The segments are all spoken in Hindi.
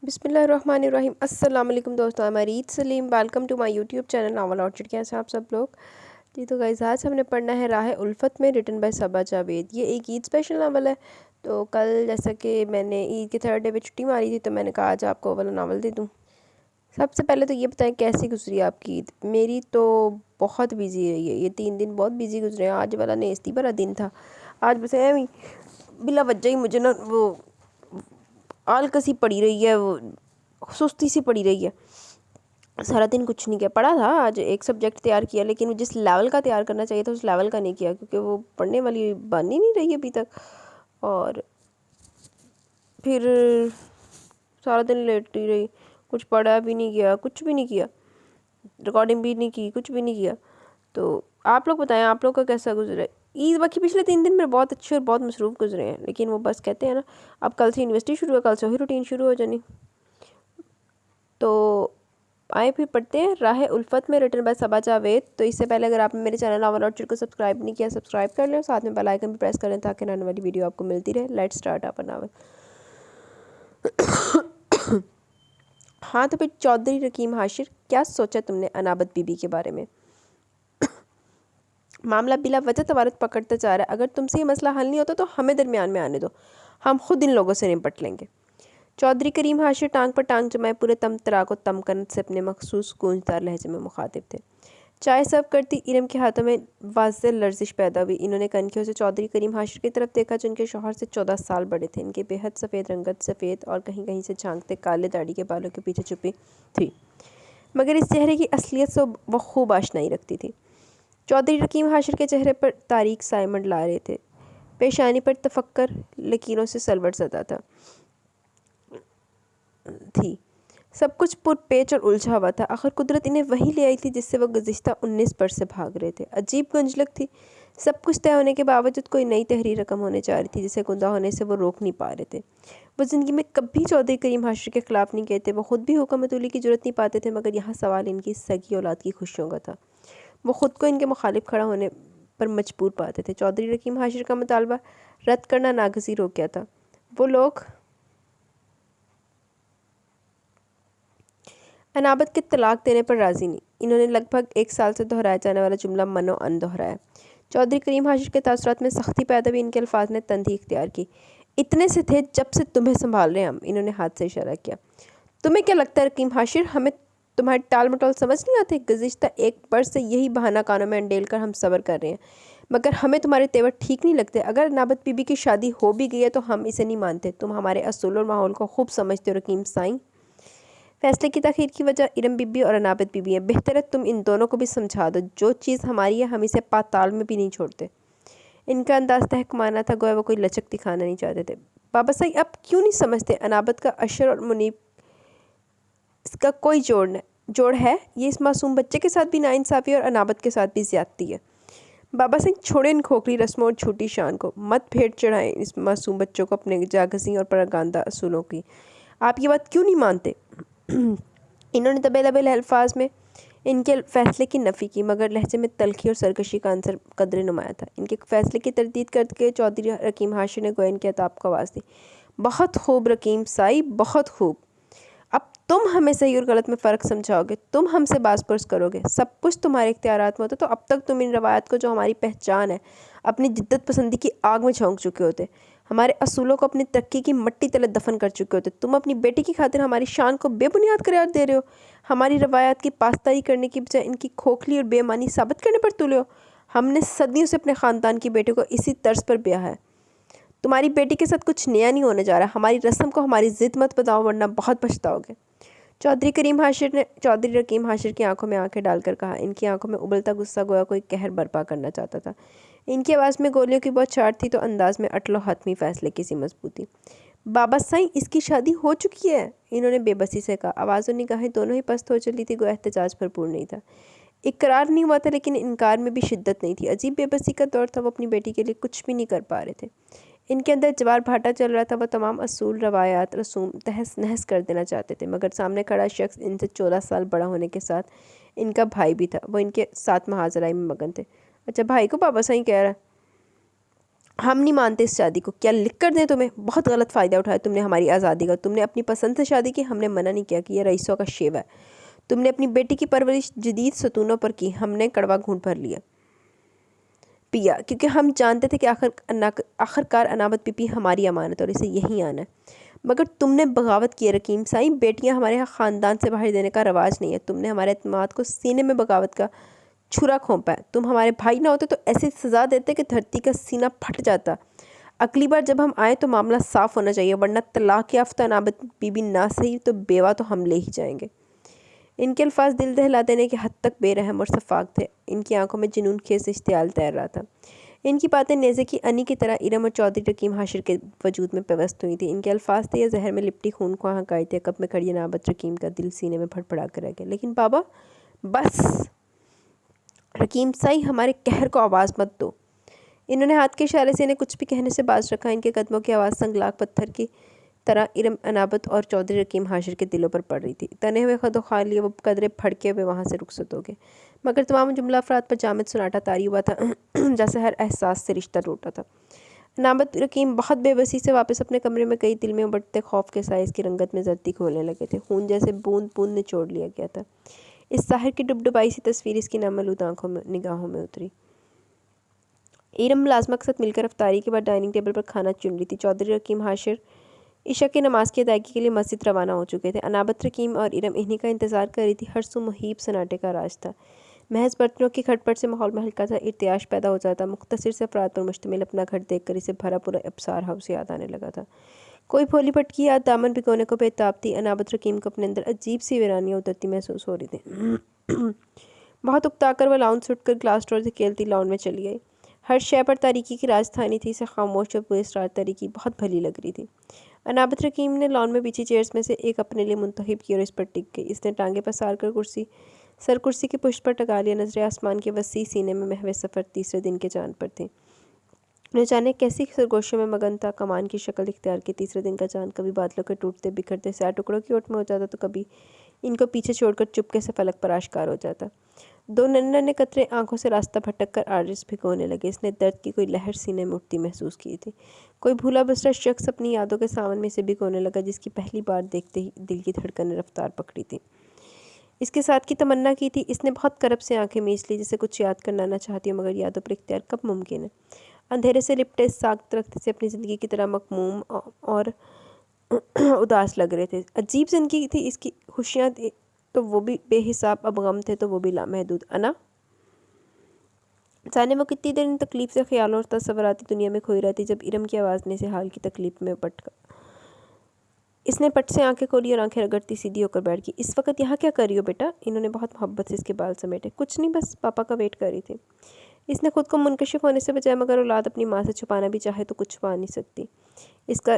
बिस्मिल्लाहिर्रहमानिर्रहीम। अस्सलाम वालेकुम दोस्तों, मैं Reet Saleem. Welcome to my YouTube channel Novel Orchid. कैसे हैं आप सब लोग? जी तो गाइस, आज हमने पढ़ना है राह उल्फत में, रिटन बाय सबा जावेद। ये एक ईद स्पेशल नावल है। तो कल जैसा कि मैंने ईद के थर्ड डे पे छुट्टी मारी थी, तो मैंने कहा आज आपको वाला नावल दे दूँ। सबसे पहले तो ये बताएं कैसी गुजरी आपकी ईद। मेरी तो बहुत बिजी रही है, ये 3 दिन बहुत बिजी गुजरे हैं। आज वाला नेस्ती भरा दिन था। आज बस ऐਵੇਂ बिला वजह ही मुझे ना वो आलकसी पड़ी रही है, वो सुस्ती सी पड़ी रही है। सारा दिन कुछ नहीं किया। पढ़ा था, आज एक सब्जेक्ट तैयार किया, लेकिन वो जिस लेवल का तैयार करना चाहिए था उस लेवल का नहीं किया, क्योंकि वो पढ़ने वाली बन ही नहीं रही अभी तक। और फिर सारा दिन लेटी रही, कुछ पढ़ा भी नहीं किया, कुछ भी नहीं किया, रिकॉर्डिंग भी नहीं की, कुछ भी नहीं किया। तो आप लोग बताएं, आप लोग का कैसा गुजरा ईद? बाकी पिछले 3 दिन मेरे बहुत अच्छे और बहुत मसरूफ़ गुजरे हैं, लेकिन वो बस कहते हैं ना, अब कल से यूनिवर्सिटी शुरू है, कल से वही रूटीन शुरू हो जानी। तो आए फिर पढ़ते हैं राह उल्फत में, रिटन बाय सबा जावेद। तो इससे पहले अगर आपने मेरे चैनल नावल ऑर्चिड को सब्सक्राइब नहीं किया, सब्सक्राइब कर लें, साथ में बेल आइकन भी प्रेस कर लें ताकि आने वाली वीडियो आपको मिलती रहे। Let's start our novel. हाँ तो फिर चौधरी रकीम हाशिर, क्या सोचा तुमने अनाबत बीबी के बारे में? मामला बिला वजह तवारत पकड़ता जा रहा है। अगर तुमसे ये मसला हल नहीं होता तो हमें दरमियान में आने दो, हम खुद इन लोगों से निपट लेंगे। चौधरी करीम हाशिर टांग पर टांग जमाए पूरे तमतरा को तमकन से अपने मखसूस गूंजदार लहजे में मुखातिब थे। चाय सर्व करती इरम के हाथों में वाज़ेह लर्जिश पैदा हुई। इन्होंने कनखियों से चौधरी करीम हाशिर की तरफ देखा, जो उनके शौहर से 14 साल बड़े थे। इनके बेहद सफ़ेद रंगत, सफ़ेद और कहीं कहीं से झांकते काले दाढ़ी के बालों के पीछे छुपी थी, मगर इस चेहरे की असलियत से वो खूब आशनाई रखती थी। चौधरी रकीम हाशिर के चेहरे पर तारीक साए मंडला रहे थे। पेशानी पर तफक्कर लकीरों से सलवट ज़दा थी। सब कुछ पुरपेच और उलझा हुआ था। आखिर कुदरत इन्हें वहीं ले आई थी जिससे वह गुज़िश्ता 19 बरस से भाग रहे थे। अजीब गंजलक थी। सब कुछ तय होने के बावजूद कोई नई तहरीर रकम होने जा रही थी, जिसे गुंदा होने से वो रोक नहीं पा रहे थे। वो ज़िंदगी में कभी चौधरी करीम हाशिर के ख़िलाफ़ नहीं कहते, वो ख़ुद भी हुक्म अतूली की ज़रूरत नहीं पाते थे, मगर यहाँ सवाल इनकी सगी औलाद की खुशियों का था। वो ख़ुद को इनके मुखालिफ खड़ा होने पर मजबूर पाते थे। चौधरी रकीम हाशिर का मुतालबा रद्द करना नागज़ीर हो गया था। वो लोग अनाबत के तलाक देने पर राज़ी नहीं। इन्होंने लगभग 1 साल से दोहराया जाने वाला जुमला मनो अन दोहराया। चौधरी करीम हाशिर के तासुरात में सख्ती पैदा हुई। इनके अल्फाज ने तंदी इख्तियार की। इतने से थे जब से तुम्हें संभाल रहे हैं हम। इन्होंने हाथ से इशारा किया। तुम्हें क्या लगता है रकीम हाशिर, हमें तुम्हारे टाल मटोल समझ नहीं आते? गुज़िश्ता 1 बरस से यही बहाना कानों में अंडेल कर हम सब्र कर रहे हैं, मगर हमें तुम्हारे तेवर ठीक नहीं लगते। अगर अनाबत बीबी की शादी हो भी गई है तो हम इसे नहीं मानते। तुम हमारे असूल और माहौल को खूब समझते हो रकीम साईं। फैसले की तखीर की वजह इरम बीबी और अनाबत बीबी है। बेहतर है तुम इन दोनों को भी समझा दो, जो चीज़ हमारी है हम इसे पाताल में भी नहीं छोड़ते। इनका अंदाज तहकमाना था, गोया वो कोई लचक दिखाना नहीं चाहते थे। बाबा साईं अब क्यों नहीं समझते? अनाबत का अशर और मुनीब, इसका कोई जोड़ है। ये इस मासूम बच्चे के साथ भी नाइंसाफ़ी और अनाबत के साथ भी ज़्यादती है। बाबा सिंह छोड़े इन खोखली रस्मों और झूठी शान को। मत भेंट चढ़ाएं इस मासूम बच्चों को अपने जागज़ी और परगांदा असूलों की। आप ये बात क्यों नहीं मानते? इन्होंने दबे दबे अल्फाज में इनके फ़ैसले की नफ़ी की, मगर लहजे में तलखी और सरकशी का अंसर कदरे नुमाया था। इनके फ़ैसले की तरदीद करके चौधरी रकीम हाशिर ने गोयन के अताब को आवाज़ दी। बहुत खूब रकीम साई, बहुत खूब। अब तुम हमें सही और गलत में फ़र्क समझाओगे, तुम हमसे बाज़पुरस करोगे। सब कुछ तुम्हारे इख्तियारात में होता तो अब तक तुम इन रवायात को, जो हमारी पहचान है, अपनी जिद्दत पसंदी की आग में झोंक चुके होते। हमारे असूलों को अपनी तरक्की की मिट्टी तले दफन कर चुके होते। तुम अपनी बेटी की खातिर हमारी शान को बेबुनियाद करार दे रहे हो। हमारी रवायात की पासदारी करने की बजाय इनकी खोखली और बेईमानी साबित करने पर तुले हो। हमने सदियों से अपने ख़ानदान की बेटी को इसी तर्ज पर ब्याह है। तुम्हारी बेटी के साथ कुछ नया नहीं होने जा रहा। हमारी रस्म को हमारी ज़िद मत बताओ, वरना बहुत पछताओगे। चौधरी रकीम हाशिर की आंखों में आंखें डालकर कहा। इनकी आंखों में उबलता गुस्सा गोया कोई कहर बर्पा करना चाहता था। इनकी आवाज़ में गोलियों की बहुत चाट थी, तो अंदाज में अटलो हतमी फैसले की सी मजबूती। बाबा साईं, इसकी शादी हो चुकी है, इन्होंने बेबसी से कहा। आवाज़ और निगाहें दोनों ही पस्त हो चली थी, गोया एहतजाज भरपूर नहीं था। इकरार नहीं हुआ था, लेकिन इनकार में भी शिद्दत नहीं थी। अजीब बेबसी का दौर था। वो अपनी बेटी के लिए कुछ भी नहीं कर पा रहे थे। इनके अंदर जवार भाटा चल रहा था। वह तमाम असूल, रवायात, रसूम तहस नहस कर देना चाहते थे, मगर सामने खड़ा शख्स इनसे 14 साल बड़ा होने के साथ इनका भाई भी था। वो इनके साथ महाजराई में मगन थे। अच्छा, भाई को बाबा साईं कह रहा है? हम नहीं मानते इस शादी को। क्या लिख कर दें तुम्हें? बहुत गलत फ़ायदा उठाया तुमने हमारी आज़ादी का। तुमने अपनी पसंद से शादी की, हमने मना नहीं किया कि यह रईसों का शेवा है। तुमने अपनी बेटी की परवरिश जदीद सतूनों पर की, हमने कड़वा घूंट भर लिया पिया, क्योंकि हम जानते थे कि आखिरकार अनाबत बीबी हमारी अमानत और इसे यहीं आना है। मगर तुमने बगावत की है रकीम साई। बेटियां हमारे यहाँ ख़ानदान से बाहर देने का रवाज नहीं है। तुमने हमारे एतमाद को सीने में बगावत का छुरा खोंपा है। तुम हमारे भाई ना होते तो ऐसी सज़ा देते कि धरती का सीना फट जाता। अगली बार जब हम आए तो मामला साफ़ होना चाहिए, वरना तलाक याफ्ता अनाबत बीबी ना सही तो बेवा तो हम ले ही जाएंगे। इनके अल्फाज दिल दहला देने के हद तक बेरहम और शफाक थे। इनकी आंखों में जुनून खेस इश्तियाल तैर रहा था। इनकी बातें नेज़े की अनी की तरह इरम और चौधरी रकीम हाशिर के वजूद में पेवस्त हुई थी। इनके अल्फाज थे या जहर में लिपटी खून को हकाए थे। कब में खड़ी अनाबत रकीम का दिल सीने में फड़फड़ा कर रह गया। लेकिन बाबा बस, रकीम साई हमारे कहर को आवाज़ मत दो। इन्होंने हाथ के इशारे से इन्हें कुछ भी कहने से बाज रखा। इनके कदमों की आवाज़ संगलाक पत्थर की तरह इरम अनाबत और चौधरी रकीम हाशिर के दिलों पर पड़ रही थी। तने हुए खदो खा लिए वो कदरे फड़के हुए वहाँ से रुखसत हो गए। मगर तमाम जुमला अफराद पर जामिद सुनाटा तारी हुआ था जैसे हर एहसास से रिश्ता टूटा था। अनाबत रकीम बहुत बेबसी से वापस अपने कमरे में गई। दिल में उबटते खौफ के साए इसकी रंगत में जर्दी खोलने लगे थे। खून जैसे बूंद बूंद निचोड़ लिया गया था। इस साहिर की डुबडुबाई सी तस्वीर इसकी नामलूद आंखों में निगाहों में उतरी। इरम मुलाजमा के साथ मिलकर अफ्तारी के बाद डाइनिंग टेबल पर खाना चुन रही थी। चौधरी रकीम हाशिर इशा की नमाज की अदायगी के लिए मस्जिद रवाना हो चुके थे। अनाबत रकीम और इरम इन्हीं का इंतज़ार कर रही थी। हर सू मुहीब सन्नाटे का राज था। महज बर्तनों की खटपट से माहौल में हल्का सा इर्तियाश पैदा हो जाता। मुख्तसर से अफराद पर मुश्तमिल अपना घर देखकर इसे भरा पूरा अब्सार हाउस याद आने लगा था। कोई भोली भटकी याद दामन भिगोने को बेताब थी। अनाबत रकीम को अपने अंदर अजीब सी वीरानियाँ उतरती महसूस हो रही थी। बहुत उकताकर वह लाउन से उठकर ग्लास डोर से खेलती लाउन में चली गई। हर शय पर तारीकी की राजधानी थी। इसे खामोश और पुरस्कार तारीकी बहुत भली लग रही थी। अनाबत रकीम ने लॉन में बिछी चेयर्स में से एक अपने लिए मुंतखब की और इस पर टिक गई। इसने टांगे पसार कर कुर्सी की पुष्ट पर टका लिया। नजरें आसमान के वसी सीने में महवे सफ़र तीसरे दिन के चांद पर थी। न जाने कैसी सरगोशों में मगन था। कमान की शक्ल इख्तियार की तीसरे दिन का चांद कभी बादलों के टूटते बिखरते स्याह टुकड़ों की ओट में हो जाता तो कभी इनको पीछे छोड़कर चुपके से फलक पर आश्कार हो जाता। दो नन्हे कतरे आंखों से रास्ता भटक कर आर्जिस भिगोने लगे। इसने दर्द की कोई लहर सीने में उठती महसूस की थी। कोई भूला बिसरा शख्स अपनी यादों के सावन में से भिगोने लगा, जिसकी पहली बार देखते ही दिल की धड़कन ने रफ्तार पकड़ी थी। इसके साथ की तमन्ना की थी। इसने बहुत करब से आंखें मीच ली, जिसे कुछ याद करना ना चाहती हो, मगर यादों पर इख्तियार कब मुमकिन है। अंधेरे से लिपटे साग दरख्त से अपनी ज़िंदगी की तरह मकमूम और उदास लग रहे थे। अजीब ज़िंदगी थी इसकी। खुशियाँ थी तो वो भी बेहिसाब, अब गम थे तो वो भी लामहदूद। अना जाने वो कितनी देर इन तकलीफ से ख्यालों और तस्वराती दुनिया में खोई रहती जब इरम की आवाज़ ने इसे हाल की तकलीफ में पटका। इसने पट से आंखें खोली और आंखें रगड़ती सीधी होकर बैठ गई। इस वक्त यहाँ क्या कर रही हो बेटा? इन्होंने बहुत मोहब्बत से इसके बाल समेटे। कुछ नहीं, बस पापा का वेट कर रही थी। इसने खुद को मुनकशिफ होने से बचाया, मगर औलाद अपनी माँ से छुपाना भी चाहे तो कुछ छुपा नहीं सकती। इसका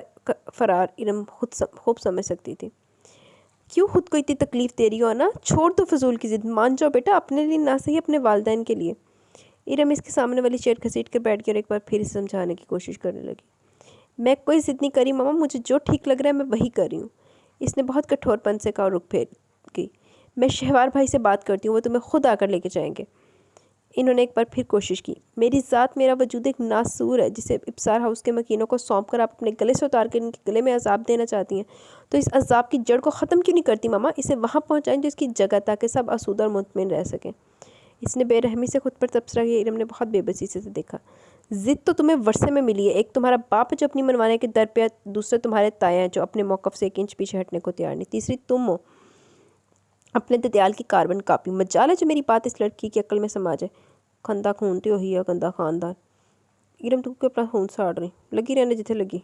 फरार इरम खुद खूब समझ सकती थी। क्यों खुद को इतनी तकलीफ़ दे रही हो ना? छोड़ दो फजूल की ज़िद, मान जाओ बेटा, अपने लिए ना सही अपने वालिदैन के लिए। इरम इसके सामने वाली चेयर घसीट कर बैठ गई और एक बार फिर इसे समझाने की कोशिश करने लगी। मैं कोई ज़िद नहीं करी मामा, मुझे जो ठीक लग रहा है मैं वही कर रही हूँ। इसने बहुत कठोरपन से कहा और रुख फेर गई। मैं शहवार भाई से बात करती हूँ, वो तुम्हें खुद आकर लेके जाएंगे। इन्होंने एक बार फिर कोशिश की। मेरी ज़ात, मेरा वजूद एक नासूर है जिसे इब्सार हाउस के मकीनों को सौंप कर आप अपने गले से उतार कर इनके गले में अजाब देना चाहती हैं। तो इस अजाब की जड़ को ख़त्म क्यों नहीं करती मामा? इसे वहाँ पहुँचाएं जो इसकी जगह, ताकि सब आसूदा और मुतमिन रह सकें। इसने बेरहमी से खुद पर तबसरा किया। इरम ने बहुत बेबसी से देखा। ज़िद तो तुम्हें वर्षे में मिली है। एक तुम्हारा बाप है जो अपनी मनवाने के दर पे, दूसरे तुम्हारे ताया हैं जो अपने मौक़िफ़ से 1 इंच पीछे हटने को तैयार नहीं, तीसरी तुम हो अपने ददियाल की कार्बन कापी। मजाल है जो मेरी बात इस लड़की की अक्ल में समा जाए। खंदा खून तो वही है, गंदा खानदान। इरम तू क्यों अपना खून साड़ रही? लगी रहने जिथे लगी।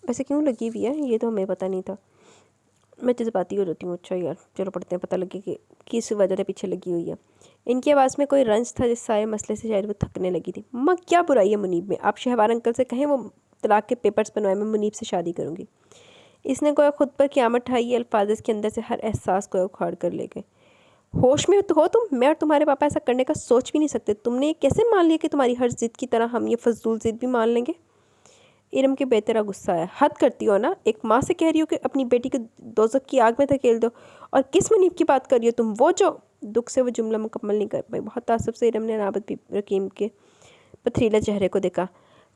वैसे क्यों लगी हुई है ये तो हमें पता नहीं था। मैं जज्बाती हो जाती हूँ। अच्छा यार चलो पढ़ते हैं, पता लगे कि किस वजह से पीछे लगी हुई है। इनकी आवाज़ में कोई रंज था जिस सारे मसले से शायद वो थकने लगी थी। मम्मा क्या बुराई है मुनीब में? आप शहवार अंकल से कहें वो तलाक के पेपर्स बनवाए, मैं मुनीब से शादी करूँगी। इसने कोई खुद पर क़यामत ठाई। ये अल्फाज इसके अंदर से हर एहसास को उखाड़ कर ले गए। होश में तो हो तुम? मैं और तुम्हारे पापा ऐसा करने का सोच भी नहीं सकते। तुमने ये कैसे मान लिया कि तुम्हारी हर जिद की तरह हम ये फजूल जिद भी मान लेंगे? इरम के बेतरा गुस्सा आया। हद करती हो ना, एक माँ से कह रही हो कि अपनी बेटी को दोज़ख की आग में धकेल दो, और किस मुनीब की बात कर रही हो तुम? वो जो दुख से वो जुमला मुकम्मल नहीं कर पाई। बहुत तासुब से इरम ने अनाबत रकीम के पथरीला चेहरे को देखा।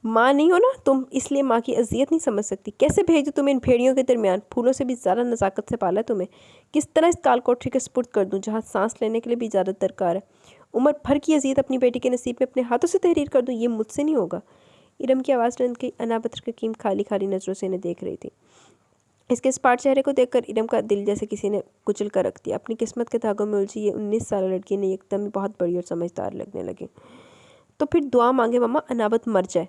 माँ नहीं हो ना तुम, इसलिए माँ की अजियत नहीं समझ सकती। कैसे भेज दूँ तुम्हें इन भेड़ियों के दरमियान? फूलों से भी ज़्यादा नज़ाकत से पाला तुम्हें। किस तरह इस काल कोठरी के सुपुर्द कर दूँ जहाँ सांस लेने के लिए भी इजाज़त दरकार है? उम्र भर की अजियत अपनी बेटी के नसीब में अपने हाथों से तहरीर कर दूँ, ये मुझसे नहीं होगा। इरम की आवाज़ रंद गई। अनाबत रकीम खाली खाली नज़रों से इन्हें देख रही थी। इसके स्पार्ट चेहरे को देखकर इरम का दिल जैसे किसी ने कुचल कर रख दिया। अपनी किस्मत के धागों में उलझी ये 19 साल लड़की ने एकदम ही बहुत बड़ी और समझदार लगने लगी। तो फिर दुआ मांगे मम्मा, अनाबत मर जाए।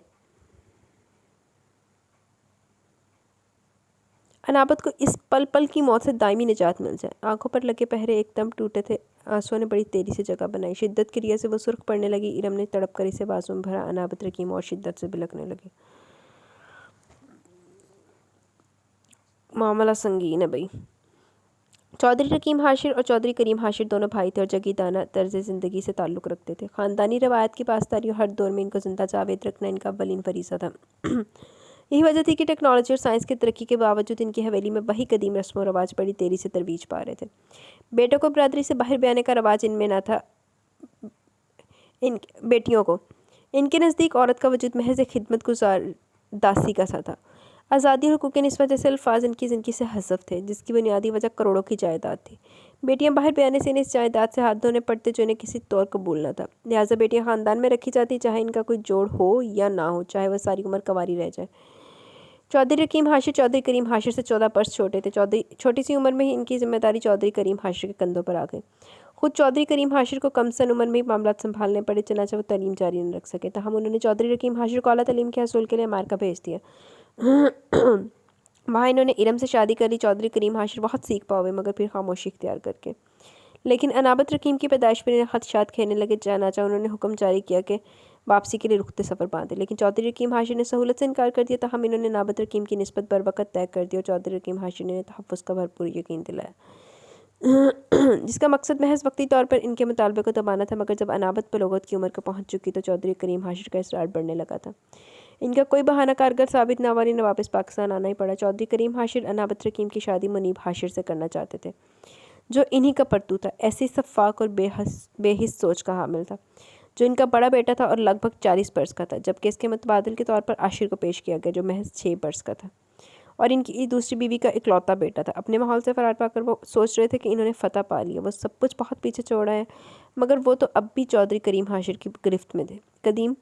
अनाबत को इस पल पल की मौत से दायमी निजात मिल जाए। आंखों पर लगे पहरे एकदम टूटे थे। आंसुओं ने बड़ी तेजी से जगह बनाई। शिद्दत की रिया से वो सुर्ख पड़ने लगी। इरम ने तड़प कर इसे बाजू में भरा। अनाबत रकीम और शिद्दत से बिलखने लगी। मामला संगीन है भाई। चौधरी रकीम हाशिर और चौधरी करीम हाशिर दोनों भाई थे और जगीदाना तर्ज ज़िंदगी से ताल्लुक़ रखते थे। ख़ानदानी रवायत की पासदारी और हर दौर में इनको ज़िंदा जावेद रखना इनका अव्वलीन फरीज़ा था। यही वजह थी कि टेक्नोलॉजी और साइंस की तरक्की के बावजूद इनकी हवेली में वही कदीम रस्म व रवाज बड़ी तेज़ी से तरवीज पा रहे थे। बेटों को बरादरी से बाहर बयाने का रवाज इनमें ना था। इन बेटियों को इनके नज़दीक औरत का वजूद महज एक खिदमत गुजार दासी का सा था। आज़ादी और हुकूक के निस्बत जैसे अल्फाज इनकी ज़िंदगी से हज़फ थे, जिसकी बुनियादी वजह करोड़ों की जायदाद थी। बेटियां बाहर बयाने से इन्हें इस जायदाद से हाथ धोने पड़ते जो इन्हें किसी तौर कबूल न था। लिहाजा बेटियां ख़ानदान में रखी जाती, चाहे इनका कोई जोड़ हो या ना हो, चाहे वह सारी उम्र कंवारी रह जाए। चौधरी रकीम हाशिर चौधरी करीम हाशिर से 14 बरस छोटे थे। छोटी सी उम्र में ही इनकी जिम्मेदारी चौधरी करीम हाशिर के कंधों पर आ गई। खुद चौधरी करीम हाशिर को कम सन उम्र में ही मामला संभालने पड़े, चनाचा वो तालीम जारी न रख सके। तहम उन्होंने चौधरी रकीम हाशिर को आला तालीम के हसूल के लिए अमेरिका भेज दिया। वहाँ इन्होंने इरम से शादी कर ली। चौधरी करीम हाशिर बहुत सीख पाओगे, मगर फिर खामोशी इख्तियार करके। लेकिन अनाबत रकीम की पैदाइश पर इन्हें खदशात खेलने लगे। चनाचा उन्होंने हुक्म जारी किया कि वापसी के लिए रुखते सफ़र बांधे, लेकिन चौधरी रकीम हाशिर ने सहूलत से इनकार कर दिया। तहम इन्होंने अनाबत रकीम की निस्बत बर वक़्त तय कर दिया और चौधरी रकीम हाशिर ने तहफ़्फ़ुज़ का भरपूर यकीन दिलाया, जिसका मकसद महज वक्ती तौर पर इनके मुतालबे को दबाना था। मगर जब अनाबत बलोगत की उम्र को पहुँच चुकी तो चौधरी करीम हाशिर का इसरार बढ़ने लगा था। इनका कोई बहाना कारगर साबित न हुआ, इन्हें वापस पाकिस्तान आना ही पड़ा। चौधरी करीम हाशिर अनाबत रकीम की शादी मुनीब हाशिर से करना चाहते थे, जो इन्हीं का परतू था। ऐसी सफ़ाक और बेहिस सोच का हामिल था, जो इनका बड़ा बेटा था और लगभग 40 बरस का था, जबकि इसके मुतबादिल के तौर पर आशिर को पेश किया गया, जो महज 6 बरस का था और इनकी दूसरी बीवी का इकलौता बेटा था। अपने माहौल से फरार पाकर वो सोच रहे थे कि इन्होंने फ़तह पा लिया, वो सब कुछ बहुत पीछे छोड़ा है। मगर वो तो अब भी चौधरी करीम हाशिर की गिरफ्त में थे। कदीम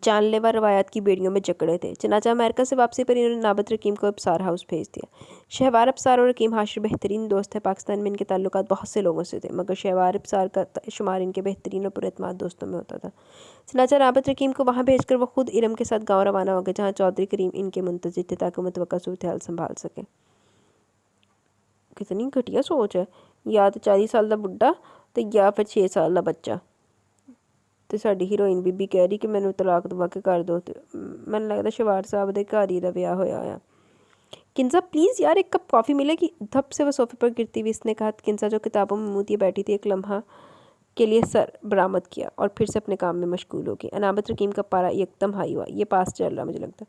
जानलेवा रवायात की बेड़ियों में जकड़े थे। चनाचा अमेरिका से वापसी पर इन्होंने नाबत रकीम को अबसार हाउस भेज दिया। शहवार अबसार और रकीम हाशिर बेहतरीन दोस्त है। पाकिस्तान में इनके ताल्लुकात बहुत से लोगों से थे, मगर शहवार अबसार का शुमार इनके बेहतरीन और पुरएतमाद दोस्तों में होता था। चनाचा नाबत रकीम को वहाँ भेजकर वो खुद इरम के साथ गाँव रवाना हो गए, जहाँ चौधरी करीम इनके मुंतज़िर थे ताकि मुतवक्का सूरत हाल संभाल सकें। कितनी घटिया सोच है, या तो 40 साल का बुढ़ा तो या फिर 6 साल का बच्चा। तो साडी हीरोइन बीबी कह रही कि मैंने तलाक दवा के कर दो। तो मैंने लगता शवार साहब के घर ही विआह होया। किंजा प्लीज़ यार एक कप कॉफ़ी मिलेगी? धप से वह सोफे पर गिरती हुई इसने कहा। किंजा जो किताबों में मुँह दिए बैठी थी, एक लम्हा के लिए सर बरामद किया और फिर से अपने काम में मशगूल हो गई। अनाबत रकीम का पारा एकदम हाई हुआ। ये पास चल रहा मुझे लगता।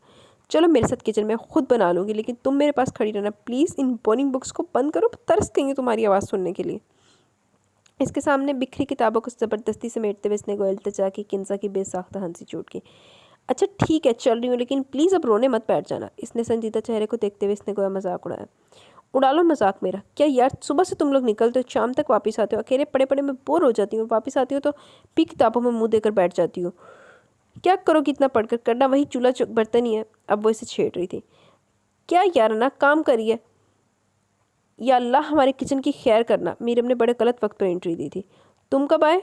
चलो मेरे साथ किचन में खुद बना लूँगी, लेकिन तुम मेरे पास खड़ी रहना प्लीज़। इन बोरिंग बुक्स को बंद करो, तरस गई तुम्हारी आवाज़ सुनने के लिए। इसके सामने बिखरी किताबों को ज़बरदस्ती समेटते हुए इसने गोयल तचा की। किंजा की बेसाख्ता हंसी छूट गई। अच्छा ठीक है चल रही हूँ, लेकिन प्लीज़ अब रोने मत बैठ जाना। इसने संजीदा चेहरे को देखते हुए इसने गोया मजाक उड़ाया। उड़ा लो मजाक मेरा। क्या यार, सुबह से तुम लोग निकलते हो, शाम तक वापस आते हो, अकेले पड़े पड़े में बोर हो जाती हूँ। वापस आती हो तो भी किताबों में मुँह देकर बैठ जाती हो। क्या करोगी इतना पढ़कर? करना वही चूल्हा बर्तन ही है। अब वो इसे छेड़ रही थी। क्या यार ना काम करिए, या अल्लाह हमारे किचन की खैर करना। मीरम ने बड़े गलत वक्त पर एंट्री दी थी। तुम कब आए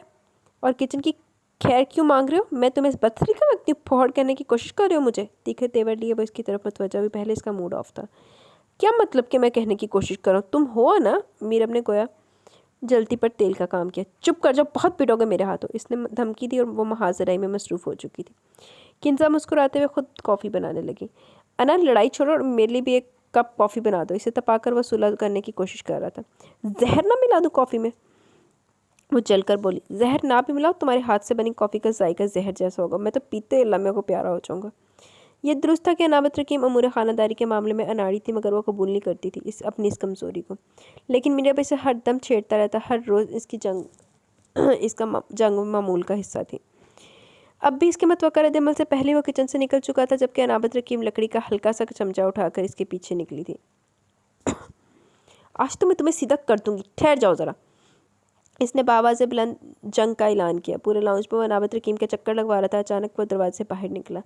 और किचन की खैर क्यों मांग रहे हो? मैं तुम्हें बदतरी का लगती हूँ? फोहड़ कहने की कोशिश कर रहे हो मुझे? तीखे तेवर लिए वो इसकी तरफ मुतवज्जा हुई। पहले इसका मूड ऑफ था। क्या मतलब कि मैं कहने की कोशिश करूँ? तुम हो ना? मीरम ने गोया जल्दी पर तेल का काम किया। चुप कर जाओ, बहुत पिटोगे मेरे हाथों। इसने धमकी दी और वो मुहाजराई में मसरूफ़ हो चुकी थी। किंजा मुस्कुराते हुए खुद कॉफ़ी बनाने लगी। अना लड़ाई छोड़ो और मेरे लिए भी एक कप कॉफ़ी बना दो। इसे तपाकर वह सुलह करने की कोशिश कर रहा था। जहर ना मिला दूँ कॉफ़ी में? वो जलकर बोली। जहर ना भी मिलाओ, तुम्हारे हाथ से बनी कॉफ़ी का जायका जहर जैसा होगा। मैं तो पीते लम्हे को प्यारा हो जाऊँगा। ये दुरुस्त था कि अनाबत रकीम अमूर ख़ानदारी के मामले में अनाड़ी थी, मगर वो कबूल नहीं करती थी अपनी इस कमज़ोरी को। लेकिन मीरा इसे हर दम छेड़ता रहता। हर रोज़ इसकी जंग इसका जंग मामूल का हिस्सा थी। अब भी इसके मतवक्कर रद्द-ए-अमल से पहले वो किचन से निकल चुका था, जबकि अनाबत रकीम लकड़ी का हल्का सा चमचा उठाकर इसके पीछे निकली थी। आज तो मैं तुम्हें सीधा कर दूंगी, ठहर जाओ ज़रा, इसने बावाज़ बुलंद जंग का ऐलान किया। पूरे लाउंज में वो अनाबत रकीम के चक्कर लगवा रहा था। अचानक वो दरवाजे से बाहर निकला।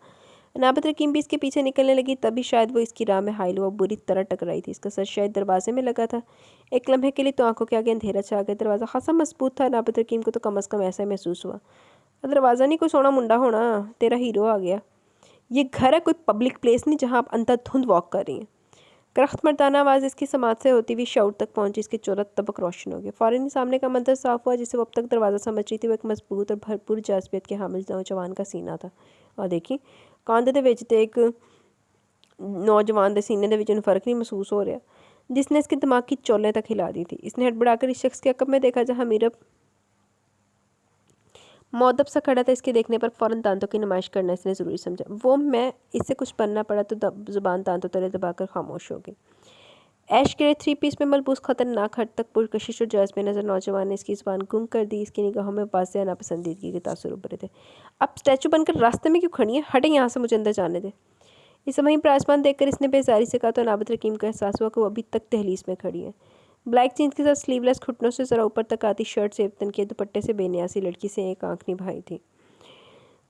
अनाबत रकीम भी इसके पीछे निकलने लगी। तभी शायद वो इसकी राह में हाइल हुआ, बुरी तरह टकराई थी। इसका सर शायद दरवाजे में लगा था। एक लम्हे के लिए तो आंखों के आगे अंधेरा छा गया। दरवाज़ा खासा मजबूत था। अनाबत रकीम को तो कम अज़ कम ऐसा महसूस हुआ, दरवाज़ा नहीं कोई सोना मुंडा होना, तेरा हीरो आ गया। ये घर है, कोई पब्लिक प्लेस नहीं जहाँ आप अंधाधुंध वॉक कर रही हैं। करख्त मर्दाना आवाज़ इसकी समात से होती हुई शाउट तक पहुंची। इसके चौदह तबक रोशन हो गए। फ़ौरन ही सामने का मंजर साफ हुआ, जिसे वो अब तक दरवाज़ा समझ रही थी। वो एक मजबूत और भरपूर जाज़बियत के हामिल नौजवान का सीना था। और देखी कांधे दे विच ते एक नौजवान के सीने के फ़र्क नहीं महसूस हो रहा, जिसने इसके दिमाग की चोलें तक हिला दी थी। इसने हड़बड़ाकर इस शख्स के अकब में देखा, जहाँ मीरब मौदब सा खड़ा था। इसके देखने पर फ़ौरन दांतों की नुमाइश करना इसने ज़रूरी समझा। वो मैं इससे कुछ बनना पड़ा तो ज़ुबान दांतों तले दबाकर खामोश हो गई। ऐश के 3 पीस में मलबूस खतरनाक हद तक पुरकशिश और जायज़ बेनज़र नौजवान ने इसकी ज़ुबान गुम कर दी। इसकी निगाहों में वाज़ेह नापसंदीदगी के तासुर उभरे थे। अब स्टैचू बनकर रास्ते में क्यों खड़ी है? हटे यहाँ से, मुझे अंदर जाने दे। इस समय प्रासमान देखकर इसने बेजारी से कहा तो अनाबत रकीम को एहसास हुआ कि वो अभी तक दहलीज में खड़ी है। ब्लैक जीन्स के साथ स्लीवलेस घुटनों से ज़रा ऊपर तक आती शर्ट से एवतन के दुपट्टे से बेनियासी लड़की से एक आंख निभाई थी।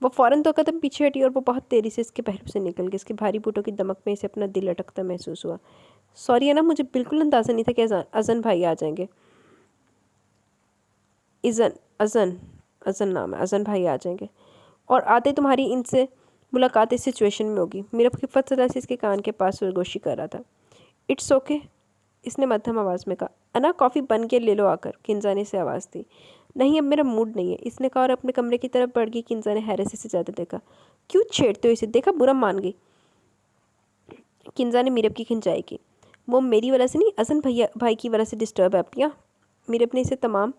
वो फ़ौरन 2 कदम पीछे हटी और वो बहुत तेज़ी से इसके पहलू से निकल गई। इसके भारी बूटों की दमक में इसे अपना दिल अटकता महसूस हुआ। सॉरी है ना, मुझे बिल्कुल अंदाज़ा नहीं था कि अज़न भाई आ जाएंगे। अज़न अज़न नाम है, अज़न भाई आ जाएंगे और आते तुम्हारी इनसे मुलाकात इस सिचुएशन में होगी। मेरा खिफ़त सदा से इसके कान के पास सरगोशी कर रहा था। इट्स ओके, इसने मध्यम आवाज़ में कहा। अना कॉफ़ी बन के ले लो आकर, किंजा ने इसे आवाज़ दी। नहीं, अब मेरा मूड नहीं है, इसने कहा और अपने कमरे की तरफ बढ़ गई। किंजा ने हैरत से ज़्यादा देखा। क्यों छेड़ते हो इसे? देखा, बुरा मान गई। किंजा ने मीरब की खिंचाई की। वो मेरी वजह से नहीं, अज़न भाई की वजह से डिस्टर्ब है अपिया। मीरब ने इसे तमाम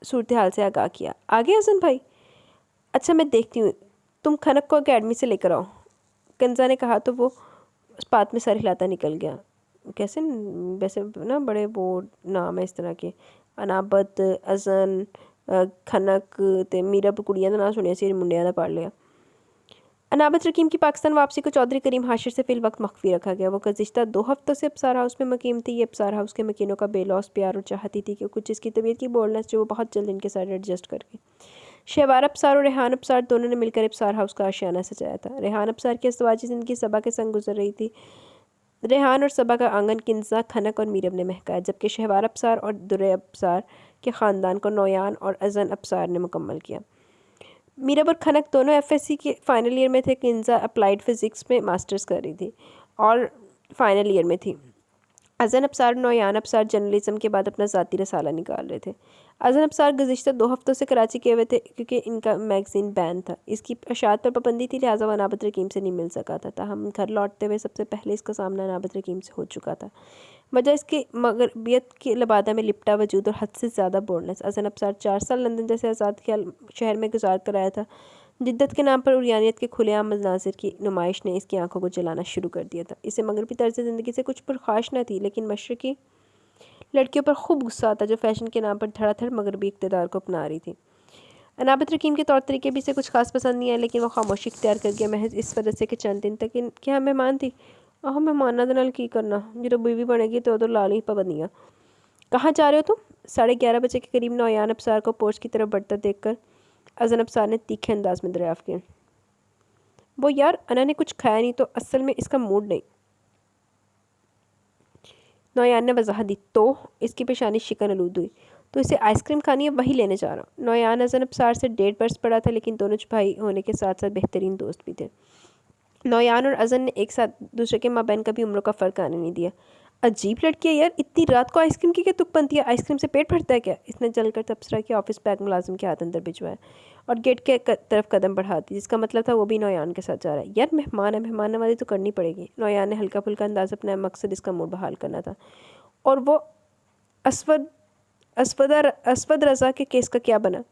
सूरत हाल से आगाह किया। आगे अज़न भाई? अच्छा मैं देखती हूँ, तुम खनक को अकेडमी से लेकर आओ, किंजा ने कहा तो वो उस बात में सर हिलाता निकल गया। कैसे वैसे ना बड़े वो नाम है इस तरह के, अनाबत, अज़न, खनक ते मीरब कुड़ियां का नाम सुनिया सी, मुंडिया का पढ़ लिया। अनाबत रकीम की पाकिस्तान वापसी को चौधरी करीम हाशिर से फिल वक्त मख्फी रखा गया। वो गुज़िश्ता 2 हफ्तों से अब्सार हाउस में मुकीम थी। ये अब्सार हाउस के मकीनों का बेलौस प्यार और चाहती थी कि कुछ इसकी तबीयत की बोल्डनेस जो वो बहुत जल्द इनके साथ एडजस्ट कर गई। शहवार अब्सार और रेहान अब्सार दोनों ने मिलकर अब्सार हाउस का आशियाना सजाया था। रेहान अब्सार की अज़दवाजी ज़िंदगी सबा के संग गुजर रही थी। रेहान और सबा का आंगन किंजा, खनक और मीरब ने महकाया, जबकि शहवार अब्सार और दुर्रे अब्सार के ख़ानदान को नोयान और अज़न अब्सार ने मुकम्मल किया। मीरब और खनक दोनों एफएससी के फाइनल ईयर में थे। किंजा अप्लाइड फ़िज़िक्स में मास्टर्स कर रही थी और फाइनल ईयर में थी। अज़न अब्सार और नोयान अब्सार जर्नलिज्म के बाद अपना ज़ाती रसाला निकाल रहे थे। अज़न अब्सार गुज़िश्ता 2 हफ्तों से कराची गए हुए थे क्योंकि इनका मैगज़ीन बैन था। इसकी अशात पर पाबंदी थी, लिहाजा वह अनाबत रकीम से नहीं मिल सका था। ताहम घर लौटते हुए सबसे पहले इसका सामना अनाबत रकीम से हो चुका था। वजह इसकी मगरबियत की लबादा में लिपटा वजूद और हद से ज़्यादा बोल्डनेस। अज़न अब्सार 4 साल लंदन जैसे आज़ाद ख्याल शहर में गुजार कर आया था। जिद्दत के नाम पर उरियानियत के खुलेआम मनाजिर की नुमाइश ने इसकी आंखों को जलाना शुरू कर दिया था। इसे मगरबी तर्ज ज़िंदगी से कुछ पुरख्वाश न थी, लेकिन मशरक़ी लड़कियों पर खूब गुस्सा आता जो फ़ैशन के नाम पर धड़ाधड़ मगरबी इक़्तिदार को अपना रही थी। अनाबत रकीम के तौर तरीके भी इसे कुछ खास पसंद नहीं आए, लेकिन वह खामोशी इख्तियार कर गया, महज इस वजह से कि चंद दिन तक इनके यहाँ मेहमान थी। आह, मेहमाना दे नाल की करना, जो बीवी बनेगी तो ला ली पाबंदियाँ। कहाँ जा रहे हो तुम? 11:30 बजे के करीब नौयान अब्सार को पोर्च की तरफ बढ़ता देखकर अज़न अब्सार ने तीखे अंदाज में दरियाफ़त किया। वो यार, अना ने कुछ खाया नहीं तो असल में इसका मूड नहीं। नौयान ने वजाहत दी तो इसकी पेशानी शिकन आलूद हुई। तो इसे आइसक्रीम खानी है, वही लेने जा रहा हूँ। नौयान अज़न अब्सार से 1.5 बरस पड़ा था, लेकिन दोनों भाई होने के साथ साथ बेहतरीन दोस्त भी थे। नौयान और अज़न ने एक साथ दूसरे के माबैन कभी उम्रों का फ़र्क आने नहीं दिया। अजीब लड़की है यार, इतनी रात को आइसक्रीम की क्या तुक बनती है? आइसक्रीम से पेट भरता है क्या? इसने जलकर तबसरा के ऑफिस बैग मुलाजिम के हाथ अंदर भिजवाया और गेट के तरफ कदम बढ़ा दी, जिसका मतलब था वो भी नौयान के साथ जा रहा है। यार मेहमान है, मेहमान नवाज़ी तो करनी पड़ेगी। नौयान ने हल्का फुल्का अंदाज़ अपना मकसद इसका मूड बहाल करना था। और वो असवद रज़ा के केस का क्या बना?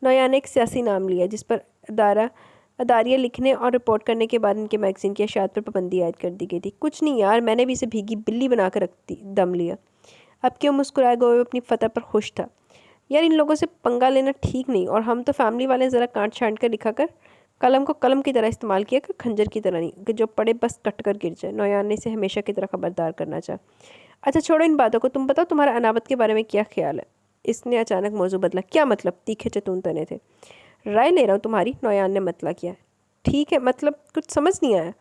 नौयान ने एक सियासी नाम लिया जिस पर अदारिया लिखने और रिपोर्ट करने के बाद इनके मैगज़ीन की अशात पर पाबंदी आयद कर दी गई थी। कुछ नहीं यार, मैंने भी इसे भीगी बिल्ली बना कर दम लिया। अब क्यों मुस्कुराए गए अपनी फ़तह पर खुश था। यार इन लोगों से पंगा लेना ठीक नहीं, और हम तो फैमिली वाले ज़रा काट छांट कर लिखा कर, कलम को कलम की तरह इस्तेमाल किया कर, खंजर की तरह नहीं कि जो पड़े बस कट कर गिर जाए। नौयान ने इसे हमेशा की तरह खबरदार करना चाहा। अच्छा छोड़ो इन बातों को, तुम बताओ तुम्हारा अनावत के बारे में क्या ख्याल है। इसने अचानक मौजू बदला। क्या मतलब? तीखे चतुन तने थे। राय ले रहा हूँ तुम्हारी, नौयान ने मतला किया। ठीक है, मतलब कुछ समझ नहीं आया।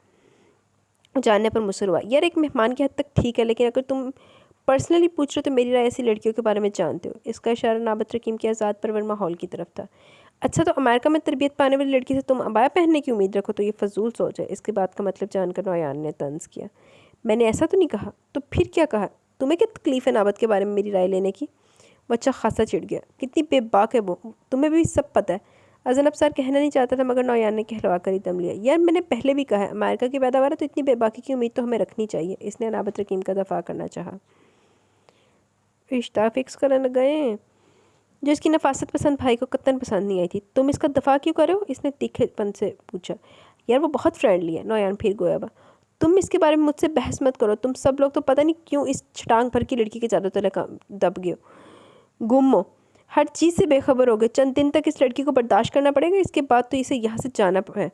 जानने पर मुसर हुआ। यार एक मेहमान की हद तक ठीक है, लेकिन अगर तुम पर्सनली पूछ रहे हो तो मेरी राय ऐसी लड़कियों के बारे में जानते हो। इसका इशारा नाबत रकीम के आज़ाद परवर माहौल की तरफ था। अच्छा तो अमेरिका में तरबियत पाने वाली लड़की से तुम अबाया पहनने की उम्मीद रखो तो ये फजूल सोच है। इसके बात का मतलब जानकर नौयान ने तंज किया। मैंने ऐसा तो नहीं कहा। तो फिर क्या कहा? तुम्हें क्या तकलीफ़ है नाबत के बारे में मेरी राय लेने की? बच्चा खासा चिढ़ गया। कितनी बेबाक है वो, तुम्हें भी सब पता है। अजनब सर कहना नहीं चाहता था, मगर नौयान ने कहलवा कर ही दम लिया। यार मैंने पहले भी कहा है, अमेरिका की पैदावार है तो इतनी बेबाकी की उम्मीद तो हमें रखनी चाहिए। इसने अनाबत रकीम का दफा करना चाहा। रिश्ता फिक्स करने लग गए जो इसकी नफासत पसंद भाई को कत्तन पसंद नहीं आई थी। तुम इसका दफा क्यों करो? इसने तीखेपन से पूछा। यार वो बहुत फ्रेंडली है। नौयान फिर गोया बा। तुम इसके बारे में मुझसे बहस मत करो। तुम सब लोग तो पता नहीं क्यों इस छटांग भर की लड़की के ज़्यादा तले का दब गए हो। गुम हो, हर चीज़ से बेखबर हो गए। चंद दिन तक इस लड़की को बर्दाश्त करना पड़ेगा, इसके बाद तो इसे यहाँ से जाना है।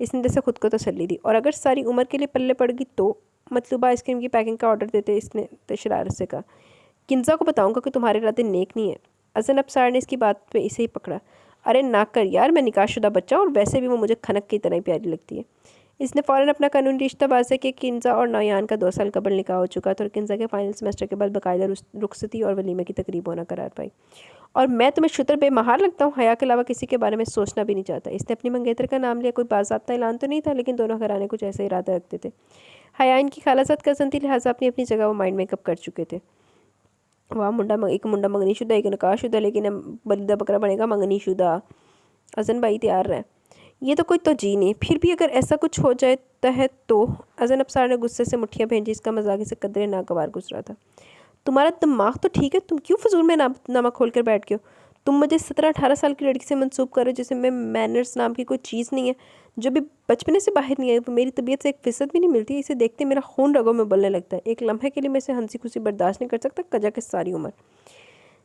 इसने जैसे खुद को तसल्ली दी। और अगर सारी उम्र के लिए पल्ले पड़ गई तो? मतलूबा आइसक्रीम की पैकिंग का ऑर्डर देते इसने शरारत से कहा। किन्जा को बताऊंगा कि तुम्हारे इरादे नेक नहीं है। अजन अफसार ने इसकी बात पे इसे ही पकड़ा। अरे ना कर यार, मैं निकाहशुदा बच्चा और वैसे भी वो मुझे खनक की तरह ही प्यारी लगती है। इसने फ़ौरन अपना कानूनी रिश्ता वाज़ेह किया। किन्जा और नौयान का 2 साल कबल निकाह हो चुका था और किन्जा के फाइनल सेमेस्टर के बाद बाकायदा रुखसती और वलीमे की तकरीब होना करार पाई। और मैं तुम्हें शुतर बेमहार लगता हूँ, हया के अलावा किसी के बारे में सोचना भी नहीं चाहता। इसने अपनी मंगेतर का नाम लिया। कोई बाज़ाब्ता ऐलान तो नहीं था, लेकिन दोनों घराने कुछ ऐसा इरादा रखते थे। हया इनकी खालाजाद कज़न थी, लिहाजा अपनी अपनी जगह वो माइंड मेकअप कर चुके थे। वाह एक मुंडा मंगनी शुदा, एक नकाहशुदा, लेकिन बलिदा बकरा बनेगा मंगनी शुदा। अजन भाई तैयार रहे। ये तो कोई तोजी नहीं। फिर भी अगर ऐसा कुछ हो जाता है तो? अजन अफसार ने गुस्से से मुठ्ठियाँ भेजी। इसका मजाक से कदरे नागवार गुजरा था। तुम्हारा दिमाग तो ठीक है, तुम क्यों फजूल में नामा खोल कर बैठ गए हो? तुम मुझे 17-18 साल की लड़की से मंसूब करो जिसे मैं मैनर्स नाम की कोई चीज़ नहीं है, जो भी बचपने से बाहर नहीं आई। वो मेरी तबीयत से 1% भी नहीं मिलती। इसे देखते मेरा खून रगों में उबलने लगता है। एक लम्हे के लिए मैं इसे हंसी खुशी बर्दाश्त नहीं कर सकता, कजा के सारी उम्र।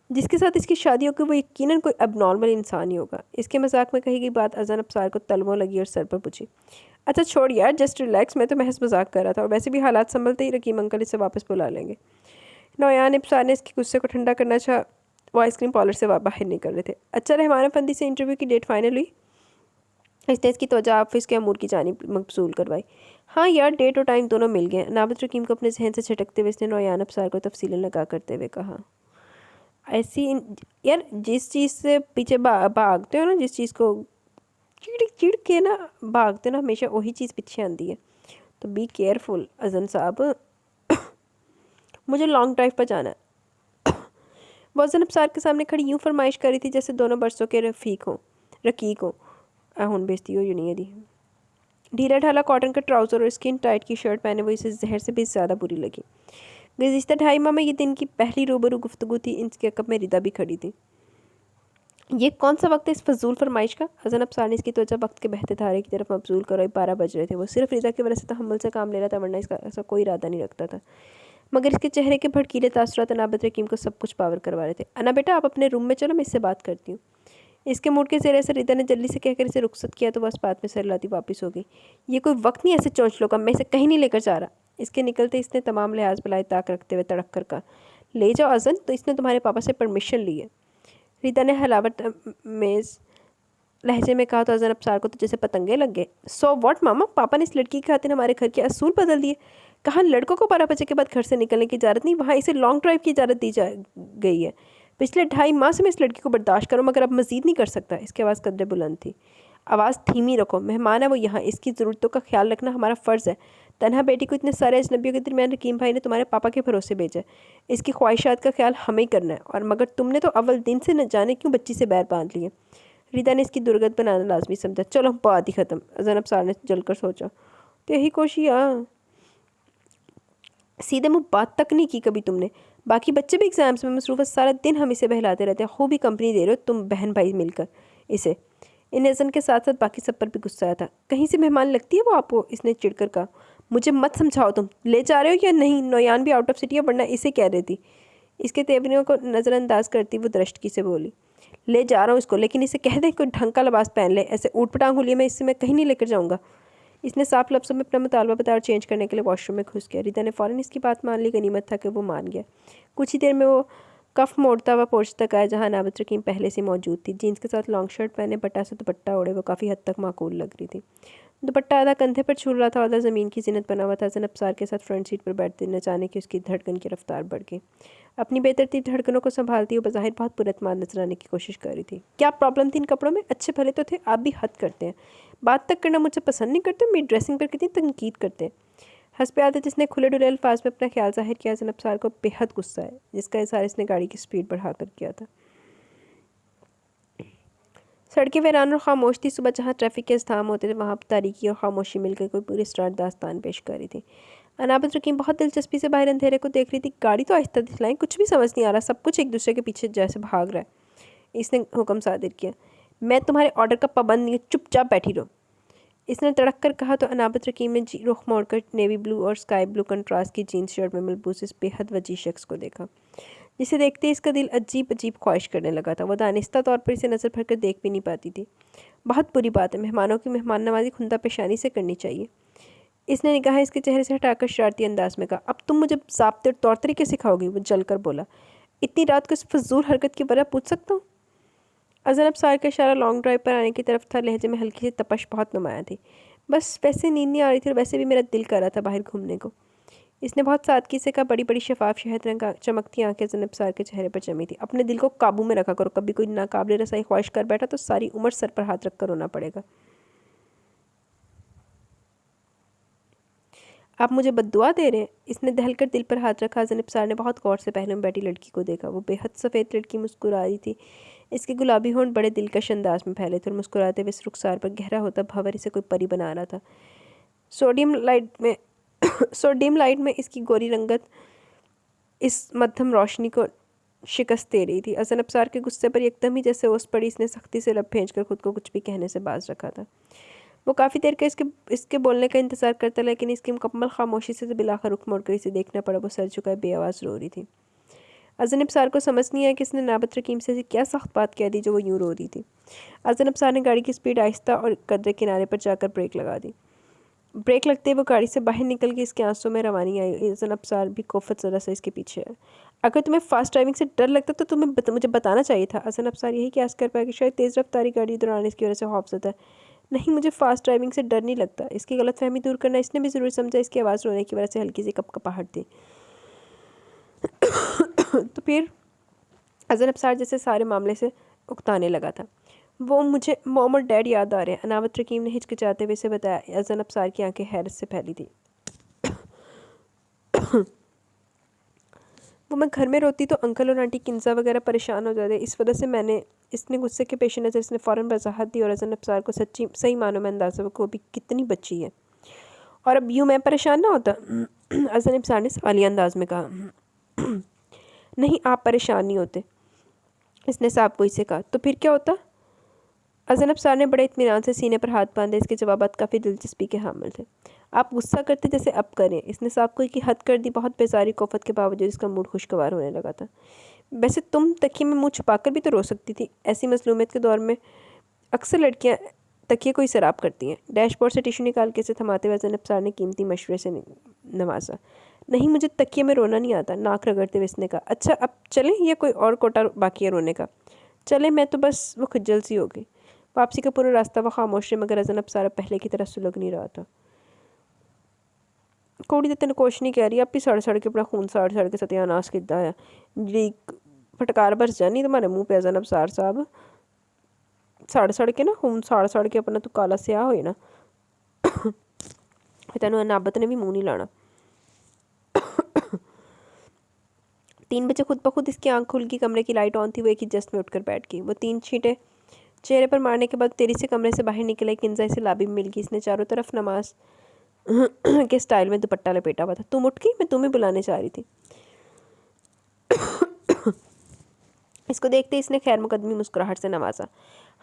जिसके साथ इसकी शादी होगी वो यकीनन कोई अबनॉर्मल इंसान ही होगा। इसके मजाक में कही गई बात अजन अफसार को तलवों लगी और सर पर पूछी। अच्छा छोड़ यार, जस्ट रिलैक्स, मैं तो महज मजाक कर रहा था, और वैसे भी हालात संभलते ही रकीम अंकल इसे वापस बुला लेंगे। नौयान अफसार ने इसके गुस्से को ठंडा करना चाहा। वो आइसक्रीम पार्लर से बाहर निकल रहे थे। अच्छा रहमान अफंदी से इंटरव्यू की डेट फाइनल हुई? इसने इसकी तवज्जो ऑफिस के अमूर की जानिब मबसूल करवाई। हाँ यार, डेट और टाइम दोनों मिल गए। नाबत रकीम को अपने जहन से झटकते हुए इसने नौयान अफसार को तफसीलें लगा करते हुए कहा। यार जिस चीज़ से पीछे भागते हो ना, जिस चीज़ को चिड़ चिड़ के ना भागते हो ना, हमेशा वही चीज़ पीछे आती है। तो बी केयरफुल अजन साहब। मुझे लॉन्ग ड्राइव पर जाना है। वो अजन अफसार के सामने खड़ी यूँ फरमाइश कर रही थी जैसे दोनों बरसों के रकीक हों। हुन बेइज्जती हो नहीं दी। ढीला ढाला कॉटन का ट्राउज़र और स्किन टाइट की शर्ट पहने वो इसे जहर से भी ज़्यादा बुरी लगी। गुज़िश्ता 2.5 माह में ये दिन की पहली रूबरू गुफ्तगू थी। इनके कप में रिदा भी खड़ी थी। ये कौन सा वक्त है इस फजूल फरमाइश का? अजन अफसार ने इसकी त्वचा वक्त के बहते धारे की तरफ मबजूल करो। 12 बज रहे थे। वो सिर्फ रिदा की वजह से तहम्मुल से काम ले रहा था, वरना इसका ऐसा कोई इरादा नहीं रखता था। मगर इसके चेहरे के भड़कीले तासुरात अनाबत रकीम को सब कुछ पावर करवा रहे थे। अना बेटा, आप अपने रूम में चलो, मैं इससे बात करती हूँ। इसके मूड के ज़रिए से रिदा ने जल्दी से कहकर इसे रुखसत किया तो बस बात में सर लाती वापस हो गई। ये कोई वक्त नहीं ऐसे चौंचलों का, मैं इसे कहीं नहीं लेकर जा रहा। इसके निकलते इसने तमाम लिहाज बलाए ताक रखते हुए तड़क कर कहा, ले जाओ अजन, तो इसने तुम्हारे पापा से परमिशन ली है। रिदा ने हलावट मेज़ लहजे में कहा तो अजन अफसार को तो जैसे पतंगे लग गए। सो व्हाट मामा, पापा ने इस लड़की की खातिर हमारे घर के असूल बदल दिए। कहा लड़कों को 12 बजे के बाद घर से निकलने की इजाज़त नहीं, वहाँ इसे लॉन्ग ड्राइव की इजाज़त दी जा गई है। पिछले 2.5 माह से मैं इस लड़की को बर्दाश्त करूँ, मगर अब मज़ीद नहीं कर सकता। इसकी आवाज़ कदरे बुलंद थी। आवाज़ धीमी रखो, मेहमान है वो यहाँ, इसकी ज़रूरतों का ख्याल रखना हमारा फ़र्ज़ है। तन्हा बेटी को इतने सारे अजनबियों के दरमियान रकीम भाई ने तुम्हारे पापा के भरोसे भेजा है। इसकी ख्वाहिशात का ख्याल हमें ही करना है, और मगर तुमने तो अव्वल दिन से न जाने क्यों बच्ची से बैर बांध लिए। रिदा ने इसकी दुर्गत बनाना लाजमी समझा। चलो बात ही ख़त्म। अजन अफसार ने जलकर सोचा। तो यही कोशिश, सीधे मुँह बात तक नहीं की कभी तुमने। बाकी बच्चे भी एग्ज़ाम्स में मसरूफ़ है, सारा दिन हम इसे बहलाते रहते हैं। खूब ही कंपनी दे रहे हो तुम बहन भाई मिलकर इसे। इन अजन के साथ साथ बाकी सब पर भी गुस्सा आया था। कहीं से मेहमान लगती है वो आपको? इसने चिढ़कर कहा। मुझे मत समझाओ, तुम ले जा रहे हो या नहीं? नौयान भी आउट ऑफ सिटी है, वरना इसे कह रही थी। इसके तेवरियों को नज़रअंदाज करती वो दृष्टि से बोली, ले जा रहा हूँ इसको, लेकिन इसे कह दे कोई ढंग का लिबास पहन ले, ऐसे ऊट पटांग हुलिये में इससे मैं कहीं नहीं लेकर जाऊँगा। इसने साफ लफ्ज़ों में अपना मुतालबा बताया और चेंज करने के लिए वॉशरूम में घुस गया। रिदा ने फ़ौरन इसकी बात मान ली, गनीमत था कि वो मान गया। कुछ ही देर में वो कफ मोड़ता हुआ पोर्च तक आया जहाँ नाबत रकीम पहले से मौजूद थी। जीन्स के साथ लॉन्ग शर्ट पहने, बटा से दुपट्टा ओढ़े वो काफ़ी हद तक माकूल लग रही थी। दुपट्टा आधा कंधे पर छूल रहा था, आधा ज़मीन की ज़ीनत बना हुआ था। ज़ैनब सार के साथ फ्रंट सीट पर बैठते न जाने की उसकी धड़कन की रफ्तार बढ़ गई। अपनी बेतरतीब धड़कनों को संभालती हुई बज़ाहिर बहुत पुरअतमाद नजर आने की कोशिश कर रही थी। क्या प्रॉब्लम थी इन कपड़ों में? अच्छे भले तो थे, आप भी हद करते हैं। बात तक करना मुझसे पसंद नहीं करते, मेरी ड्रेसिंग पर कितनी तनकीद करते हैं। हंस आते जिसने खुले डुले अल्फाज में अपना ख्याल जाहिर किया। ज़ैनब सार को बेहद गुस्सा है, जिसका इज़हार इसने गाड़ी की स्पीड बढ़ाकर किया था। सड़कें वीरान और खामोश थी। सुबह जहाँ ट्रैफिक के इज़्तिहाम होते थे वहाँ तारीकी और खामोशी मिलकर कोई पूरी स्टार्ट दास्तान पेश कर रही थी। अनाबत रकीम बहुत दिलचस्पी से बाहर अंधेरे को देख रही थी। गाड़ी तो आहिस्ता दिखलाएं, कुछ भी समझ नहीं आ रहा, सब कुछ एक दूसरे के पीछे जैसे भाग रहा है। इसने हुक्म सादिर किया, मैं तुम्हारे ऑर्डर का पाबंद नहीं हूँ, चुपचाप बैठी रहो। इसने तड़क कर कहा तो अनाबत रकीम ने रुख मोड़कर नेवी ब्लू और स्काई ब्लू कंट्रास्ट की जीन्स शर्ट में मलबूस इस बेहद वजी शख्स को देखा, जिसे देखते ही इसका दिल अजीब अजीब ख्वाहिश करने लगा था। वह दानिस्ता तौर पर इसे नज़र भर कर देख भी नहीं पाती थी। बहुत बुरी बात है, मेहमानों की मेहमान नवाजी खुंदा पेशानी से करनी चाहिए। इसने निगाहें इसके चेहरे से हटाकर शरारती अंदाज में कहा, अब तुम मुझे ज़ाब्ते और तौर तरीके सिखाओगी? वो जलकर बोला, इतनी रात को इस फजूल हरकत की वजह पूछ सकता हूँ? ज़ैनब सार का इशारा लॉन्ग ड्राइव पर आने की तरफ था। लहजे में हल्की सी तपश बहुत नुमाया थी। बस वैसे नींद नहीं आ रही थी और वैसे भी मेरा दिल कर रहा था बाहर घूमने को। इसने बहुत सादगी से कहा। बड़ी बड़ी शफाफ शहद रंग चमकती आंखें ज़ैनब सार के चेहरे पर जमी थी। अपने दिल को काबू में रखा करो, कभी कोई नाकाबिले रसाई ख्वाहिश कर बैठा तो सारी उम्र सर पर हाथ रख कर रोना पड़ेगा। आप मुझे बद्दुआ दे रहे हैं? इसने दहलकर दिल पर हाथ रखा। ज़ैनब सार ने बहुत गौर से पहले में बैठी लड़की को देखा। वो बेहद सफ़ेद लड़की मुस्कुरा रही थी। इसके गुलाबी होंठ बड़े दिलकश अंदाज में फैले थे और मुस्कुराते हुए इस रुखसार पर गहरा होता भंवर इसे कोई परी बना रहा था। सोडियम लाइट में इसकी गोरी रंगत इस मध्यम रोशनी को शिकस्त दे रही थी। ज़ैनब सार के गुस्से पर एकदम ही जैसे ओस पड़ी, इसने सख्ती से लब भेज कर खुद को कुछ भी कहने से बाज रखा था। वो काफ़ी देर का इसके बोलने का इंतज़ार करता, लेकिन इसकी मुकम्मल खामोशी से बिलाखिर रुख मोड़कर इसे देखना पड़ा। वो सर झुकाए बेआवाज़ रो रही थी। ज़ैनब सार को समझ नहीं आया कि इसने नाबत रकीम से क्या सख्त बात कह दी जो वो यूँ रो रही थी। ज़ैनब सार ने गाड़ी की स्पीड आहिस्ता और कदरे किनारे पर जाकर ब्रेक लगा दी। ब्रेक लगते ही वो गाड़ी से बाहर निकल गई। इसके आंसू में रवानी आई। ज़ैनब सार भी कोफत ज़रा सा इसके पीछे है। अगर तुम्हें फास्ट ड्राइविंग से डर लगता तो तुम्हें मुझे बताना चाहिए था। ज़ैनब सार यही क्यास कर पाया कि शायद तेज़ रफ्तारी गाड़ी दौरान इसकी वजह से खौफज़दा है। नहीं, मुझे फास्ट ड्राइविंग से डर नहीं लगता। इसकी गलतफहमी दूर करना इसने भी ज़रूर समझा। इसकी आवाज़ रोने की वजह से हल्की सी कपकपाहट थी। तो फिर ज़ैनब सार जैसे सारे मामले से उकताने लगा था। वो मुझे मॉम और डैड याद आ रहे हैं, अनावत रकीम ने हिचकिचाते हुए से बताया। ज़ैनब सार की आंखें हैरत से फैली थी। वो मैं घर में रोती तो अंकल और आंटी किंजा वगैरह परेशान हो जाते, इस वजह से मैंने इसने गुस्से के पेश नज़र इसने फ़ौरन वजाहत दी और ज़ैनब सार को सही मानों में अंदाज़ा वो अभी कितनी बच्ची है और अब यूँ मैं परेशान ना होता। ज़ैनब सार ने सवालिया अंदाज में कहा। नहीं, आप परेशान नहीं होते, इसने साहब कोई से कहा। तो फिर क्या होता? ज़ैनब सार ने बड़े इत्मीनान से सीने पर हाथ बांधे। इसके जवाबात काफ़ी दिलचस्पी के हामिल थे। आप गुस्सा करते जैसे अब करें। इसने साहब कोई की हद कर दी। बहुत बेजारी कोफत के बावजूद इसका मूड खुशगवार होने लगा था। वैसे तुम तकिए में मुँह छुपाकर भी तो रो सकती थी। ऐसी मसलूमियत के दौर में अक्सर लड़कियाँ तकिए को ही सराब करती हैं। डैशबोर्ड से टिशू निकाल के इसे थमाते हुए ज़ैनब सार ने कीमती मशवरे से नवाजा। नहीं, मुझे तकिए में रोना नहीं आता, नाक रगड़ते हुए इसने कहा। अच्छा, अब चलें या कोई और कोटा बाकी है रोने का? चले, मैं तो बस वो खज्जल सी हो गई। वापसी का पूरा रास्ता वह खामोश है, मगर ज़ैनब सारा पहले की तरह सुलग नहीं रहा था। कोड़ी तो तेन कुछ नहीं कह रही, आप ही सड़ के अपना खून साड़ के सत्यानाश किया है जी। फटकार बरस जानी तुम्हारे मुँह पे ज़ैनब सार साहब। सड़ के ना खून साड़ के अपना तू काला स्याह होए ना। तेन अनाबत ने भी मुँह नहीं लाना। 3 बजे खुद ब खुद इसकी आंख खुल गई। कमरे की लाइट ऑन थी। वो एक ही जस्ट में उठकर बैठ गई। वो 3 छींटे चेहरे पर मारने के बाद तेरी से कमरे से बाहर निकले। किंजा इसे लाबी मिल गई। इसने चारों तरफ नमाज के स्टाइल में दुपट्टा लपेटा हुआ था। तुम उठ गई? मैं तुम्हें बुलाने जा रही थी। इसको देखते ही इसने खैर मुकदमी मुस्कुराहट से नवाजा।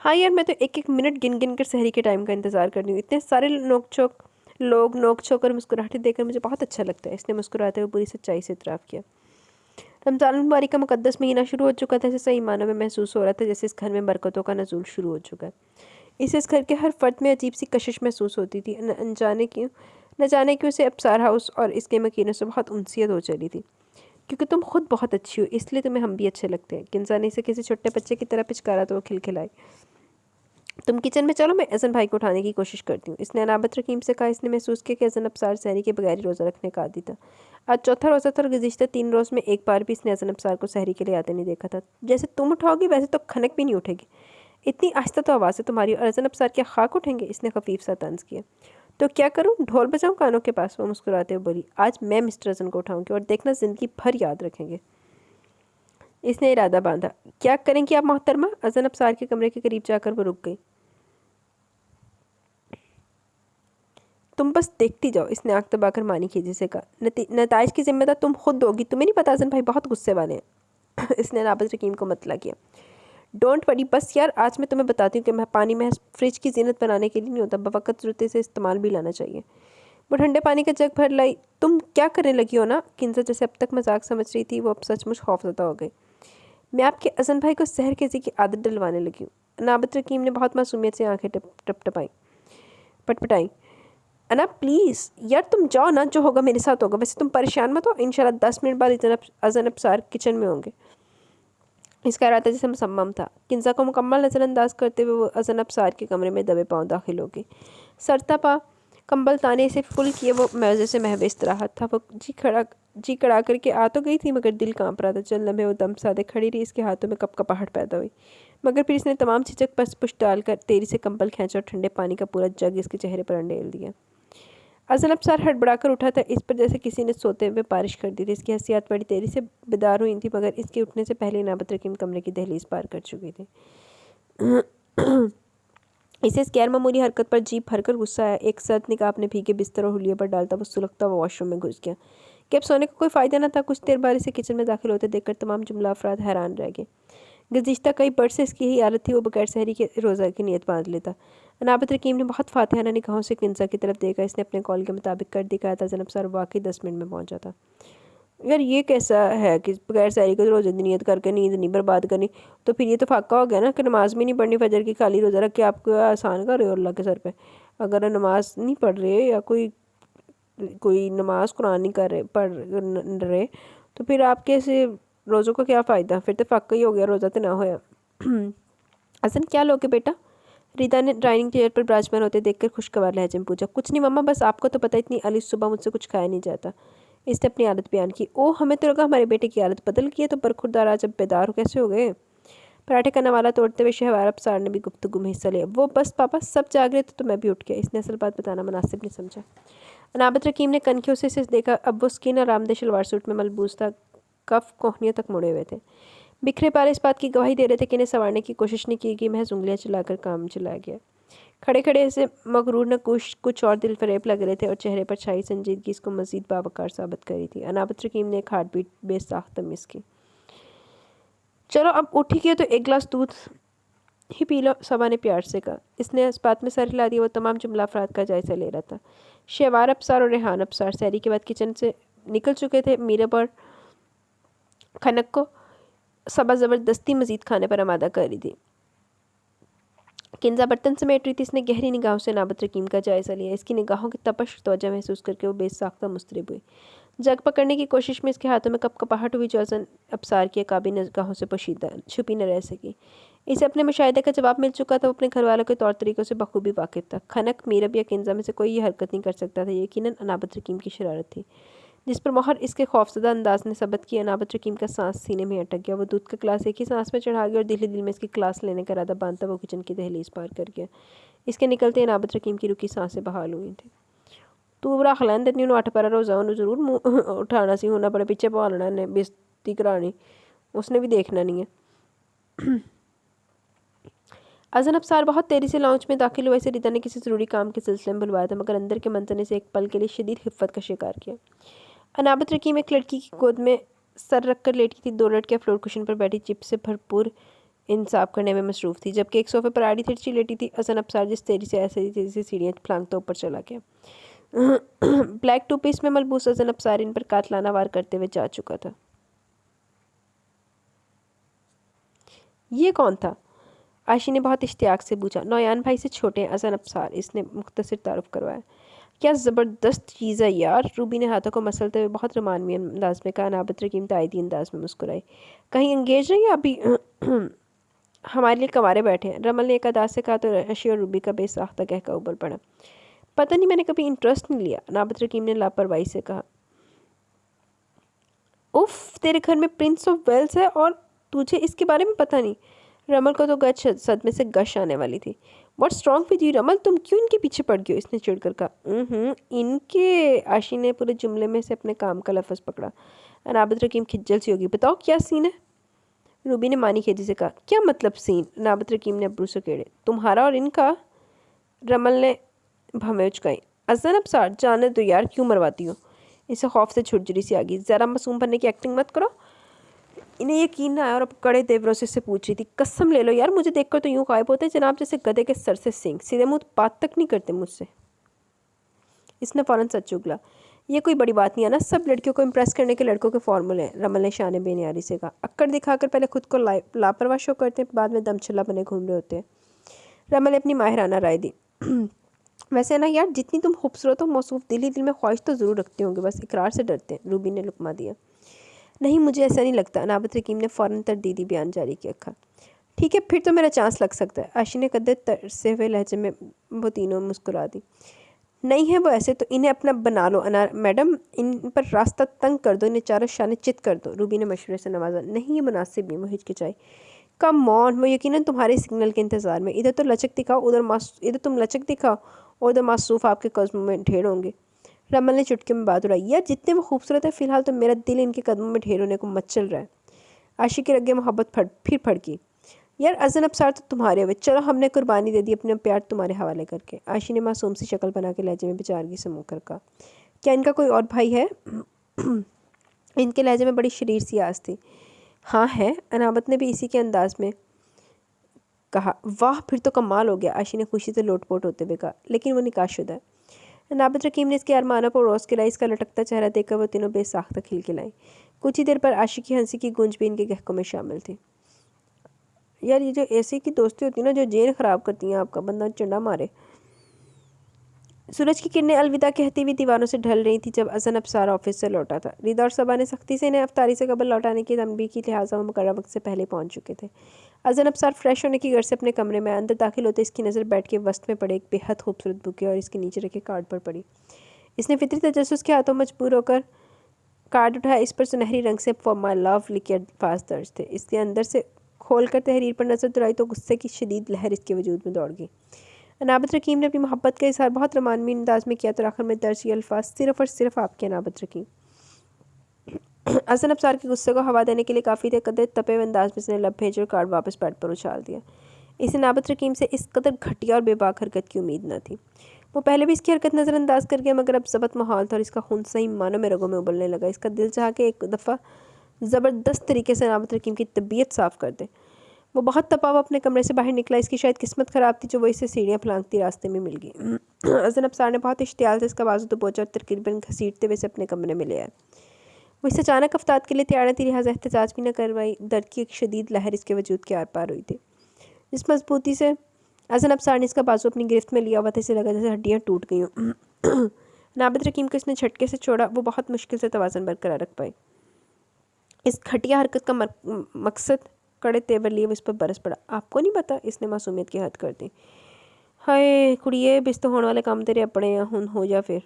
हाँ यार, मैं तो एक एक मिनट गिन गिन कर सहरी के टाइम का इंतज़ार कर रही हूँ। इतने सारे लोग नोक छोक और मुस्कुराहटें देखकर मुझे बहुत अच्छा लगता है। इसने मुस्कुराते हुए पूरी सच्चाई से इतराफ़ किया। रमज़ान मुबारक का मुक़द्दस महीना शुरू हो चुका था। ऐसे सही मानों में महसूस हो रहा था जैसे इस घर में बरकतों का नज़ूल शुरू हो चुका है। इसे इस घर के हर फर्द में अजीब सी कशिश महसूस होती थी। न जाने क्यों से अब्सार हाउस और इसके मकीनों से बहुत उनसियत हो चली थी। क्योंकि तुम खुद बहुत अच्छी हो इसलिए तुम्हें हम भी अच्छे लगते हैं। किंजा ने इसे किसी छोटे बच्चे की तरह पिचकारा तो वो खिलखिलाई। तुम किचन में चलो, मैं अज़न भाई को उठाने की कोशिश करती हूँ। इसने अनाबत रकीम से कहा। इसने महसूस किया कि अज़न अब्सार सहरी के बगैर ही रोज़ा रखने का आदी था। आज चौथा रोज़ा था और गुज़िश्ता 3 रोज़ में एक बार भी इसने अज़न अब्सार को सहरी के लिए आते नहीं देखा था। जैसे तुम उठाओगी वैसे तो खनक भी नहीं उठेगी। इतनी आहिस्ता तो आवाज़ है तुम्हारी, और अज़न अब्सार क्या खाक उठेंगे? इसने खफीफ सा तंज किया। तो क्या करूँ, ढोल बजाऊँ कानों के पास? वो मुस्कुराते हुए बोली। आज मैं मिस्टर अज़न को उठाऊंगी और देखना ज़िंदगी भर याद रखेंगे। इसने इरादा बांधा। क्या करेंगी आप मोहतरमा? अज़न अब्सार के कमरे के करीब जाकर वो रुक गई। तुम बस देखती जाओ, इसने आंख दबाकर मानी खींची से कहा। नताइज की जिम्मेदार तुम खुद दोगी, तुम्हें नहीं पता अज़न भाई बहुत गुस्से वाले हैं। इसने नाबज रकीम को मतला किया। डोंट वरी, बस यार आज मैं तुम्हें बताती हूँ कि मैं पानी महज फ्रिज की जीनत बनाने के लिए नहीं होता, बवक़्त ज़रूरत से इस्तेमाल भी लाना चाहिए। वो ठंडे पानी का जग भर लाई। तुम क्या करने लगी हो ना? किंजा जैसे अब तक मजाक समझ रही थी वो अब सचमुच खौफज़दा हो गई। मैं आपके अज़न भाई को सहर केज़ी की आदत डलवाने लगी हूँ। नाबत रकीम ने बहुत मासूमियत से आंखें टपटपाई पटपटाई। अना प्लीज़ यार तुम जाओ ना, जो होगा मेरे साथ होगा। वैसे तुम परेशान मत हो, इंशाल्लाह 10 मिनट बाद अज़न अब्सार किचन में होंगे। इसका इरादा जैसे मुसम्मम था। किंजा को मुकम्मल नज़रअंदाज करते हुए वो अज़न अब्सार के कमरे में दबे पाँव दाखिल हो गई। सरता पा कंबल ताने से फुल किए वो मज़े से महवे इस्तराहत था। वो जी कड़ा करके आ तो गई थी मगर दिल कांप रहा था। चंद लम्हे वो दम साधे खड़ी रही। इसके हाथों में कपकपाहट पैदा हुई, मगर फिर इसने तमाम झिझक पस पुश डालकर तेरी से कंबल खींचा और ठंडे पानी का पूरा जग इसके चेहरे पर अंडेल दिया। अज़न अब्सार हड़बड़ाकर उठा था। इस पर जैसे किसी ने सोते हुए बारिश कर दी थी। इसकी हंसियात बड़ी तेजी से बेदार हुई थी, मगर इसके उठने से पहले इनाबत रकीम कमरे की दहलीज पार कर चुकी थी। इसे इस गैर मामूली हरकत पर जी भरकर गुस्सा आया। एक सर्द निकाह अपने भीगे बिस्तर और हुलिये पर डालता वो सुलगता वो वॉशरूम में घुस गया। कि अब सोने का कोई फ़ायदा न था। कुछ देर बाद इसे किचन में दाखिल होते देखकर तमाम जुमला अफराद हैरान रह गए। गुज़िश्ता कई बरस से इसकी यही हालत थी। वो बगैर सहरी के रोज़ा की नीयत बांध लेता। अनाबत रकीम ने बहुत फातिहाना निगाहों से किंजा की तरफ देखा। इसने अपने कॉल के मुताबिक कर दिखाया था। ज़नब सर वाकई 10 मिनट में पहुंचा था। यार ये कैसा है कि बगैर सहरी को रोज़े की नीयत करके नींद नहीं बर्बाद करनी? तो फिर ये तो फाका हो गया ना कि नमाज भी नहीं पढ़नी फजर की, खाली रोज़ा रख के आपको आसान कर रहे हो अल्लाह के सर पे। अगर नमाज नहीं पढ़ रहे या कोई नमाज कुरान नहीं पढ़ रहे तो फिर आपके ऐसे रोज़ों का क्या फ़ायदा? फिर तो फाका ही हो गया, रोज़ा तो ना होया। असन क्या लोगे बेटा? रिदा ने डाइनिंग टेबल पर विराजमान होते देखकर खुशगवार लहजे में पूछा। कुछ नहीं मम्मा, बस आपको तो पता इतनी अली सुबह मुझसे कुछ खाया नहीं जाता। इसने अपनी आदत बयान की। ओह, हमें तो लगा हमारे बेटे की आदत बदल गई है। तो बरखुरदार आज अब बेदार कैसे हो गए? पराठे का नवाला तोड़ते हुए शहवार अब्सार ने भी गुफ्तगू में हिस्सा लिया। वो बस पापा सब जाग रहे थे तो मैं भी उठ गया। इसने असल बात बताना मुनासिब नहीं समझा। अनाबत रकीम ने कनखियों से देखा। अब वो स्किन आरामदेह शलवार सूट में मलबूस था। कफ कोहनियों तक मुड़े हुए थे। बिखरे पारे इस बात की गवाही दे रहे थे कि इन्हें संवारने की कोशिश नहीं की गई, महज उंगलियां चलाकर काम चलाया गया। खड़े खड़े ऐसे मगरूर न कुछ और दिल फरेब लग रहे थे और चेहरे पर छाई संजीदगी इसको मजीद बावकार साबित करी थी। अनाबत रकीम ने एक हार्ट बीट बेसाख्त तमीज़ की। चलो अब उठी गए तो एक गिलास दूध ही पी लो, सबा ने प्यार से कहा। इसने इस बात में सर हिला दिया। वो तमाम जुमला अफराद का जायजा ले रहा था। शहवार अब्सार और रेहान अब्सार सहरी के बाद किचन से निकल चुके थे। मीरब और खनक को सबा ज़बरदस्ती मजीद खाने पर आमादा कर रही थी। किंजा बर्तन समेट रही थी। इसने गहरी निगाहों से नाबत रकीम का जायज़ा लिया। इसकी निगाहों की तपश तवज्जो महसूस करके वो बेसाख्ता मुस्तरिब हुई। जग पकड़ने की कोशिश में इसके हाथों में कपकपाहट हुई जो अज़न अब्सार की काबी निगाहों से पोशीदा छुपी न रह सकी। इसे अपने मुशाहिदे का जवाब मिल चुका था। वो अपने घर वालों के तौर तरीक़ों से बखूबी वाकिफ़ था। खनक, मीरब या किंजा में से कोई ये हरकत नहीं कर सकता था। यकीनन अनाबत रकीम की शरारत थी जिस पर मोहर इसके खौफजदा अंदाज ने सबत किया। अनाबत रकीम का सांस सीने में अटक गया। वो दूध का गिलास एक ही सांस में चढ़ा गया और दिल ही दिल में इसकी क्लास लेने का इरादा बांधता वो किचन की दहलीज पार कर गया। इसके निकलते अनाबत रकीम की रुकी सांसें बहाल हुई थी। तू रख लैंदे नहीं, उन्होंने 8 पर रोज़ा उन्होंने जरूर मुँह उठाना सी, होना बड़े पीछे भालना ने बेइज्जती करानी, उसने भी देखना नहीं है। अज़न अब्सार बहुत देरी से लाउंज में दाखिल हुआ। इसे रिदा ने किसी ज़रूरी काम के सिलसिले में बुलवाया था, मगर अंदर के मंजर ने से एक पल के लिए शदीद हिफ़्फ़त का शिकार किया। अनाबत रकीम एक लड़की की गोद में सर रखकर लेटी थी। 2 लड़कियां फ्लोर कुशन पर बैठी चिप्स से भरपूर इंसाफ करने में मसरूफ़ थी, जबकि एक सोफे पर आड़ी तिरछी लेटी थी। अज़न अब्सार जिस तेजी से ऐसे तेजी से सीढ़ियाँ फांकता ऊपर चला गया। ब्लैक टू पीस में मलबूस अज़न अब्सार इन पर कातलाना वार करते हुए जा चुका था। ये कौन था? आशी ने बहुत इश्तियाक से पूछा। नौयान भाई से छोटे हैं, अज़न अब्सार, इसने मुख्तसर तारुफ करवाया। क्या ज़बरदस्त चीज़ है यार, रूबी ने हाथों को मसलते हुए बहुत रोमानवी अंदाज में कहा। नाबत रकीम तायदी अंदाज में मुस्कुराई। कहीं एंगेज नहीं अभी? हमारे लिए कंवारे बैठे हैं, रमल ने एक अदा से कहा तो आशी और रूबी का बेसाख्ता कहकर ऊपर पड़ा। पता नहीं, मैंने कभी इंटरेस्ट नहीं लिया, नाबत रकीम ने लापरवाही से कहा। उफ, तेरे घर में प्रिंस ऑफ वेल्स है और तुझे इसके बारे में पता नहीं? रमल को तो गच सदमे से गश आने वाली थी। व्हाट्स रॉन्ग विद यू रमल, तुम क्यों इनके पीछे पड़ गई हो? इसने चिढ़कर कहा। इनके? आशी ने पूरे जुमले में से अपने काम का लफ्ज़ पकड़ा। नाबत रकीम खिज्जल सी होगी। बताओ क्या सीन है? रूबी ने मानी खेदी से कहा। क्या मतलब सीन? नाबत रकीम ने अब्रू से केड़े। तुम्हारा और इनका? रमल ने भवें उचकाई। अज़न अब्सार, जाने दो यार, क्यों मरवाती हो? इसे खौफ से छुटजुरी सी आ गई। ज़रा मासूम बनने की एक्टिंग मत करो। इन्हें यकीन ना आया और अब कड़े तेवरों से इससे पूछ रही थी। कसम ले लो यार, मुझे देखकर तो यूँ गायब होते जनाब जैसे गधे के सर से सींग, सीधे मुँह बात तक नहीं करते मुझसे। इसने फ़ौरन सच उगला। ये कोई बड़ी बात नहीं है ना, सब लड़कियों को इम्प्रेस करने के लड़कों के फॉर्मूले हैं, रमल ने शान बेनियारी से कहा। अक्कड़ दिखाकर पहले खुद को लापरवाह शो करते हैं, बाद में दमछल्ला बने घूम रहे होते हैं। रमल ने अपनी माहिराना राय दी। वैसे ना यार, जितनी तुम खूबसूरत हो मौसूफ, दिल ही दिल में ख्वाहिश तो ज़रूर रखते होंगे, बस इकरार से डरते हैं, रूबी ने लुकमा दिया। नहीं, मुझे ऐसा नहीं लगता, नाबत रकीम ने फ़ौरन तरदीदी बयान जारी किया। ठीक है, फिर तो मेरा चांस लग सकता है, आशी ने कद्दे तरसे हुए लहजे में वो तीनों मुस्कुरा दी। नहीं है वो ऐसे, तो इन्हें अपना बना लो अनार मैडम, इन पर रास्ता तंग कर दो, इन्हें चारों शाने चित कर दो, रूबी ने मशवरे से नवाजा। नहीं, ये मुनासिब नहीं, वो हिचकिचाई। कम ऑन, वो यकीनन तुम्हारे सिग्नल के इंतज़ार में, इधर तो लचक दिखाओ, इधर तुम लचक दिखाओ और उधर मासूफ आपके कदमों में ढेर होंगे। रमल ने चुटकी में बात उड़ाई। यार, जितने वो खूबसूरत है, फिलहाल तो मेरा दिल इनके कदमों में ढेर होने को मचल रहा है। आशी की रगे मोहब्बत फिर फड़की। यार, अज़न अब्सार तो तुम्हारे हुए, चलो हमने कुर्बानी दे दी अपने प्यार तुम्हारे हवाले करके। आशी ने मासूम सी शक्ल बना के लहजे में बेचारगी से मुँह कर कहा। क्या इनका कोई और भाई है? इनके लहजे में बड़ी शरीर सी आस थी। हाँ है, अनाबत ने भी इसी के अंदाज में कहा। वाह, फिर तो कमाल हो गया, आशी ने खुशी से लोटपोट होते हुए कहा। लेकिन वो निकाहशुदा है। नाबत रकीम ने इसके अरमानों पर रोज़ के लाई, इसका लटकता चेहरा देखकर वो तीनों बेसाख्ता खिलखिलाई। कुछ ही देर पर आशी की हंसी की गूंज भी इनके गहकों में शामिल थी। यार, ये जो ऐसी की दोस्ती होती है ना, जो जेन ख़राब करती हैं, आपका बंदा चंडा मारे। सूरज की किरणें अलविदा कहती हुई दीवारों से ढल रही थी जब अज़न अब्सार ऑफिस से लौटा था। रिदा और सबा ने सख्ती से इन्हें अफ्तारी से कबल लौटाने की तंबीह की, लिहाजा वो मुकर्रर वक्त से पहले पहुंच चुके थे। अज़न अब्सार फ्रेश होने की गर्ज से अपने कमरे में अंदर दाखिल होते इसकी नज़र बैठ के वस्त में पड़े एक बेहद खूबसूरत बुके और इसके नीचे रखे कार्ड पर पड़ी। इसने फितरी तजस्सुस के हाथों मजबूर होकर कार्ड उठाया। इस पर सुनहरी रंग से फॉर माई लव लिखे अल्फाज दर्ज थे। इसके अंदर से खोलकर तहरीर पर नजर दौड़ाई तो गुस्से की शदीद लहर इसके वजूद में दौड़ गई। अनाबत रकीम ने अपनी मोहब्बत का इजहार बहुत रोमानवी अंदाज में किया तो आखिर में दर्ज ये अल्फाज, सिर्फ और सिर्फ आपके अनाबत रकीम। अज़न अब्सार के गुस्से को हवा देने के लिए काफ़ी थे कदर तपे हुए अंदाज में इसने लब भेज और कार्ड वापस बेड पर उछाल दिया। इसे नाबत रकीम से इस कदर घटिया और बेबाक हरकत की उम्मीद न थी। वो पहले भी इसकी हरकत नज़रअंदाज कर गया, मगर अब ज़बत माहौल था और इसका खून सही मानों में रगों में उबलने लगा। इसका दिल चाह के एक दफ़ा ज़बरदस्त तरीके से नाबत रकीम की तबीयत साफ़ कर दे। वो बहुत तपा हुआ अपने कमरे से बाहर निकला। इसकी शायद किस्मत ख़राब थी जो वो इसे सीढ़ियाँ फलांगती रास्ते में मिल गई। अज़न अब्सार ने बहुत इश्तियाल से इसका बाजू तो पहुँचा और तकरीबन घसीटते हुए इसे अपने कमरे में ले आया। वो इस अचानक अफ्ताद के लिए तैयार थी, लिहाजा एहतजाज भी न करवाई। दर्द की एक शदीद लहर इसके वजूद के आर पार हुई थी। जिस मजबूती से अज़न अब्सार ने इसका बाजू अपनी गिरफ्त में लिया हुआ था, इसे लगा जैसे हड्डियाँ टूट गई हों। नाबिद रकीम को इसने झटके से छोड़ा। वो बहुत मुश्किल से तवाज़न बरकरार रख पाई। इस घटिया हरकत का मकसद कड़े तेवर लिए वो इस पर बरस पड़ा। आपको नहीं पता? इसने मासूमियत की हद कर दी। हाय कुड़िए, बिस तो होने वाले काम तेरे अपने हैं, हुन हो जा फिर।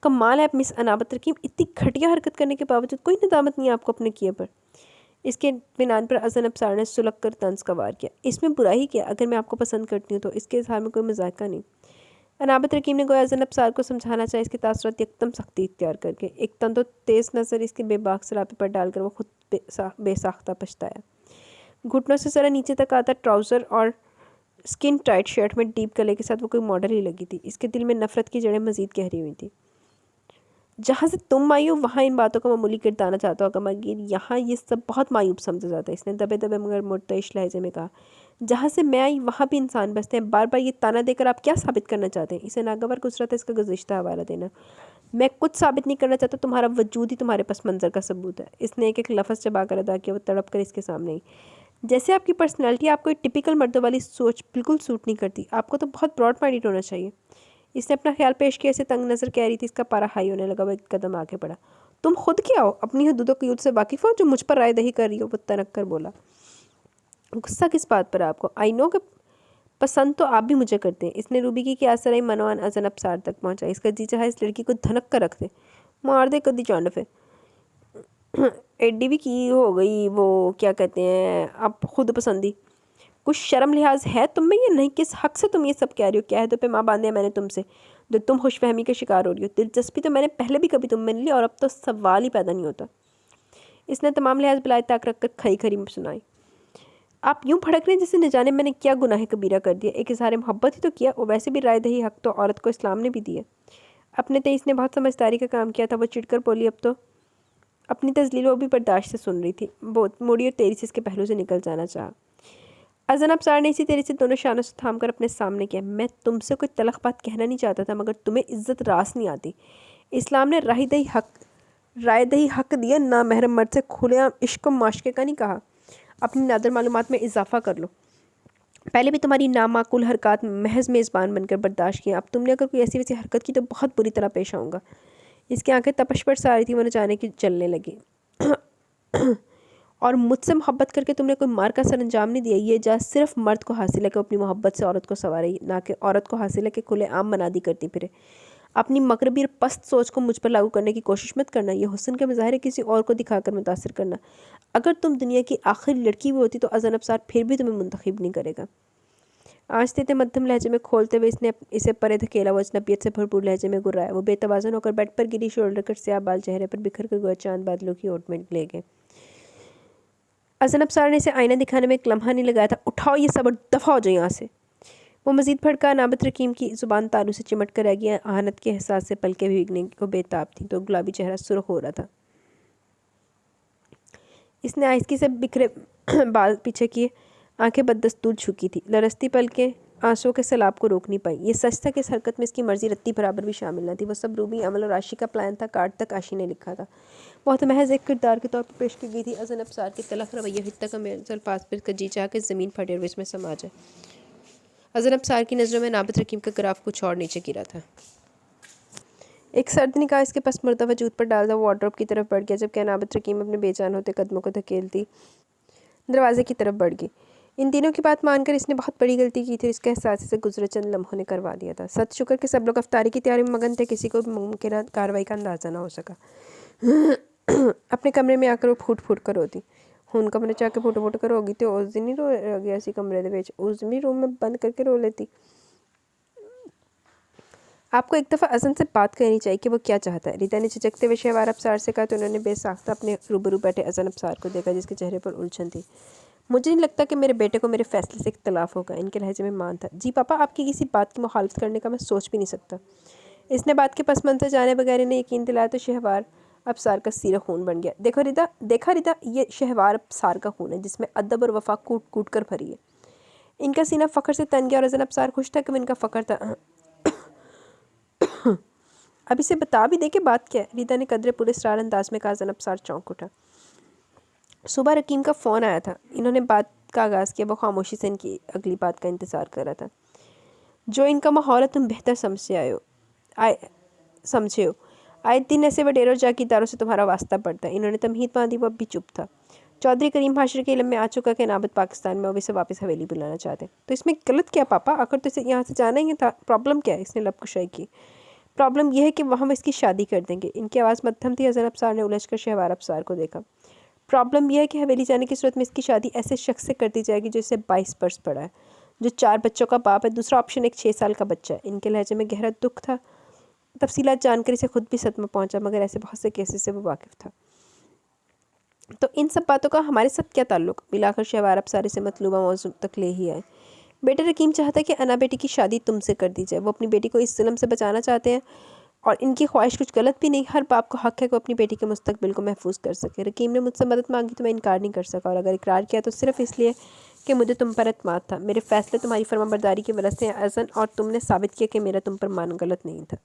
कमाल है मिस अनाबत रकीम, इतनी घटिया हरकत करने के बावजूद कोई नदामत नहीं है आपको अपने किए पर। इसके बिनान पर अज़न अब्सार ने सुलग कर तंज का वार किया। इसमें बुराई क्या? अगर मैं आपको पसंद करती हूँ तो इसके इज़हार में कोई मजाका नहीं। अनाबत रकीम ने गोया अज़न अब्सार को समझाना चाहे, इसके तासुरात एकदम सख्ती इख्तियार करके। एक तन तो तेज़ नज़र इसके बेबाक सरापे पर डालकर वो खुद बेसाख्ता पछताया। घुटनों से ज़रा नीचे तक आता ट्राउज़र और स्किन टाइट शर्ट में डीप गले के साथ वो कोई मॉडल ही लगी थी। इसके दिल में नफ़रत की जड़ें मज़ीद गहरी हुई थी। जहाँ से तुम आई हो वहाँ इन बातों का मामूली किरदाना चाहता होगा, मगर यहाँ ये सब बहुत मायूब समझा जाता है। इसने दबे दबे मगर मुर्तइश लहजे में कहा। जहाँ से मैं आई वहाँ भी इंसान बसते हैं। बार बार ये ताना देकर आप क्या साबित करना चाहते हैं? इसे नागवार गुजरा था इसका गुज़िश्ता हवाला देना। मैं कुछ साबित नहीं करना चाहता, तुम्हारा वजूद ही तुम्हारे पस मंज़र का सबूत है। इसने एक एक लफ्ज़ चबाकर अदा किया। वो तड़प कर इसके सामने आई। जैसे आपकी पर्सनैलिटी आपको एक टिपिकल मर्दों वाली सोच बिल्कुल सूट नहीं करती, आपको तो बहुत ब्रॉड माइंडेड होना चाहिए। इसने अपना ख्याल पेश किया, इसे तंग नज़र कह रही थी। इसका पारा हाई होने लगा, वो एक कदम आगे बढ़ा। तुम खुद क्या हो, अपनी हदूदों की से वाकिफ़ हो जो मुझ पर राय दही कर रही हो? वो तनक कर बोला। गुस्सा किस बात पर है आपको? आई नो कि पसंद तो आप भी मुझे करते हैं। इसने रूबी की आसराई मनोअन अजन अबसार तक पहुंचा। इसका जी चाहा इस लड़की को धनक कर रख दे, मार दे कदी चांड पे। एडी भी की हो गई वो क्या कहते हैं अब खुद पसंदी। कुछ शर्म लिहाज है तुम में? ये नहीं, किस हक से तुम ये सब कह रही हो? कह दो पे माँ बांधे मैंने तुमसे जो तुम खुशफहमी के शिकार हो रही हो। दिलचस्पी तो मैंने पहले भी कभी तुम में नहीं ली, और अब तो सवाल ही पैदा नहीं होता। इसने तमाम लिहाज बिलाए ताक रख कर खरी खरी सुनाई। आप यूं भड़क रहे हैं जैसे न जाने मैंने क्या गुनाह कबीरा कर दिया। एक इज़हार मोहब्बत ही तो किया, और वैसे भी राय दही हक तो औरत को इस्लाम ने भी दिया। अपने तेईस ने बहुत समझदारी का काम किया था। वो चिढ़कर बोली। अब तो अपनी तजलील वो भी बर्दाश्त से सुन रही थी। बहुत मुड़ी और तेरी से इसके पहलू से निकल जाना चाहा। अजन अबसार ने इसी तेरी से दोनों शानों से थाम कर अपने सामने किया। मैं तुमसे कोई तलख बात कहना नहीं चाहता था, मगर तुम्हें इज्जत रास नहीं आती। इस्लाम ने राय दही हक दिया, ना महरम मर्द से खुलेआम इश्क माशके का नहीं कहा। अपनी नादर मालूमात में इजाफा कर लो। पहले भी तुम्हारी नामाकुल हरकत महज मेज़बान बनकर बर्दाश्त किया, अब तुमने अगर कोई ऐसी वैसी हरकत की तो बहुत बुरी तरह पेश आऊँगा। इसकी आंखें तपश पर सा रही थी, वो न जाने की चलने लगी। और मुझसे मोहब्बत करके तुमने कोई मार का सरंजाम नहीं दिया। ये जा सिर्फ मर्द को हासिल है कि अपनी मोहब्बत से औरत को सवारे, ना कि औरत को हासिल है कि खुले आम मनादी करती फिरे। अपनी मकरबी और पस्त सोच को मुझ पर लागू करने की कोशिश मत करना। ये हुस्न के मुजाहरे किसी और को दिखाकर मुतासिर करना। अगर तुम दुनिया की आखिरी लड़की भी होती तो अजन अबसार फिर भी तुम्हें मुंतखब नहीं करेगा। आज तेते मध्यम लहजे में खोलते हुए इसने इसे परे धकेला। वो अजनबियत से भरपूर लहजे में गुर्राया। वो बेतवाज़न होकर बेड पर गिरी, शोल्डर कट स्याह बाल चेहरे पर बिखर कर गोया चांद बादलों की ओट में ले गए। अजन अबसार ने इसे आईना दिखाने में एक लम्हा नहीं लगाया था। उठाओ ये सब और दफ़ा हो जाए यहाँ से। वो मज़ीद भड़का। नाबत रकीम की ज़ुबान तालू से चिमट कर रह गया। आहनत के एहसास से पलकें भीगने को बेताब थी, तो गुलाबी चेहरा सुर्ख हो रहा था। इसने आहिस्ती से बिखरे बाल पीछे किए, आंखें बददस्तूर झुकी थी। लरसती पलकें आंसुओं के सैलाब को रोक नहीं पाई। ये सच था कि इस हरकत में इसकी मर्जी रत्ती बराबर भी शामिल न थी। वो सब रूबी अमल और आशी का प्लान था। कार्ड तक आशी ने लिखा था। बहुत महज एक किरदार के तौर पर पेश की गई थी। अजन अबसार के तलख रवैया हित्ता का मेरे अल्फाज पर जी चाह के ज़मीन फटे और इसमें समा जाए। अजन अबसार की नज़रों में नाबत रकीम का ग्राफ कुछ और नीचे गिरा था। एक सर्द निगाह इसके पसमर्दा वजूद पर डालता वो वार्डरोब की तरफ बढ़ गया, जबकि नाबत रकीम अपने बेजान होते कदमों को धकेलती दरवाजे की तरफ बढ़ गई। इन तीनों की बात मानकर इसने बहुत बड़ी गलती की थी। इसका एहसास से गुजरे चंद लम्हों ने करवा दिया था। सच शुक्र कि सब लोग अफ्तारी की तैयारी में मगन थे, किसी को भी मुमकिन कार्रवाई का अंदाज़ा ना हो सका। अपने कमरे में आकर वो फूट फूट कर रोती। ਹੁਣ कमरे च आके फुट फुट कर होगी तो उस दिन ही रो गया सी कमरे दे विच, उस दिन भी रूम में बंद करके रो लेती। आपको एक दफ़ा अजन से बात करनी चाहिए कि वो क्या चाहता है। रीता ने झिझकते हुए शहवार अबसार से कहा, तो उन्होंने बेसाख्ता अपने रूबरू बैठे अजन अबसार को देखा, जिसके चेहरे पर उलझन थी। मुझे नहीं लगता कि मेरे बेटे को मेरे फैसले से इख्तलाफ होगा। इनके लहजे में मान था। जी पापा, आपकी किसी बात की मुखालफत करने का मैं सोच भी नहीं सकता। इसने बात के पस मंज़र जाने बगैर इन्हें यकीन दिलाया तो शहवार अबसार का सीरा खून बन गया। देखा रिदा, ये शहवार अबसार का खून है जिसमें अदब और वफा कूट कूट कर भरी है। इनका सीना फ़ख्र से तन गया और अजन अबसार खुश था कि वो इनका फ़ख्र था। अब इसे बता भी दे कि बात क्या है। रीता ने कदरे पूरे इसरार अंदाज में कहा। अजन अबसार चौंक उठा। सुबह रकीम का फ़ोन आया था। इन्होंने बात का आगाज़ किया। वो खामोशी से इनकी अगली बात का इंतज़ार कर रहा था। जो इनका माहौल है तुम बेहतर समझे हो। आए दिन ऐसे वडेरों जागीरदारों से तुम्हारा वास्ता पड़ता है। इन्होंने तमहीद बांधी। वो अब भी चुप था। चौधरी करीम हाशिर के इल्म में आ चुका कि नाबत पाकिस्तान में, अब इसे वापस हवेली बुलाना चाहते। तो इसमें गलत क्या पापा? आखिर तो इसे यहाँ से जाना ही था। प्रॉब्लम क्या है? इसने लबकुशाई की। प्रॉब्लम यह है कि वहाँ वो इसकी शादी कर देंगे। इनकी आवाज़ मध्यम थी। अजन अबसार ने उलझ कर शहवार अबसार को देखा। प्रॉब्लम यह है कि हवेली जाने की सूरत में इसकी शादी ऐसे शख्स से कर दी जाएगी जो इसे 22 बरस पड़ा है, जो 4 बच्चों का बाप है। दूसरा ऑप्शन एक 6 साल का बच्चा है। इनके लहजे में गहरा दुख था। तफसीलात जानकर इसे खुद भी सदमा पहुंचा, मगर ऐसे बहुत से केसेस से वो वाकिफ़ था। तो इन सब बातों का हमारे साथ क्या ताल्लुक? मिलाकर शहवार अबसार से मतलूबा मौजू तक ले ही आए। बेटे रकीम चाहता है कि अना बेटी की शादी तुमसे कर दी जाए। वो अपनी बेटी को इस जुल्म से बचाना चाहते हैं, और इनकी ख्वाहिश कुछ गलत भी नहीं। हर बाप को हक है कि वो अपनी बेटी के मुस्तकबिल को महफूज कर सके। रकीम ने मुझसे मदद मांगी तो मैं इनकार नहीं कर सका, और अगर इकरार किया तो सिर्फ इसलिए कि मुझे तुम पर एतमाद था। मेरे फैसले तुम्हारी फरमाबरदारी की वजह से अज़न, और तुमने साबित किया कि मेरा तुम पर मान गलत नहीं था।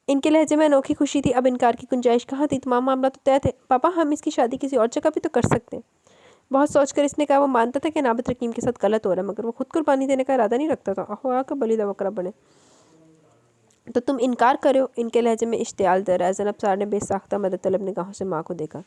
इनके लहजे में अनोखी खुशी थी। अब इनकार की गुंजाइश कहाँ थी? तमाम मामला तो तय थे। पापा, हम इसकी शादी किसी और जगह भी तो कर सकते हैं। बहुत सोचकर इसने कहा वो मानता था कि अनाबत रकीम के साथ गलत हो रहा है, मगर वो खुद कुर्बानी देने का इरादा नहीं रखता था। अहो आकर बलिदा बकरा बने। तो तुम इनकार करो। इनके लहजे में इश्तियाल दर है। ज़ैनब सार ने बेसाख्ता मदद तलब निगाहों से माँ को देखा।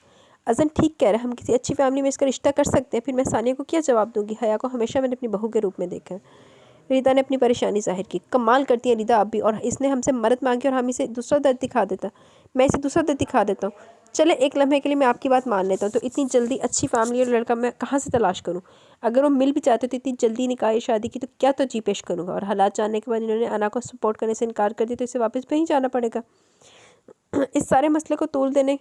अज़न ठीक कह रहा है, हम किसी अच्छी फैमिली में इसका रिश्ता कर सकते हैं। फिर मैं सानिया को क्या जवाब दूंगी? हया को हमेशा मैंने अपनी बहू के रूप में देखा है। रिदा ने अपनी परेशानी जाहिर की। कमाल करती है रिदा आप भी, और इसने हमसे मदद मांगी और हम इसे दूसरा दर्द दिखा देता। मैं इसे दूसरा दर्द दिखा देता हूँ। चले एक लम्हे के लिए मैं आपकी बात मान लेता हूँ, तो इतनी जल्दी अच्छी फैमिली और लड़का मैं कहाँ से तलाश करूँ? अगर वो मिल भी चाहते तो इतनी जल्दी निकाह या शादी की तो क्या तो जी पेश करूँगा? और हालात जानने के बाद इन्होंने अना को सपोर्ट करने से इनकार कर दिया तो इसे वापस वहीं जाना पड़ेगा। इस सारे मसले को तोल देने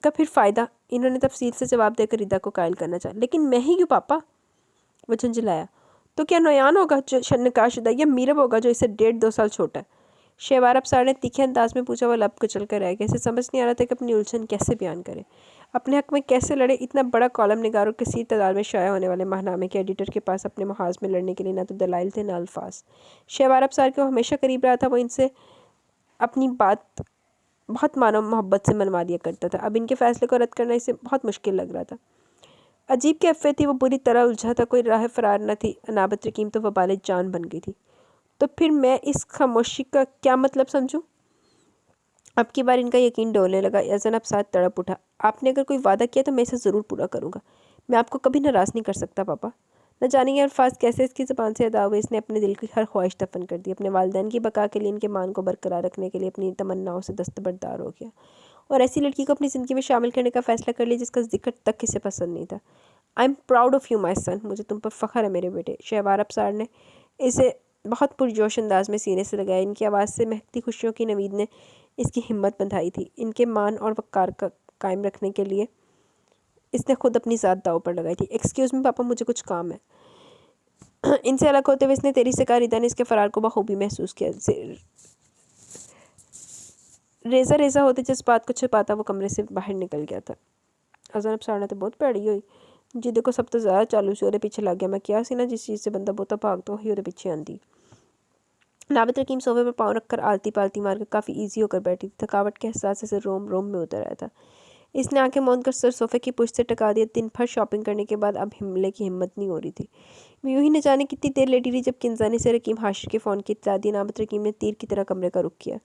का फिर फ़ायदा? इन्होंने तफसील से जवाब देकर रिदा को कायल करना चाहा। लेकिन मैं ही क्यों पापा? वो झुंझलाया। तो क्या नयान होगा जो निकाहशुदा, या मीरब होगा जो इससे 1.5-2 साल छोटा है? शहवार अफसार ने तीखे अंदाज में पूछा। वह लब कुचल कर रह गया। इसे समझ नहीं आ रहा था कि अपनी उलझन कैसे बयान करे, अपने हक में कैसे लड़े। इतना बड़ा कॉलम निगार और किसी तादाद में शाया होने वाले माहनामे के एडिटर के पास अपने महाज में लड़ने के लिए ना तो दलाइल थे ना अल्फाज। शहवार अफसार के वो हमेशा करीब रहा था। वो इनसे अपनी बात बहुत मानो मोहब्बत से मनवा दिया करता था। अब इनके फैसले को रद्द करना इसे बहुत मुश्किल लग रहा था। अजीब कैफियत थी। वो बुरी तरह उलझा था। कोई राह फरार न थी। अनाबत रकीम तो वबाल जान बन गई थी। तो फिर मैं इस खामोशी का क्या मतलब समझूं? अब की बार इनका यकीन डोलने लगा। ज़ैनब साथ तड़प उठा। आपने अगर कोई वादा किया तो मैं इसे ज़रूर पूरा करूँगा। मैं आपको कभी नाराज़ नहीं कर सकता पापा। न जाने ये अल्फाज कैसे इसकी ज़बान से अदा हुए। इसने अपने दिल की हर ख्वाहिश दफन कर दी। अपने वालिदैन की बका के लिए, इनके मान को बरकरार रखने के लिए अपनी तमन्नाओं से दस्तबरदार हो गया और ऐसी लड़की को अपनी ज़िंदगी में शामिल करने का फ़ैसला कर लिया जिसका जिक्र तक इसे पसंद नहीं था। I am proud of you my son. मुझे तुम पर फ़ख्र है मेरे बेटे। शहवार अफसार ने इसे बहुत पुरजोश अंदाज में सीने से लगाया। इनकी आवाज़ से महकती खुशियों की नवीद ने इसकी हिम्मत बंधाई थी। इनके मान और वक़ार का कायम रखने के लिए इसने खुद अपनी ज़ात दाव पर लगाई थी। एक्सक्यूज़ मी पापा, मुझे कुछ काम है। इनसे अलग होते हुए इसने तेरी से कहा। रिदा ने इसके फ़रार को बखूबी महसूस किया। रेज़ा रेज़ा होते जिस बात को छिपाता वो कमरे से बाहर निकल गया था। अज़न अफसार ने तो बहुत भैड़ी हुई जी। देखो सब तो ज़्यादा चालू से वो पीछे लग गया। मैं क्या सी ना जिस चीज़ से बंदा बोता भाग तो वही वो पीछे आंदी। नाबित रकीम सोफे पर पाँव रखकर आलती पालती मारकर काफ़ी ईजी होकर बैठी थी। थकावट के एहसास से रोम रोम में उतर आया था। इसने आंखें मौन कर सर सोफे की पुश्त से टका दिया। दिन भर शॉपिंग करने के बाद अब हिमले की हिम्मत नहीं हो रही थी। मैं यूं ही न जाने कितनी देर लेटी रही जब किंजानी से रकीम हाशिर के फ़ोन की इत्तला दी। नाबित रकीम ने तीर की तरह कमरे का रुख किया।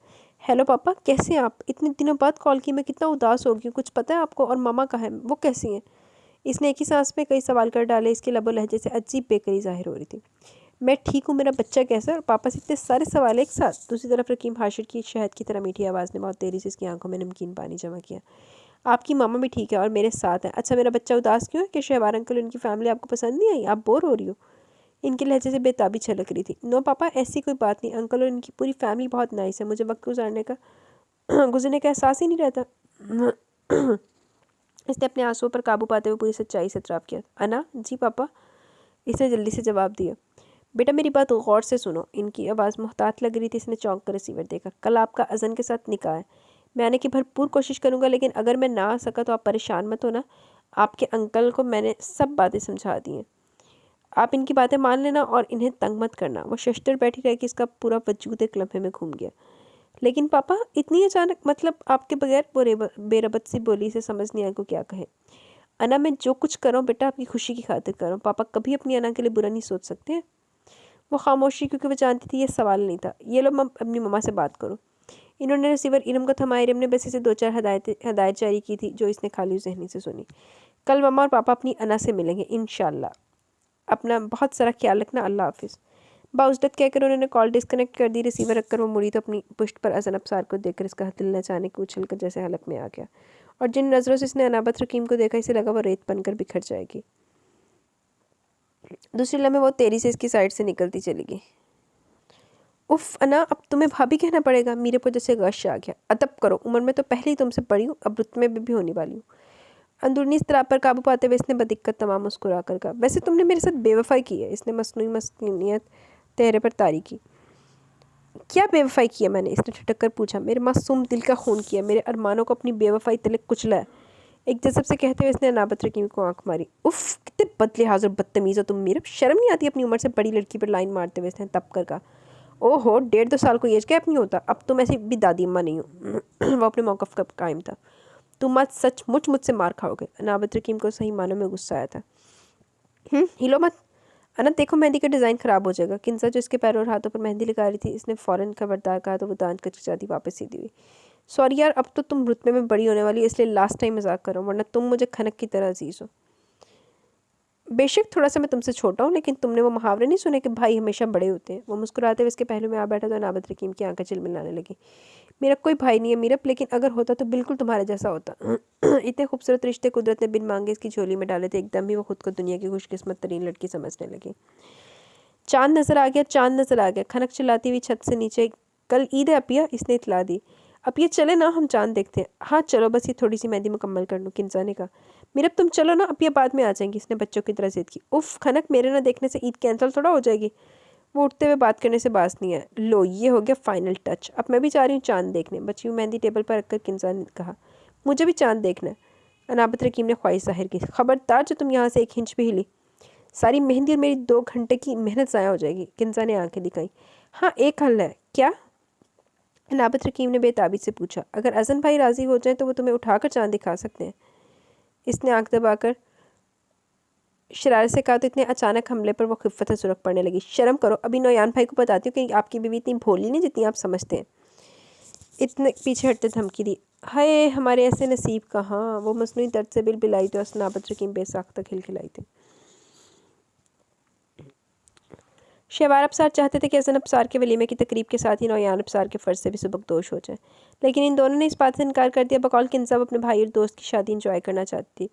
हेलो पापा, कैसे हैं आप? इतने दिनों बाद कॉल की। मैं कितना उदास हो गई हूँ, कुछ पता है आपको? और मामा कहाँ हैं? वो कैसी हैं? इसने एक ही सांस में कई सवाल कर डाले। इसके लबो लहजे से अजीब बेकरी जाहिर हो रही थी। मैं ठीक हूँ, मेरा बच्चा कैसा है? और पापा से इतने सारे सवाल एक साथ। दूसरी तरफ रकीम हाशिर की शहद की तरह मीठी आवाज़ ने बहुत देरी से इसकी आंखों में नमकीन पानी जमा किया। आपकी मामा भी ठीक है और मेरे साथ हैं। अच्छा, मेरा बच्चा उदास क्यों है? कि शहवार अंकल उनकी फैमिली आपको पसंद नहीं आई? आप बोर हो रही हो? इनके लहजे से बेताबी छलक रही थी। नो पापा, ऐसी कोई बात नहीं। अंकल और इनकी पूरी फैमिली बहुत नाइस है। मुझे वक्त गुजारने का गुजरने का एहसास ही नहीं रहता। इसने अपने आंसुओं पर काबू पाते हुए पूरी सच्चाई से इतराफ़ किया। अना जी पापा, इसने जल्दी से जवाब दिया। बेटा मेरी बात गौर से सुनो। इनकी आवाज़ मुहतात लग रही थी। इसने चौंक कर रिसीवर देखा। कल आपका अज़न के साथ निकाह है। मैं आने की भरपूर कोशिश करूँगा, लेकिन अगर मैं ना आ सका तो आप परेशान मत होना। आपके अंकल को मैंने सब बातें समझा दी हैं। आप इनकी बातें मान लेना और इन्हें तंग मत करना। वो शशतर बैठी रह कि इसका पूरा वजूद एक लम्हे में घूम गया। लेकिन पापा, इतनी अचानक, मतलब आपके बगैर? वो बेरबत सी बोली। से समझ नहीं आया को क्या कहे। अना, मैं जो कुछ कर रहा हूँ बेटा आपकी खुशी की खातिर कर रहा हूँ। पापा कभी अपनी अना के लिए बुरा नहीं सोच सकते हैं। वो खामोशी, क्योंकि वो जानती थी ये सवाल नहीं था। ये लो अपनी मम्मा से बात करो। इन्होंने रिसीवर इरम को थमाया। इरम ने बस इसे 2-4 हदायत जारी की थी जो इसने खाली जहनी से सुनी। कल मम्मा और पापा अपनी अना से मिलेंगे इंशाल्लाह। अपना बहुत सारा ख्याल रखना। अल्लाह हाफिज़। बाउजदत कहकर उन्होंने कॉल डिस्कनेक्ट कर दी। रिसीवर रखकर वो मुड़ी तो अपनी पुश्त पर अज़न अफसार को देखकर इसका दिल न जाने को उछल कर जैसे हलक में आ गया। और जिन नज़रों से इसने अनाबत रकीम को देखा, इसे लगा वो रेत बनकर बिखर जाएगी। दूसरे लम्हे वो तेरी से इसकी साइड से निकलती चली गई। उफ़ अना, अब तुम्हें भाभी कहना पड़ेगा। मेरे पर जैसे गश आ गया। अदब करो, उम्र में तो पहले ही तुमसे बड़ी हूँ, अब रुतबे में भी होने वाली हूँ। अंदरूनी इस्तराब पर काबू पाते हुए इसने बदिक्कत तमाम मुस्कुरा कर कहा। वैसे तुमने मेरे साथ बेवफाई की है। इसने मसनूई मस्किनियत चेहरे पर तारी की। क्या बेवफाई किया मैंने? इसने ठटक कर पूछा। मेरे मासूम दिल का खून किया, मेरे अरमानों को अपनी बेवफाई तले कुचला है। एक जज़ब से कहते हुए इसने अनाबत रकीम को आंख मारी। उफ़, कितने बदलिहाज और बदतमीज़ हो तुम मीरब। शर्म नहीं आती अपनी उम्र से बड़ी लड़की पर लाइन मारते हुए? इसने तप कर कहा। ओहो, 1.5-2 साल को एज गैप नहीं होता। अब तुम ऐसी भी दादी अम्मा नहीं हो। वो अपने मौक़िफ़ का कायम था। तुम आज सचमुच मुझसे मार खाओगे। अनाबत रकीम को सही मानों में गुस्सा आया था। हिलो मत अनंत, देखो मेहंदी का डिज़ाइन ख़राब हो जाएगा। किंजा जो इसके पैरों और हाथों पर मेहंदी लगा रही थी, इसने फ़ौरन खबरदार कहा तो वो दांत कचकचाती वापस सीधी हुई। सॉरी यार, अब तो तुम रुतबे में बड़ी होने वाली, इसलिए लास्ट टाइम मजाक करो, वरना तुम मुझे खनक की तरह अजीज़ हो। बेशक थोड़ा सा मैं तुमसे छोटा हूँ, लेकिन तुमने वो मुहावरे नहीं सुने कि भाई हमेशा बड़े होते हैं। वो मुस्कुराते हुए इसके पहलू में आ बैठा तो अनाबत रकीम की आंखें चिलमिलाने लगी। मेरा कोई भाई नहीं है मीरब, लेकिन अगर होता तो बिल्कुल तुम्हारे जैसा होता। इतने खूबसूरत रिश्ते कुदरत ने बिन मांगे इसकी झोली में डाले थे। एकदम ही वो खुद को दुनिया की खुशकिस्मत तरीन लड़की समझने लगी। चांद नजर आ गया, चांद नजर आ गया। खनक चिल्लाती हुई छत से नीचे, कल ईद है अपिया, इसने इतला दी। अपिया चले ना, हम चांद देखते हैं। हाँ चलो, बस ये थोड़ी सी मेहंदी मुकम्मल कर लूँ, किंजा ने कहा। मीरब तुम चलो ना, अपिया बाद में आ जाएंगी, इसने बच्चों की तरह जिद की। उफ खनक, मेरे ना देखने से ईद कैंसिल थोड़ा हो जाएगी। वो उठते हुए बात करने से बास नहीं है। लो ये हो गया फाइनल टच, अब मैं भी जा रही हूँ चांद देखने। बची हुई मेहंदी टेबल पर रखकर किंजा ने कहा, मुझे भी चांद देखना है। अनाबत रकीम ने ख्वाहिश जाहिर की। खबरदार जो तुम यहाँ से एक इंच भी हिली, सारी मेहंदी और मेरी 2 घंटे की मेहनत ज़ाया हो जाएगी। किंजा ने आंखें दिखाई। हाँ एक हल है। क्या? अनाबत रकीम ने बेताबी से पूछा। अगर अजन भाई राज़ी हो जाए तो वो तुम्हें उठाकर चांद दिखा सकते हैं। इसने आंख दबाकर शरारत से कहा तो इतने अचानक हमले पर वो खिफ़्फ़त से सुरख पड़ने लगी। शर्म करो, अभी नौयान भाई को बताती हूँ कि आपकी बीवी इतनी भोली नहीं जितनी आप समझते हैं। इतने पीछे हटते धमकी दी। हाय हमारे ऐसे नसीब कहाँ। वो मसनूई दर्द से बिलबिलाई तो अनाबत रकीम बेसाख्ता खिलखिलाई थी। शहवार अबसार चाहते थे कि हसन अबसार के वलीमे की तकरीब के साथ ही नौयान अबसार के फ़र्ज से भी सुबकदोश हो जाए, लेकिन इन दोनों ने इस बात से इनकार कर दिया। बकौल किंजा अपने भाई और दोस्त की शादी इंजॉय करना चाहती थी,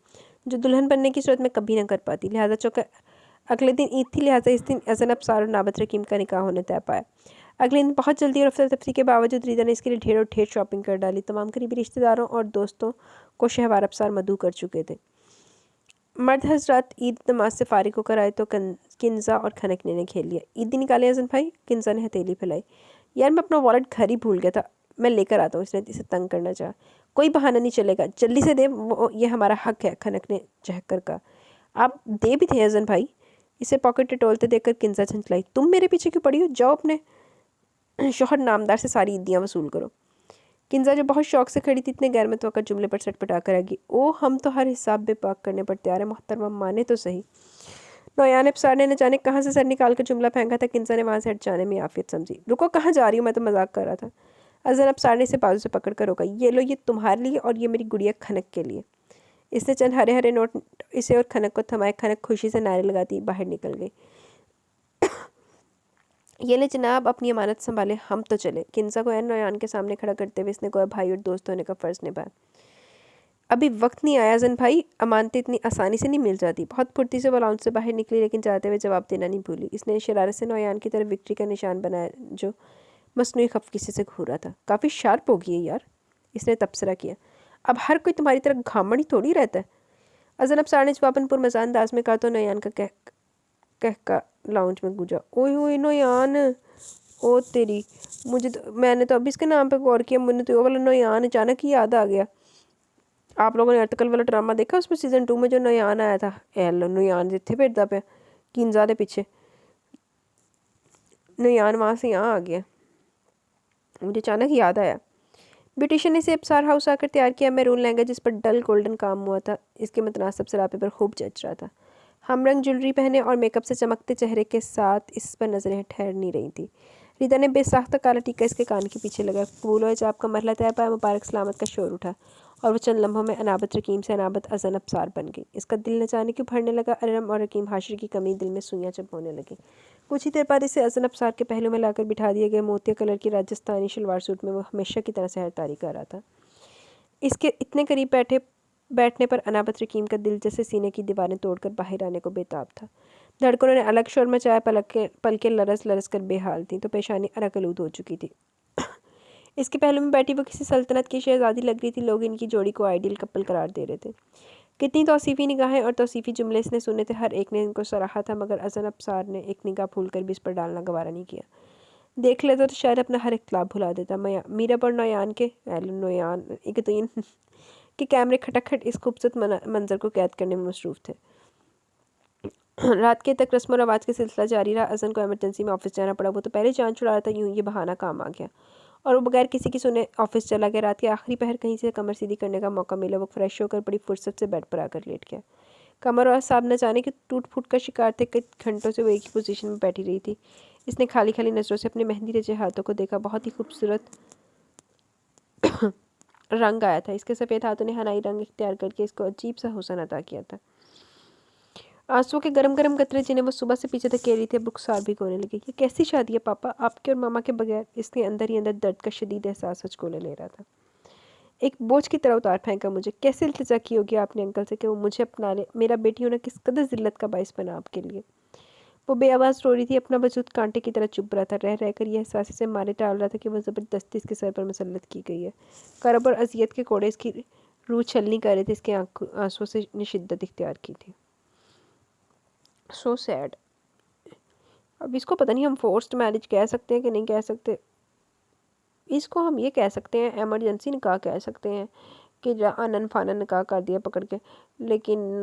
जो दुल्हन बनने की सूरत में कभी ना कर पाती। लिहाजा चौका अगले दिन ईद थी, लिहाजा इस दिन हसन अबसार और नाबत रकीम का निकाह होने तय पाया। अगले दिन बहुत जल्दी और अफरा तफरी के बावजूद रीदा ने इसके लिए ढेर और ढेर शॉपिंग कर डाली। तमाम करीबी रिश्तेदारों और दोस्तों को शहवार अबसार मदऊ कर चुके थे। मर्द हजरात ईद नमाज से फारिग होकर आए तो किंजा और खनक ने खेल लिया। ईद निकाले हसन भाई, किंजा ने हथेली फैलाई। यार मैं अपना वॉलेट घर ही भूल गया था, मैं लेकर आता हूँ। इसने इसे तंग करना चाहा। कोई बहाना नहीं चलेगा, जल्दी से दे, वो ये हमारा हक है, खनक ने चहक कर कहा। आप दे भी थे हसन भाई, इसे पॉकेट टटोलते देखकर किंजा झंझलाई। तुम मेरे पीछे क्यों पड़ी हो, जाओ अपने शोहर नामदार से सारी ईदियाँ वसूल करो। किंजा जो बहुत शौक से खड़ी थी, इतने गैर मुतवक्कर जुमले पर सटपटा कर आगी। ओ हम तो हर हिसाब बेपाक करने पर तैयार है, मोहतरमा माने तो सही। नौयान अबसार ने न जाने कहाँ से सर निकाल कर जुमला फेंका था। किंजा ने वहाँ से हट जाने में आफियत समझी। रुको, कहाँ जा रही हूँ, मैं तो मजाक कर रहा था। अजन अबसार ने इसे बाजू से पकड़ कर रोका। ये लो, ये तुम्हारे लिए और ये मेरी गुड़िया खनक के लिए। इसने चंद हरे हरे नोट इसे और खनक को थमाए। खनक खुशी से नारे लगाती बाहर निकल गई। ये ले जनाब, अपनी अमानत संभाले, हम तो चले। किंजा को नौयान के सामने खड़ा करते हुए इसने गोया भाई और दोस्त होने का फ़र्ज़ निभाया। अभी वक्त नहीं आया अजन भाई, अमानतें इतनी आसानी से नहीं मिल जाती। बहुत फुर्ती से वो लाउंज से बाहर निकली, लेकिन जाते हुए जवाब देना नहीं भूली। इसने शरारत से नौयान की तरफ विक्ट्री का निशान बनाया, जो मसनूई खफकीसी से घूरा था। काफ़ी शार्प होगी है यार, इसने तबसरा किया। अब हर कोई तुम्हारी तरह घामड़ी थोड़ी रहता है। अजन अबसार ने जवाबनपुर मजान अंदाज में कहा तो नौयान का कह का लाउंज में गूंजा। ओए ओए नौयान, ओ तेरी, मुझे तो, मैंने तो अभी इसके नाम पे गौर किया, मुझे तो वो वाला नौयान अचानक ही याद आ गया। आप लोगों ने अर्तकल वाला ड्रामा देखा, उसमें सीज़न 2 में जो नौयान आया था, एलो नौयान जिथे फिरदा पे किंजा दे पीछे, नौयान वहाँ से यहाँ आ गया, मुझे अचानक याद आया। ब्यूटिशियन ने इसे अबसार हाउस आकर तैयार किया। मैरून लहंगा जिस पर डल गोल्डन काम हुआ था, इसके मुतनासिब सरापे पर खूब जच रहा था। हम रंग ज्वेलरी पहने और मेकअप से चमकते चेहरे के साथ इस पर नजरें ठहर नहीं रही थी। रीदा ने बेसाख्ता काला टीका इसके कान के पीछे लगा। कबूल हो जाब का मरहला तय पाया, मुबारक सलामत का शोर उठा और वो चंद लम्हों में अनाबत रकीम से अनाबत अजन अबसार बन गई। इसका दिल न जाने क्यों भरने लगा। अरम और रकीम हाशिर की कमी दिल में सुइयाँ चुभने लगी। कुछ ही देर बाद इसे अजन अबसार के पहलू में लाकर बिठा दिए गए। मोतिया कलर की राजस्थानी शलवार सूट में वो हमेशा की तरह सहरतारी कर रहा था। इसके इतने करीब बैठने पर अनाबत रकीम का दिल जैसे सीने की दीवारें तोड़कर बाहर आने को बेताब था। धड़कनों ने अलग शोर मचाया। पलकें लरस लरस कर बेहाल थीं तो पेशानी अरकलूद हो चुकी थी। इसके पहलू में बैठी वो किसी सल्तनत की शहजादी लग रही थी। लोग इनकी जोड़ी को आइडियल कपल करार दे रहे थे। कितनी तौसीफ़ी निगाहें और तौसीफ़ी जुमले इसने सुने थे। हर एक ने इनको सराहा था, मगर अजन अबसार ने एक निगाह भूल कर भी इस पर डालना गवारा नहीं किया। देख लेता तो शायद अपना हर इख्तलाफ भुला देता। मीरब और नौयान के एक तो कि कैमरे खटखट इस खूबसूरत मंजर को कैद करने में मसरूफ़ थे। रात के तक रस्म और रवाज का सिलसिला जारी रहा। अजन को इमरजेंसी में ऑफिस जाना पड़ा। वो तो पहले जान छुड़ा रहा था, यूं ये बहाना काम आ गया और वो बगैर किसी की सुने ऑफिस चला गया। रात के आखिरी पहर कहीं से कमर सीधी करने का मौका मिला। वो फ्रेश होकर बड़ी फुर्सत से बेड पर आकर लेट गया। कमर और साहब न जाने कि टूट फूट का शिकार थे। कई घंटों से वो एक ही पोजीशन में बैठी रही थी। इसने खाली खाली नजरों से अपने मेहंदी रचे हाथों को देखा। बहुत ही खूबसूरत रंग आया था। इसके सफ़ेद हाथों ने हनाई रंग इख्तियार करके इसको अजीब सा हुस्न अता किया था। आंसुओं के गरम गरम कतरे जिन्हें वो सुबह से पीछे धकेल रही थी, अब रुखसार भी होने लगे। ये कैसी शादी है पापा, आपके और मामा के बगैर? इसके अंदर ही अंदर दर्द का शदीद एहसास हचकोले ले रहा था। एक बोझ की तरह उतार फेंका मुझे। कैसे इल्तिजा की होगी आपने अंकल से कि वो मुझे अपना ले? मेरा बेटी होना किस कदर जिल्लत का बाइस बना आपके लिए। वो बेआवाज़ रो रही थी। अपना वजूद कांटे की तरह चुभ रहा था। रह रहकर यह एहसास इसे मारे टाल रहा था कि वह ज़बरदस्ती इसके सर पर मुसल्लत की गई है। करब और अजियत के कोड़े इसकी रूह छलनी कर रहे थे। इसके आंसुओं से ने शिद्दत इख्तियार की थी। So sad. अब इसको पता नहीं हम फोर्स्ड मैरिज कह सकते हैं कि नहीं कह सकते। इसको हम ये कह सकते हैं एमरजेंसी निकाह कह सकते हैं कि अनन फानन निकाह कर दिया पकड़ के। लेकिन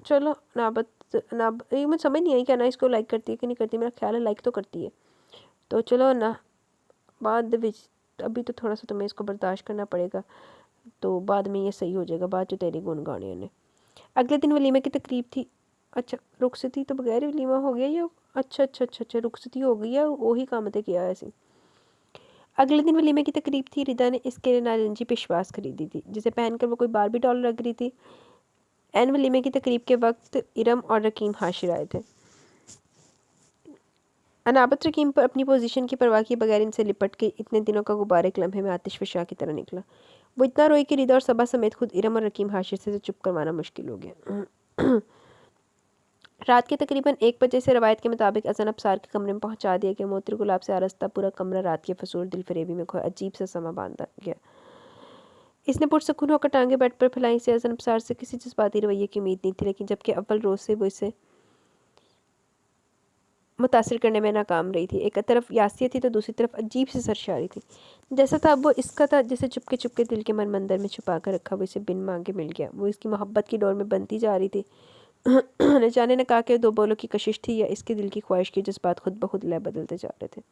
चलो ना ये मुझे समझ नहीं आई क्या ना इसको लाइक करती है कि नहीं करती। मेरा ख्याल है लाइक तो करती है। तो चलो ना बाद विच अभी तो थोड़ा सा तुम्हें इसको बर्दाश्त करना पड़ेगा। तो बाद में ये सही हो जाएगा। बाद जो तेरी गुण गाने ने। अगले दिन वलीमे की तकरीब थी। अच्छा रुखसती तो बगैर वलीमा हो गया या अच्छा रुखसती हो गई है वही काम ते किया ऐसी। अगले दिन वलीमे की तकरीब थी। रिदा ने इसके लिए नारंगी पेशवास खरीदी थी जिसे पहनकर वो कोई बारबी डॉल लग रही थी। एन वलीमे की तकरीब के वक्त इरम और रकीम हाशिर आए थे। अनाबत रकीम पर अपनी पोजीशन की परवाह किए बगैर इनसे लिपट के इतने दिनों का गुब्बार एक लम्हे में आतिश फशा की तरह निकला। वो इतना रोई कि रिदा और सबा समेत खुद इरम और रकीम हाशिर से चुप करवाना मुश्किल हो गया। रात के तकरीबन 1 बजे से रवायत के मुताबिक अज़न अबसार के कमरे में पहुंचा दिया गया। मोती गुलाब से आरस्ता पूरा कमरा रात के फसूल दिल फरेबी में खोया अजीब सा समा बांधा गया। इसने पुरसकून होकर टांगे बेड पर फैलाई से अज़न अबसार से किसी जज्बाती रवैये की उम्मीद नहीं थी। लेकिन जबकि अव्वल रोज़ से वो इसे मुतासिर करने में नाकाम रही थी। एक तरफ यासिया थी तो दूसरी तरफ अजीब सी सरशारी थी। जैसा था अब वो इसका था जिसे चुपके चुपके दिल के मन मंदिर में छुपा कर रखा वो इसे बिन मांगे मिल गया। वो इसकी मोहब्बत की डोर में बनती जा रही थी। न जाने न कहा के दो बोलों की कशिश थी या इसके दिल की ख्वाहिश की जज्बात खुद ब खुद लय बदलते जा रहे थे।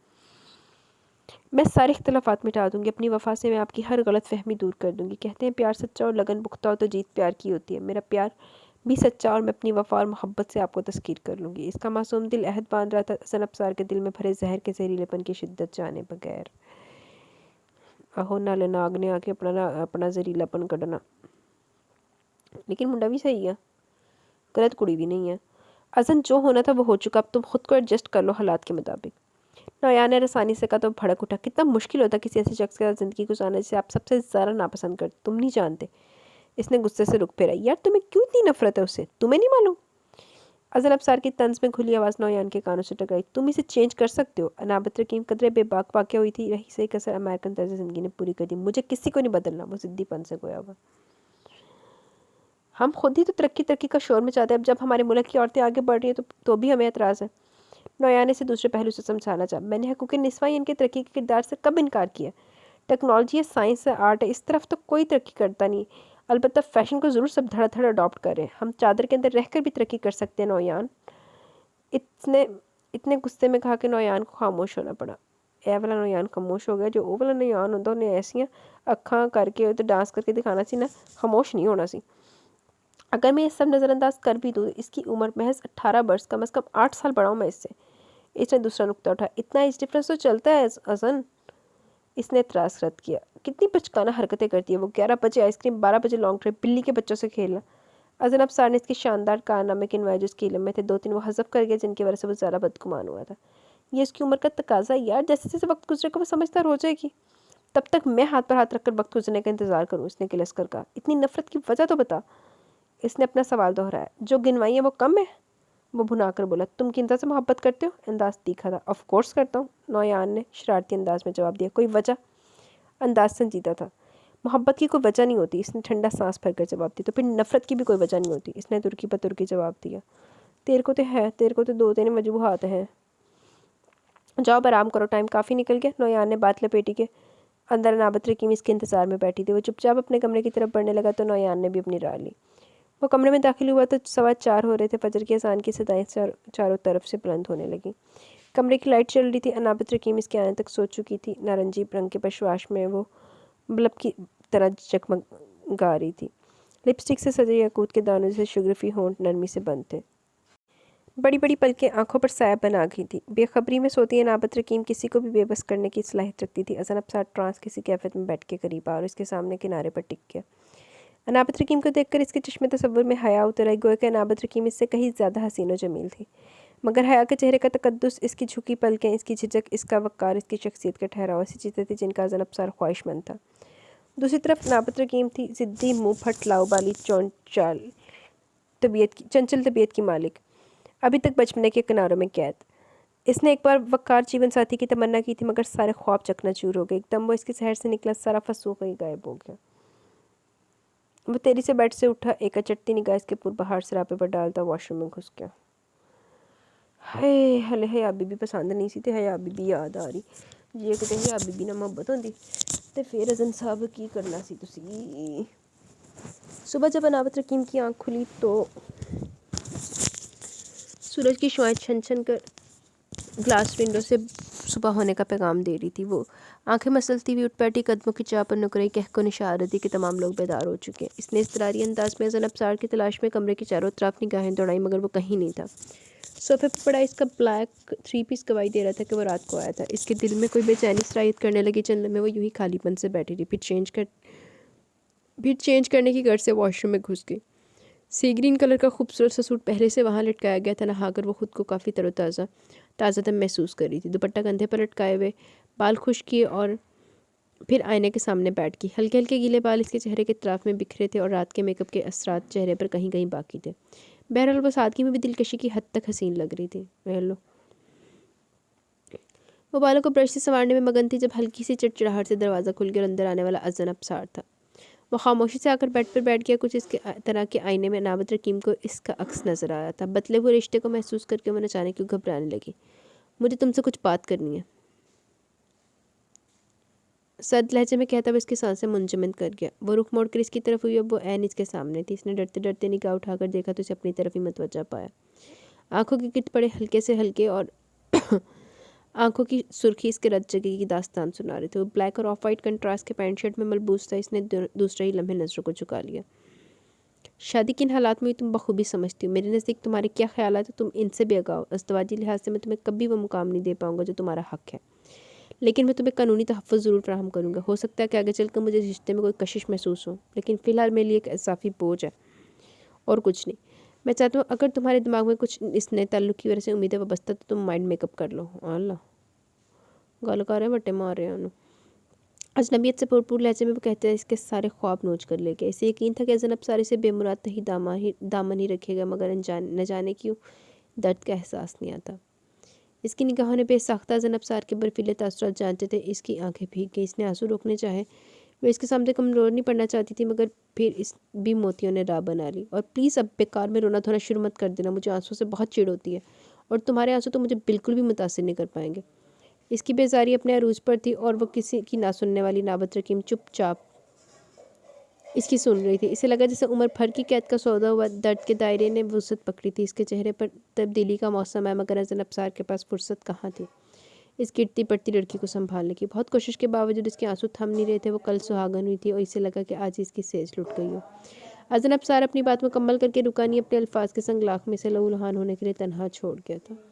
मैं सारे इख्तलाफात मिटा दूंगी। अपनी वफा से मैं आपकी हर गलत फहमी दूर कर दूंगी। कहते हैं प्यार सच्चा और लगन पुख्ता हो तो जीत प्यार की होती है। मेरा प्यार भी सच्चा और मैं अपनी वफा और मोहब्बत से आपको तस्कीर कर लूँगी। इसका मासूम दिल अहद बांध रहा था अज़न अबसार के दिल में भरे जहर के जहरीलेपन की शिद्दत जाने बगैर। आहो नाले नाग ने आके अपना जहरीलापन कढ़ना। लेकिन मुंडा भी सही है, गलत कुड़ी भी नहीं है। अज़न जो होना था वो हो चुका। अब तुम खुद को एडजस्ट कर लो हालात के मुताबिक। नौयान ने रसानी से कहा तो भड़क उठा। कितना मुश्किल होता किसी ऐसे शख्स के साथ ज़िंदगी गुजारना जिसे आप सबसे ज़्यादा नापसंद करते। तुम नहीं जानते। इसने गुस्से से रुख फेरा। यार तुम्हें क्यों इतनी नफरत है उससे, तुम्हें नहीं मालूम? अज़न अबसार की तंज में खुली आवाज़ नौयान के कानों से टकराई। तुम इसे चेंज कर सकते हो। अनाबत रकीम कदरे बेबाक वाक़या हुई थी। रही से एक असर अमेरिकन तर्ज ज़िंदगी ने पूरी कर दी। मुझे किसी को नहीं बदलना। वो ज़िद्दीपन से गोया हुआ। हम खुद ही तो तरक्की का शोर मचाते हैं। अब जब हमारे मुल्क की औरतें आगे बढ़ रही हैं तो भी हमें एतराज़ है। नौयान ने इसे दूसरे पहलू से समझाना चाहा। मैंने हकूक़ निस्वां इनके तरक्की के किरदार से कब इनकार किया? टेक्नोलॉजी है, साइंस है, आर्ट है, इस तरफ तो कोई तरक्की करता नहीं। अलबत्ता फ़ैशन को ज़रूर सब धड़ाधड़ अडॉप्ट करें। हम चादर के अंदर रहकर भी तरक्की कर सकते हैं नौयान। इतने गुस्से में कहा कि नौयान को खामोश होना पड़ा। ए वाला नौयान खामोश हो गया। जो ओ वाला नौयान होता उन्हें ऐसियां अखां करके तो डांस करके दिखाना सी ना, खामोश नहीं होना सी। अगर मैं ये सब नज़रअंदाज कर भी दूँ, इसकी उम्र महज 18 वर्ष, कम से कम 8 साल बड़ा हूँ मैं इससे। इसने दूसरा नुक्ता उठाया। इतना एज डिफरेंस तो चलता है अज़न। इसने एतराज़ रद्द किया। कितनी बचकाना हरकतें करती है वो। 11 बजे आइसक्रीम, 12 बजे लॉन्ग ड्राइव, बिल्ली के बच्चों से खेलना। अज़न अबसार ने इसके शानदार कारनामे गिनवाए जो इसके इल्म में थे। 2-3 वो हज़फ कर गया जिनकी वजह से वो ज़्यादा बदगुमान हुआ था। ये इसकी उम्र का तकाजा यार। जैसे जैसे वक्त गुजरेगा वो समझदार हो जाएगी। तब तक मैं हाथ पर हाथ रखकर वक्त गुजरने का इंतज़ार करूँ। इसने गिलस कर कहा। इतनी नफरत की वजह तो बता। इसने अपना सवाल दोहराया। जो गिनवाई है वो कम है? वो भुना कर बोला। तुम किंदा से मोहब्बत करते हो? अंदाज तीखा था। ऑफ कोर्स करता हूँ, नौयान ने शरारती अंदाज में जवाब दिया। कोई वजह? अंदाज संजीदा था। मोहब्बत की कोई वजह नहीं होती। इसने ठंडा सांस भरकर जवाब दिया। तो फिर नफरत की भी कोई वजह नहीं होती। इसने तुर्की पर तुर्की जवाब दिया। तेरे को तो है, तेरे को तो 2-3 वजूहात हैं। जाओ आराम करो, टाइम काफ़ी निकल गया। नौयान ने बात लपेटी के अंदर अनाबत रकीम इसके इंतज़ार में बैठी थी। वो चुपचाप अपने कमरे की तरफ बढ़ने लगा तो नौयान ने भी अपनी राह ली। वो कमरे में दाखिल हुआ तो 4:15 हो रहे थे। फजर की अज़ान की सदाएं चारों तरफ से बुलंद होने लगी। कमरे की लाइट चल रही थी। अनाबत रकीम इसके आने तक सो चुकी थी। नारंगी रंग के पशवाश में वो बल्ब की तरह जगमगा रही थी। लिपस्टिक से सजे याकूत के दानों से शुगरफी होंठ नरमी से बंद थे। बड़ी बड़ी पलकें आंखों पर साया बना गई थी। बेखबरी में सोती अनाबत रकीम किसी को भी बेबस करने की सलाहियत रखती थी। अचानक साथ ट्रांस किसी कैफेत में बैठ के करीब आ और इसके सामने किनारे पर टिक गया। अनाबत रकीम को देखकर इसके चश्मे तसव्वुर में हया उतर आई। गोया कि अनाबत रकीम इससे कहीं ज़्यादा हसीन व जमील थी, मगर हया के चेहरे का तकद्दुस, इसकी झुकी पलकें, इसकी झिझक, इसका वक़ार, इसकी शख्सियत का ठहराव ऐसी चीज़ें थी जिनका अज़न अब्सार ख्वाहिशमंद था। दूसरी तरफ अनाबत रकीम थी ज़िद्दी, मुँह फट, लाउबाली, चंचल तबीयत की मालिक, अभी तक बचपने के किनारों में कैद। इसने एक बार वक़ार जीवन साथी की तमन्ना की थी, मगर सारे ख्वाब चकनाचूर हो गए। एकदम वो इसके शहर से निकला, सारा फसूख ही गायब हो गया। वो तेरी से बेड से उठा, एक अचटती निगाह इसके पुरबहार सरापे पर डालता वॉशरूम में घुस गया। हले हया बीबी पसंद नहीं सी, ते हया बीबी याद आ रही। जे किते हया बीबी नाल मुहब्बत होंदी ते फिर अज़न साहब की करना सी तुसी। सुबह जब अनाबत रकीम की आँख खुली तो सूरज की शुआएं छन छन कर ग्लास विंडो से सुबह होने का पैगाम दे रही थी। वो आंखें मसलती हुई उठ बैठी, कदमों की चाह पर नुकराई कह को निशार दी कि तमाम लोग बेदार हो चुके हैं। इसने इस्तरारी अंदाज में अज़न अब्सार की तलाश में कमरे के चारों तरफ निगाहें दौड़ाई, मगर वो कहीं नहीं था। सोफे पर पड़ा इसका ब्लैक 3 पीस गवाही दे रहा था कि वो रात को आया था। इसके दिल में कोई बेचैनी सरायत करने लगी। चंद में वो यूं ही खालीपन से बैठी रही। फिर चेंज करने की गर्ज से वॉशरूम में घुस गई। सी ग्रीन कलर का खूबसूरत सा सूट पहले से वहाँ लटकाया गया था। नहाकर वो खुद को काफ़ी ताज़ा महसूस कर रही थी। दुपट्टा कंधे पर लटकाए हुए, बाल खुश किए और फिर आईने के सामने बैठ गई। हल्के हल्के गीले बाल इसके चेहरे के तरफ में बिखरे थे और रात के मेकअप के असरात चेहरे पर कहीं कहीं बाकी थे। बहरहाल वो सादगी में भी दिलकशी की हद तक हसीन लग रही थी। हेलो, वो बालों को ब्रश से संवारने में मगन थी जब हल्की सी चिड़चिड़ाहट से दरवाज़ा खुल गया और अंदर आने वाला अज़न अब्सार था। वो खामोशी से आकर बेड पर बैठ गया। कुछ इसके तरह के आईने में अनाबत रकीम को इसका अक्स नजर आया था। बदले हुए रिश्ते को महसूस करके वो अचानक क्यों घबराने लगी। मुझे तुमसे कुछ बात करनी है, सद लहजे में कहता हुआ इसकी सांसें मुंजमद कर गया। वो रुख मोड़कर इसकी तरफ हुई। अब वो ऐन इसके सामने थी। इसने डरते डरते निगाह उठाकर देखा तो इसे अपनी तरफ ही मतवज्जा पाया। आंखों के गिर्द पड़े हल्के से हल्के और आंखों की सुर्खी इसके रत जगह की दास्तान सुना रहे थे। वो ब्लैक और ऑफ वाइट कंट्रास्ट के पैंट शर्ट में मलबूस था। इसने दूसरे ही लम्हे नज़रों को झुका लिया। शादी किन हालात में तुम बखूबी समझती हो। मेरे नज़दीक तुम्हारे क्या ख्याल है, तो तुम इनसे भी आगाओ। अज़दवाजी लिहाज से मैं तुम्हें कभी वो मुकाम नहीं दे पाऊंगा जो तुम्हारा हक़ है, लेकिन मैं तुम्हें कानूनी तहफ़्फ़ुज़ ज़रूर फराहम करूँगा। हो सकता है कि आगे चलकर मुझे रिश्ते में कोई कशिश महसूस हो, लेकिन फ़िलहाल मेरे लिए एक इज़ाफ़ी बोझ है और कुछ नहीं। मैं चाहता हूँ अगर तुम्हारे दिमाग में कुछ इस नए ताल्लुक़ की वजह से उम्मीदें वाबस्ता तो तुम माइंड मेकअप कर लो। अल्लाह गल कर रहे बट्टे मार रहे हैं। अजनबियत से भरपूर लहजे में वो कहते हैं इसके सारे ख्वाब नोच कर ले गया। इसे यकीन था कि अज़न अब्सार से बेमुराद ही दामन ही रखेगा, मगर न जाने क्यों दर्द का एहसास नहीं आता। इसकी निगाहों ने बेसाख्ता अज़न अब्सार के बर्फीले तासुरात जानते थे। इसकी आंखें भीग गई। इसने आंसू रोकने चाहे। वो इसके सामने कमज़ोर नहीं पड़ना चाहती थी, मगर फिर इस भी मोतियों ने राह बना ली। और प्लीज़ अब बेकार में रोना धोना शुरू मत कर देना। मुझे आंसू से बहुत चिढ़ होती है और तुम्हारे आंसू तो मुझे बिल्कुल भी मुतासिर नहीं कर पाएंगे। इसकी बेजारी अपने अरूज पर थी और वो किसी की ना सुनने वाली अनाबत रकीम चुपचाप इसकी सुन रही थी। इसे लगा जैसे उम्र भर की कैद का सौदा हुआ। दर्द के दायरे ने वुसअत पकड़ी थी। इसके चेहरे पर तब्दीली का मौसम है, मगर अज़न अब्सार के पास फुर्सत कहाँ थी इस गिरती पड़ती लड़की को संभालने की। बहुत कोशिश के बावजूद इसके आंसू थम नहीं रहे थे। वो कल सुहागन हुई थी और इसे लगा कि आज इसकी सेज लुट गई हो। अज़न अब्सार अपनी बात मुकम्मल करके रुका नहीं। अपने अल्फाज के संग लाख में से लहूलुहान होने के लिए तनहा छोड़ गया था।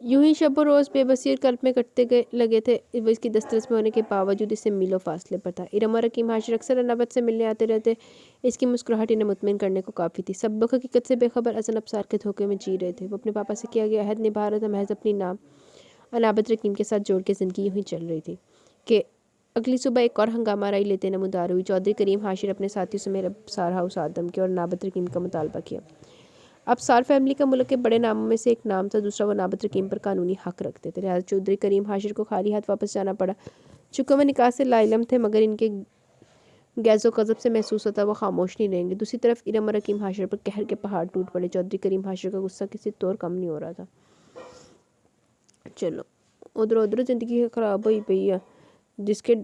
यूं ही शब रोज़ बेबसी और कल्प में कटते लगे थे। वो इसकी दस्तरस में होने के बावजूद इससे मीलों फासले पर था। इरम और हकीम हाशिर अक्सर अनाबत से मिलने आते रहते। इसकी मुस्कुराहट इन्हें मुतमिन करने को काफ़ी थी। सब लोग हकीकत से बेखबर अज़न अब्सार के धोखे में जी रहे थे। वो अपने पापा से किया गया अहद निभा रहा था। महज अपनी नाम अनाबत रकीम के साथ जोड़ के ज़िंदगी यूँ ही चल रही थी कि अगली सुबह एक और हंगामा राई लेते नमूदार हुई। चौधरी करीम हाशिर अपने साथियों से मेरे अब्सार हाउस आदम के और अनाबत रकीम का मुतालबा किया। अब्सार फैमिली का मुल्क के बड़े नामों में से एक नाम था। दूसरा वो अनाबत रकीम पर कानूनी हक रखते थे। लिहाजा चौधरी करीम हाशिर को खाली हाथ वापस जाना पड़ा। चूँकि वह निकाह से लाइलम थे, मगर इनके गैज़ो गज़ब से महसूस होता वो खामोश नहीं रहेंगे। दूसरी तरफ इरम और हकीम हाशिर पर कहर के पहाड़ टूट पड़े। चौधरी करीम हाशिर का गुस्सा किसी तौर कम नहीं हो रहा था। चलो उधर उधर ज़िंदगी ख़राब हुई पई है। जिसके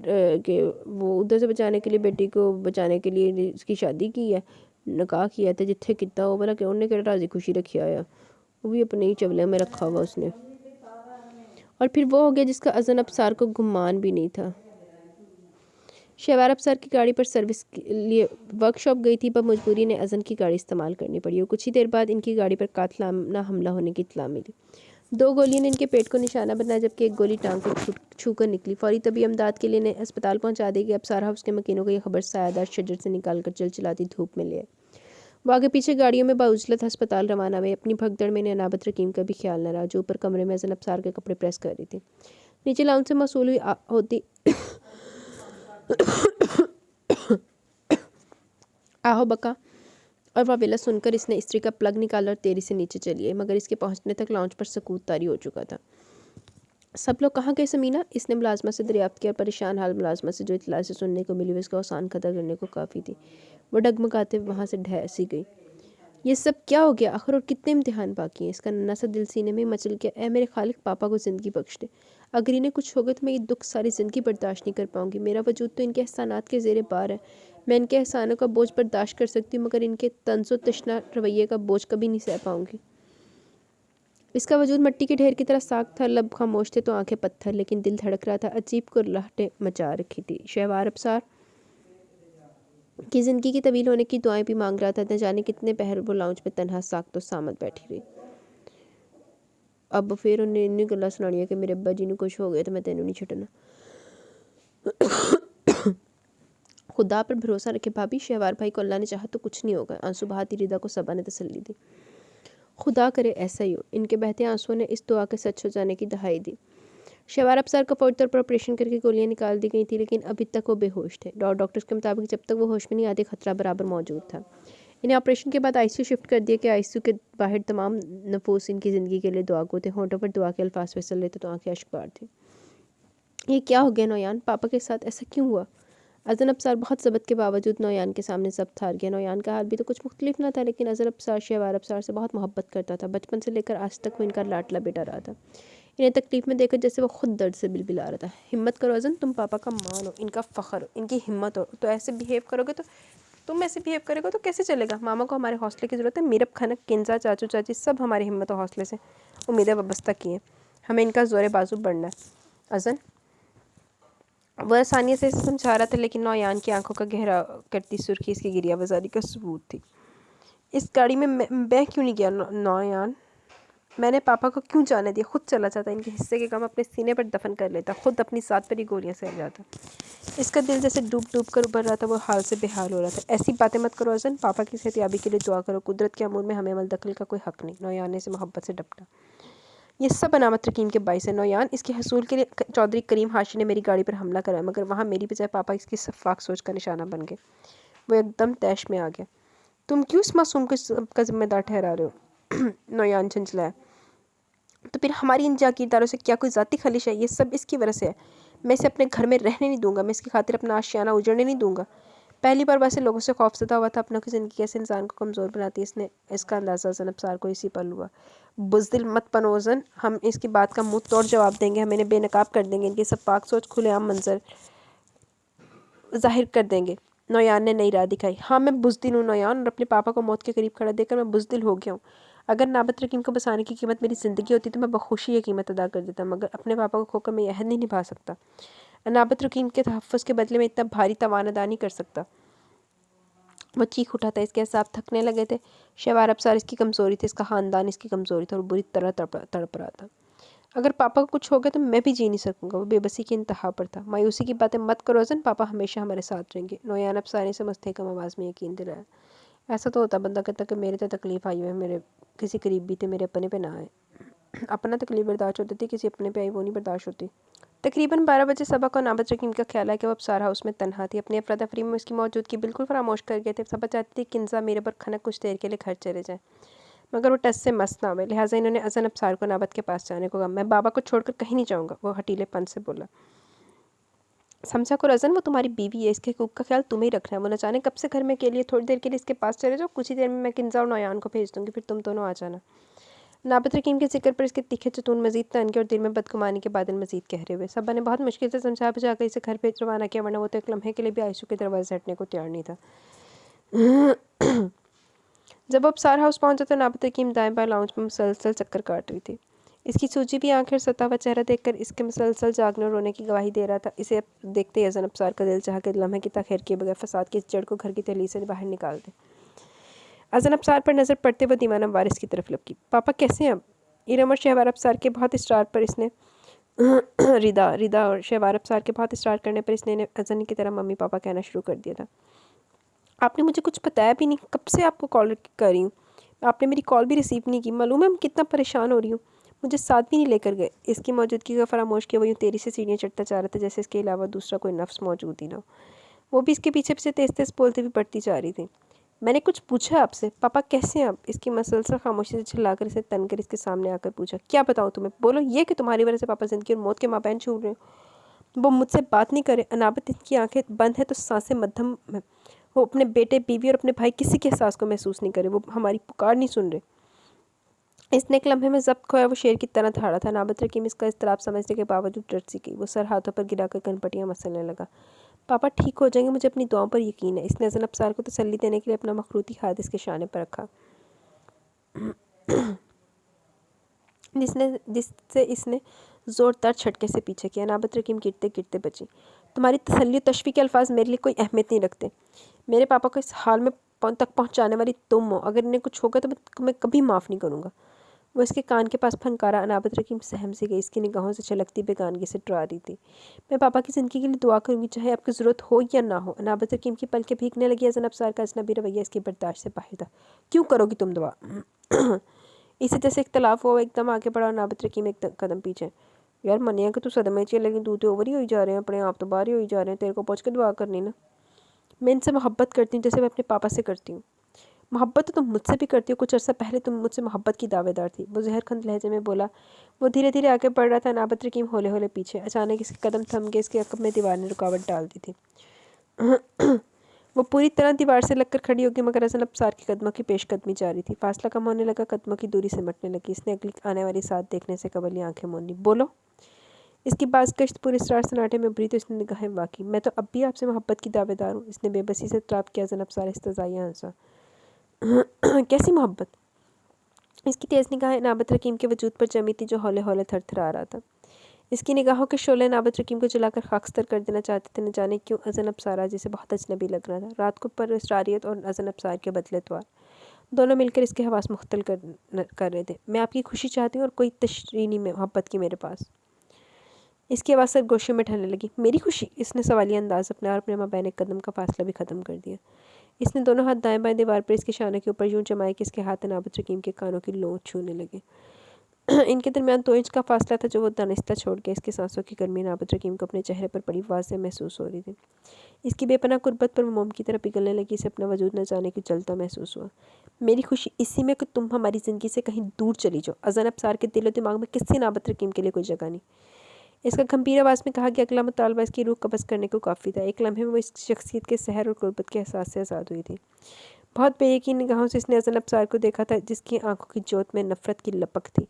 के वो उधर से बचाने के लिए, बेटी को बचाने के लिए इसकी शादी की है, निकाह किया था, जिथे किता हो भला कि उन्हें केड़ा राजी खुशी रखिया है। वो भी अपने ही चवले में रखा हुआ उसने। और फिर वो हो गया जिसका अज़न अब्सार को गुमान भी नहीं था। शहवार अब्सार की गाड़ी पर सर्विस के लिए वर्कशॉप गई थी, पर मजबूरी ने अज़न की गाड़ी इस्तेमाल करनी पड़ी और कुछ ही देर बाद इनकी गाड़ी पर कातिलाना हमला होने की इत्तला मिली। 2 गोलियों ने इनके पेट को निशाना बनाया, जबकि एक गोली टांग को छू कर निकली। फौरी तभी इमदाद के लिए ने अस्पताल पहुंचा दी कि अब्सार हाउस के मकीनों को यह खबर सायादार शजर से निकालकर चलचलाती धूप में ले आए। वो आगे पीछे गाड़ियों में बाउजलत अस्पताल रवाना हुए। अपनी भगदड़ में इन्हें अनाबत रकीम का भी ख्याल न रहा, जो ऊपर कमरे में अज़न अब्सार के कपड़े प्रेस कर रही थी। नीचे लाउंज से मौसूल हुई होती आहो बका और वावेला सुनकर इसने इस्त्री का प्लग निकाला और तेजी से नीचे चली आई, मगर इसके पहुंचने तक लाउंज पर सकूत तारी हो चुका था। सब लोग कहाँ गए समीना? इसने मुलाजमा से दरियाफ्त किया। परेशान हाल मुलाजमा से जो इतला से सुनने को मिली, उसका आसान कदर करने को काफ़ी थी। वो डगमगाते वहाँ से ढह सी गई। ये सब क्या हो गया आखिर, और कितने इम्तिहान बाकी हैं? इसका नन्हा सा दिल सीने में मचल गया। ऐ मेरे खालिक, पापा को ज़िंदगी बख्श दे। अगर इन्हें कुछ हो गया तो मैं ये दुख सारी ज़िंदगी बर्दाश्त नहीं कर पाऊंगी। मेरा वजूद तो इनके एहसानात के ज़ेरे बार है। मैं इनके एहसानों का बोझ बर्दाश्त कर सकती हूँ, मगर इनके तंज़ो तशना रवैये का बोझ कभी नहीं सह पाऊंगी। इसका वजूद मिट्टी के ढेर की तरह साग था। लब खामोश थे तो आंखें पत्थर, लेकिन दिल धड़क रहा था। अजीब को लहटें मचा रखी थी। शहवार अब्सार की ज़िंदगी की तवील होने की दुआएं भी मांग रहा था। न जाने कितने पहर वो लाउंज में तनहा साग तो सामत बैठी रही। अब फिर उन्हें इन्नी गल्लां सुनानियां कि मेरे अब्बा जी ने कुछ हो गया तो मैं तेनों नहीं छड्डना। खुदा पर भरोसा रखे भाभी, शहवार भाई को अल्लाह ने चाहा तो कुछ नहीं होगा। आंसू बहाती रिदा को सबा ने तसल्ली दी। खुदा करे ऐसा ही हो। इनके बहते आंसुओं ने इस दुआ के सच हो जाने की दहाई दी। शहवार अब्सार का फौरी तौर पर ऑपरेशन करके गोलियां निकाल दी गई थी, लेकिन अभी तक वो बेहोश थे। डॉक्टर्स के मुताबिक जब तक वो होश में नहीं आते, खतरा बराबर मौजूद था। इन्हें ऑपरेशन के बाद आईसीयू शिफ्ट कर दिया कि आईसीयू के बाहर तमाम नफूस इनकी ज़िंदगी के लिए दुआ गो थे। होंठों पर दुआ के अल्फाज फिसल लेते तो आंखें अश्कबार थी। ये क्या हो गया नौयान? पापा के साथ ऐसा क्यों हुआ? अज़न अब्सार बहुत ज़बत के बावजूद नौयान के सामने ज़ब्त हार गया। नौयान का हाल भी तो कुछ मुख्तलिफ न था, लेकिन अज़न अब्सार शहवार अब्सार से बहुत मोहब्बत करता था। बचपन से लेकर आज तक वो इनका लाडला बेटा रहा था। इन्हें तकलीफ में देखकर जैसे वो खुद दर्द से बिलबिला रहा था। हिम्मत करो अज़न, तुम पापा का मान हो, इनका फ़ख्र हो, इनकी हिम्मत हो। तो ऐसे बिहेव करोगे तो तुम ऐसे बिहेव करेगा तो कैसे चलेगा? मामा को हमारे हौसले की ज़रूरत है। मीरब खनक, किंजा, चाचू चाची सब हमारी हिम्मत और हौसले से उम्मीदें वाबस्ता की हैं। हमें इनका ज़ोर बाजू बढ़ना है। अज़न वह आसानी से इसे समझा रहा था, लेकिन नौयान की आंखों का गहरा करती सुर्खी इसकी गिरिया वजारी का सबूत थी। इस गाड़ी में मैं क्यों नहीं गया नौयान? मैंने पापा को क्यों जाने दिया? खुद चला जाता, इनके हिस्से के काम अपने सीने पर दफन कर लेता, खुद अपनी साथ पर ही गोलियां सह जाता। इसका दिल जैसे डूब डूब कर उभर रहा था। वो हाल से बेहाल हो रहा था। ऐसी बातें मत करो अज़न, पापा की सेहतयाबी के लिए दुआ करो। कुदरत के अमूर में हमें अमल दखल का कोई हक नहीं। नौयान ने से मोहब्बत से डपटा। ये सब अनामत रकीम के बाइस है नौयान। इसके हसूल के लिए चौधरी करीम हाशी ने मेरी गाड़ी पर हमला कराया, मगर वहाँ मेरी बजाय पापा इसकी सफाक सोच का निशाना बन गए। वो एकदम तैश में आ गया। तुम क्यों इस मासूम का जिम्मेदार ठहरा रहे हो? नौयान झंझलाया। तो फिर हमारी इन जागीरदारों से क्या कोई ज़ाती खलिश है? ये सब इसकी वजह से है। मैं इसे अपने घर में रहने नहीं दूंगा। मैं इसकी खातिर अपना आशियाना उजड़ने नहीं दूंगा। पहली बार वैसे लोगों से खौफजदा हुआ था। अपनों की ज़िंदगी कैसे इंसान को कमज़ोर बनाती है, इसने इसका अंदाज़ा अज़न अब्सार को इसी पल हुआ। बुज़दिल मत बनो अज़न, हम इसकी बात का मुँह तोड़ जवाब देंगे। हम इन्हें बेनकाब कर देंगे। इनकी सब पाक सोच खुलेआम मंजर जाहिर कर देंगे। नौयान ने नई राह दिखाई। हाँ, मैं बुज़दिल हूँ नौयान, और अपने पापा को मौत के करीब खड़ा देखकर मैं बुज़दिल हो गया हूँ। अगर नाबत रकीम को बसाने की कीमत मेरी ज़िंदगी होती तो मैं बखुशी ये कीमत अदा कर देता, मगर अपने पापा को खोकर मैं यह अहद नहीं निभा सकता। नाबत रकीम के तहफ़्फ़ुज़ के बदले में इतना भारी तवान अदा नहीं कर सकता। वो चीख उठा था। इसके एहसास थकने लगे थे। शहवार अब्सार इसकी कमज़ोरी थी, इसका ख़ानदान इसकी कमज़ोरी था, और बुरी तरह तड़प रहा था। अगर पापा को कुछ हो गया तो मैं भी जी नहीं सकूंगा। वो बेबसी की इंतहा पर था। मायूसी की बातें मत करो अज़न, पापा हमेशा हमारे साथ रहेंगे। नौयान अब्सारी से मुस्तहकम आवाज़ में यकीन दिलाया। ऐसा तो होता बंदा कहता कि मेरे तो तकलीफ़ आई हुई, मेरे किसी करीब भी थे, मेरे अपने पे ना आए। अपना तकलीफ़ बर्दाश्त होती थी, किसी अपने पे आई वो नहीं बर्दाश्त होती। तकरीबन 12 बजे सबा को नाबत रकीम का ख्याल है कि वो अब्सार हाउस में तनहा थी। अपनी अफरा तफरी में उसकी मौजूदगी बिल्कुल फरामोश कर गए थे। सबा चाहती थी किंजा मेरे पर खनक कुछ देर के लिए घर चले जाए, मगर वो टस से मस्त ना हुए। लिहाजा इन्होंने अज़न अब्सार को नाबत के पास जाने को कहा। मैं बाबा को छोड़कर कहीं नहीं जाऊँगा, वो हटीलेपन से बोला। समझा करो अज़न, वो तुम्हारी बीवी है, इसके हकूक़ का ख्याल तुम्हें ही रखना है। वो न जाने कब से घर में अकेली है। थोड़ी देर के लिए इसके पास चले जाओ, कुछ ही देर में मैं किंजा और नौयान को भेज दूँगी, फिर तुम दोनों आ जाना। नाबत रकीम के जिक्र पर इसके तीखे चतून मजीद तन के और दिल में बदगुमानी के बादल मजीद गहरे हुए। सबा ने बहुत मुश्किल से समझा बुझा कर इसे घर भेज रवाना किया, वरना वो तो एक लम्हे के लिए भी आयशू के दरवाजे से हटने को तैयार नहीं था। जब अब्सार हाउस पहुंचा तो नाबत रकीम दाएं बाएं लाउंज में मुसलसल चक्कर काट रही थी। इसकी सूजी भी आंखें और सता हुआ चेहरा देखकर इसके मुसलसल जागने और रोने की गवाही दे रहा था। इसे अब देखते ही अज़न अब्सार का दिल चाहा कि लम्हे की ताख़ीर किए बगैर फसाद की इस जड़ को घर की दहलीज से बाहर निकाल दे। अज़न अब्सार पर नज़र पड़ते वो दीवाना वारिस की तरफ लपकी। पापा कैसे हैं अब? इरम और शहवार अब्सार के बहुत इसरार पर इसने रिदा और शहवार अब्सार के बहुत इसरार करने पर इसने अज़न की तरह मम्मी पापा कहना शुरू कर दिया था। आपने मुझे कुछ बताया भी नहीं, कब से आपको कॉल कर रही हूँ। आपने मेरी कॉल भी रिसीव नहीं की। मालूम है मैं कितना परेशान हो रही हूँ। मुझे साथ भी नहीं लेकर गए। इसकी मौजूदगी का फरामोश किया वो यूँ तेज़ी से सीढ़ियाँ चढ़ता जा रहा था जैसे इसके अलावा दूसरा कोई नफ्स मौजूद ही ना हो। वो भी इसके पीछे पीछे तेज़ तेज़ बोलते हुए बढ़ती जा रही थी। मैंने कुछ पूछा आपसे, पापा कैसे हैं आप? इसकी मसलसल खामोशी से चिल्लाकर इसे तन कर इसके सामने आकर पूछा। क्या बताऊँ तुम्हें? बोलो ये कि तुम्हारी वजह से पापा ज़िंदगी और मौत के माबैन छूट रहे हो। वो मुझसे बात नहीं करे। अनाबत इनकी आंखें बंद है तो सांसें मध्यम है। वो अपने बेटे, बीवी और अपने भाई किसी के एहसास को महसूस नहीं करे। वो हमारी पुकार नहीं सुन रहे। इसने एक लम्हे में जब्त खोया वो शेर की तरह खड़ा था। नाबत रकीम इसका इज़्तिराब समझने के बावजूद डर सी गई। वो सर हाथों पर गिराकर कनपटियाँ मसलने लगा। पापा ठीक हो जाएंगे, मुझे अपनी दुआओं पर यकीन है। इसने अज़न अब्सार को तसल्ली देने के लिए अपना मखरूती हाथ इसके शाने पर रखा जिससे इसने ज़ोरदार झटके से पीछे किया। नाबत रकीम गिरते गिरते बची। तुम्हारी तसल्ली और तशफ़ी के अल्फाज मेरे लिए कोई अहमियत नहीं रखते। मेरे पापा को इस हाल में तक पहुँचाने वाली तुम हो। अगर इन्हें कुछ होगा तो मैं कभी माफ़ नहीं करूँगा। वो इसके कान के पास फनकारा। अनाबत रकीम सहम सी गई। इसकी निगाहों से छलकती बेगानगी से डरा रही थी। मैं पापा की ज़िंदगी के लिए दुआ करूँगी, चाहे आपकी ज़रूरत हो या ना हो। अनाबत रकीम की पलकें भीगने लगी। अज़न अब्सार का अजनबी रवैया इसकी बर्दाश्त से बाहर था। क्यों करोगी तुम दुआ? इसी जैसे इख्तलाफ हुआ, एकदम आगे बढ़ा। अनाबत रकीम एक कदम पीछे। यार मनिया कि तू सदमे च, लेकिन तू तो ओवर ही हो जा रहे हैं, अपने आप तो बाहर ही हो जा रहे हैं। तेरे को पहुँच के दुआ करनी ना। मैं इनसे मोहब्बत करती हूँ जैसे मैं अपने पापा से करती हूँ। मोहब्बत तो तुम मुझसे भी करती हो। कुछ अर्सा पहले तुम मुझसे मोहब्बत की दावेदार थी। वो जहरखंद लहजे में बोला। वो धीरे धीरे आगे बढ़ रहा था। अनाबत रकीम होले होले पीछे। अचानक इसके कदम थम गए। इसके अकब में दीवार ने रुकावट डाल दी थी। वो पूरी तरह दीवार से लगकर खड़ी होगी, मगर अज़न अब्सार के कदमों की पेशकदमी जारी थी। फासला कम होने लगा, कदमों की दूरी सिमटने लगी। इसने अगली आने वाली साथ देखने से कबल ही आंखें मोड़ी। बोलो। इसकी बाज़ गश्त पूरे इसरार सन्नाटे में उभरी तो इसने निगाहें वाकी। मैं तो अब भी आपसे मोहब्बत की दावेदार हूँ। इसने बेबसी से तराप किया। अज़न अब्सार इस्तज़ाइया हंसा। कैसी मोहब्बत? इसकी तेज़ निगाहें नाबत रकीम के वजूद पर जमी थी जो हौले हौले थरथरा रहा था। इसकी निगाहों के शोले नाबत रकीम को जलाकर खाकस्तर कर देना चाहते थे। न जाने क्यों अज़न अब्सार जिसे बहुत अजनबी लग रहा था। रात को पर इसरारियत और अज़न अब्सार के बदले त्वार दोनों मिलकर इसके हवास मुख्तल कर रहे थे। मैं आपकी खुशी चाहती हूँ और कोई तशरीह नहीं मोहब्बत की मेरे पास। इसकी आवाज़ सरगोशे में ढलने लगी। मेरी खुशी? इसने सवालिया अंदाज अपने और अपने माबैन एक कदम का फासला भी ख़त्म कर दिया। इसने दोनों हाथ दाएं बाएं दीवार पर इसके शाने के ऊपर यूं जमाए कि इसके हाथ नाबत रकीम के कानों की लोंच छूने लगे। इनके दरमियान 2 इंच का फासला था जो वो दानिस्ता छोड़ के। इसके सांसों की गर्मी नाबत रकीम को अपने चेहरे पर बड़ी वाज़ेह महसूस हो रही थी। इसकी बेपनाह कुर्बत पर वो मोम की तरह पिघलने लगी। इसे अपना वजूद न जाने की जलता महसूस हुआ। मेरी खुशी इसी में कि तुम हमारी ज़िंदगी से कहीं दूर चली जाओ। अज़न अब्सार के दिलो दिमाग में किसी नाबत रकीम के लिए कोई जगह नहीं। इसका गंभीर आवाज़ में कहा कि अगला मुतालबा इसकी रूह कब्ज़ करने को काफ़ी था। एक लम्हे में वो इस शख्सियत के सहर और गुर्बत के एहसास से आज़ाद हुई थी। बहुत बेयकीन निगाहों से इसने अज़न अब्सार को देखा था, जिसकी आंखों की जोत में नफ़रत की लपक थी।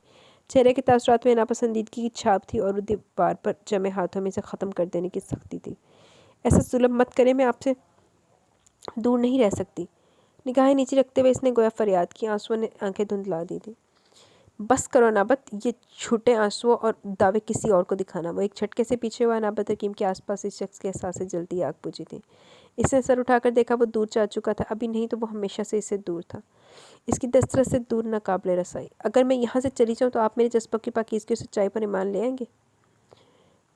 चेहरे के तासुरात में नापसंदीदगी की छाप थी और दीवार पर जमे हाथों में इसे ख़त्म कर देने की सख्ती थी। ऐसा जुल्म मत करे, मैं आपसे दूर नहीं रह सकती। निगाहें नीचे रखते हुए इसने गोया फरियाद की। आंसुओं ने आंखें धुंधला दी थी। बस करो नाबत, ये झूठे आंसुओं और दावे किसी और को दिखाना। वो एक झटके से पीछे हुआ। नाबत रकीम के आसपास इस शख्स के एहसास से जलती आग बुझी थी। इसने सर उठाकर देखा। वो दूर जा चुका था। अभी नहीं तो वो हमेशा से इससे दूर था। इसकी दस्तरस से दूर नाकाबिले रसाई। अगर मैं यहाँ से चली जाऊँ तो आप मेरे जज्बों की पाकीज़गी और सच्चाई पर ईमान ले आएंगे?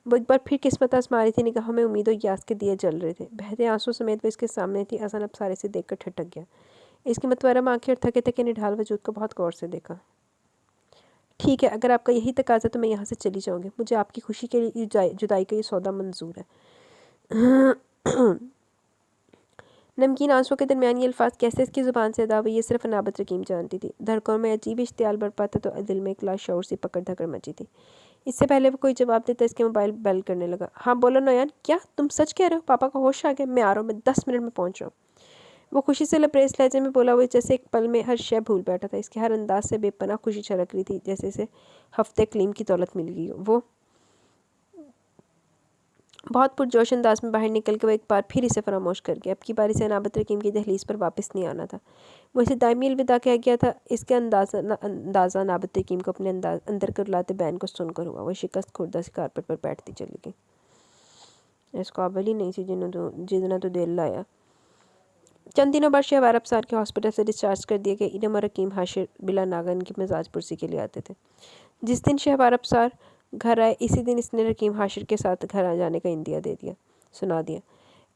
वो एक बार फिर किस्मत आजमा रही थी। निगाहों में उम्मीद और यास के दिए जल रहे थे। बहते आंसू समेत वो इसके सामने थी। अज़न अब्सार से देखकर ठटक गया। इसकी मतवारम आंखें और थके थके निढाल वजूद को बहुत गौर से देखा। ठीक है, अगर आपका यही तकाजा तो मैं यहाँ से चली जाऊँगी। मुझे आपकी खुशी के लिए जुदाई का ये सौदा मंजूर है। नमकीन आंसुओं के दरमियान ये अल्फाज कैसे इसकी ज़ुबान से अदा हुए ये सिर्फ नाबत रकीम जानती थी। धड़कनों में अजीब इश्तियाल बरपा था तो दिल में एक लाशऊर सी पकड़ धकड़ मची थी। इससे पहले वो कोई जवाब देता इसके मोबाइल बेल करने लगा। हाँ बोलो नयान, क्या तुम सच कह रहे हो? पापा का होश आ गया। मैं आ रहा हूँ, मैं 10 मिनट में पहुँच रहा हूँ। वो खुशी से लबरेज लहजे में बोला। वो जैसे एक पल में हर शय भूल बैठा था। इसके हर अंदाज से बेपनाह खुशी छलक रही थी, जैसे इसे हफ्ते क्लीम की दौलत मिल गई हो। बहुत पुरजोश अंदाज में बाहर निकल के वो एक बार फिर इसे फरामोश कर गया। अब की बारी से अनाबत रकीम की दहलीज पर वापस नहीं आना था। वो इसे दायमी अलविदा कह गया था। इसके अंदाज़ा अनाबत रकीम को अपने अंदर कर लाते बैन को सुनकर हुआ। वो शिकस्त खुर्दा सी कारपेट पर बैठती चली गई। इस काबिल ही नहीं थी जितना तो दिल लाया। चंद दिनों बाद शहवार अफसार के हॉस्पिटल से डिस्चार्ज कर दिए गए। इनम और रकीम हाशिर बिला नागन की मिजाज पुरसी के लिए आते थे। जिस दिन शहवार अफसार घर आए इसी दिन इसने रकीम हाशिर के साथ घर आ जाने का इंदिया सुना दिया।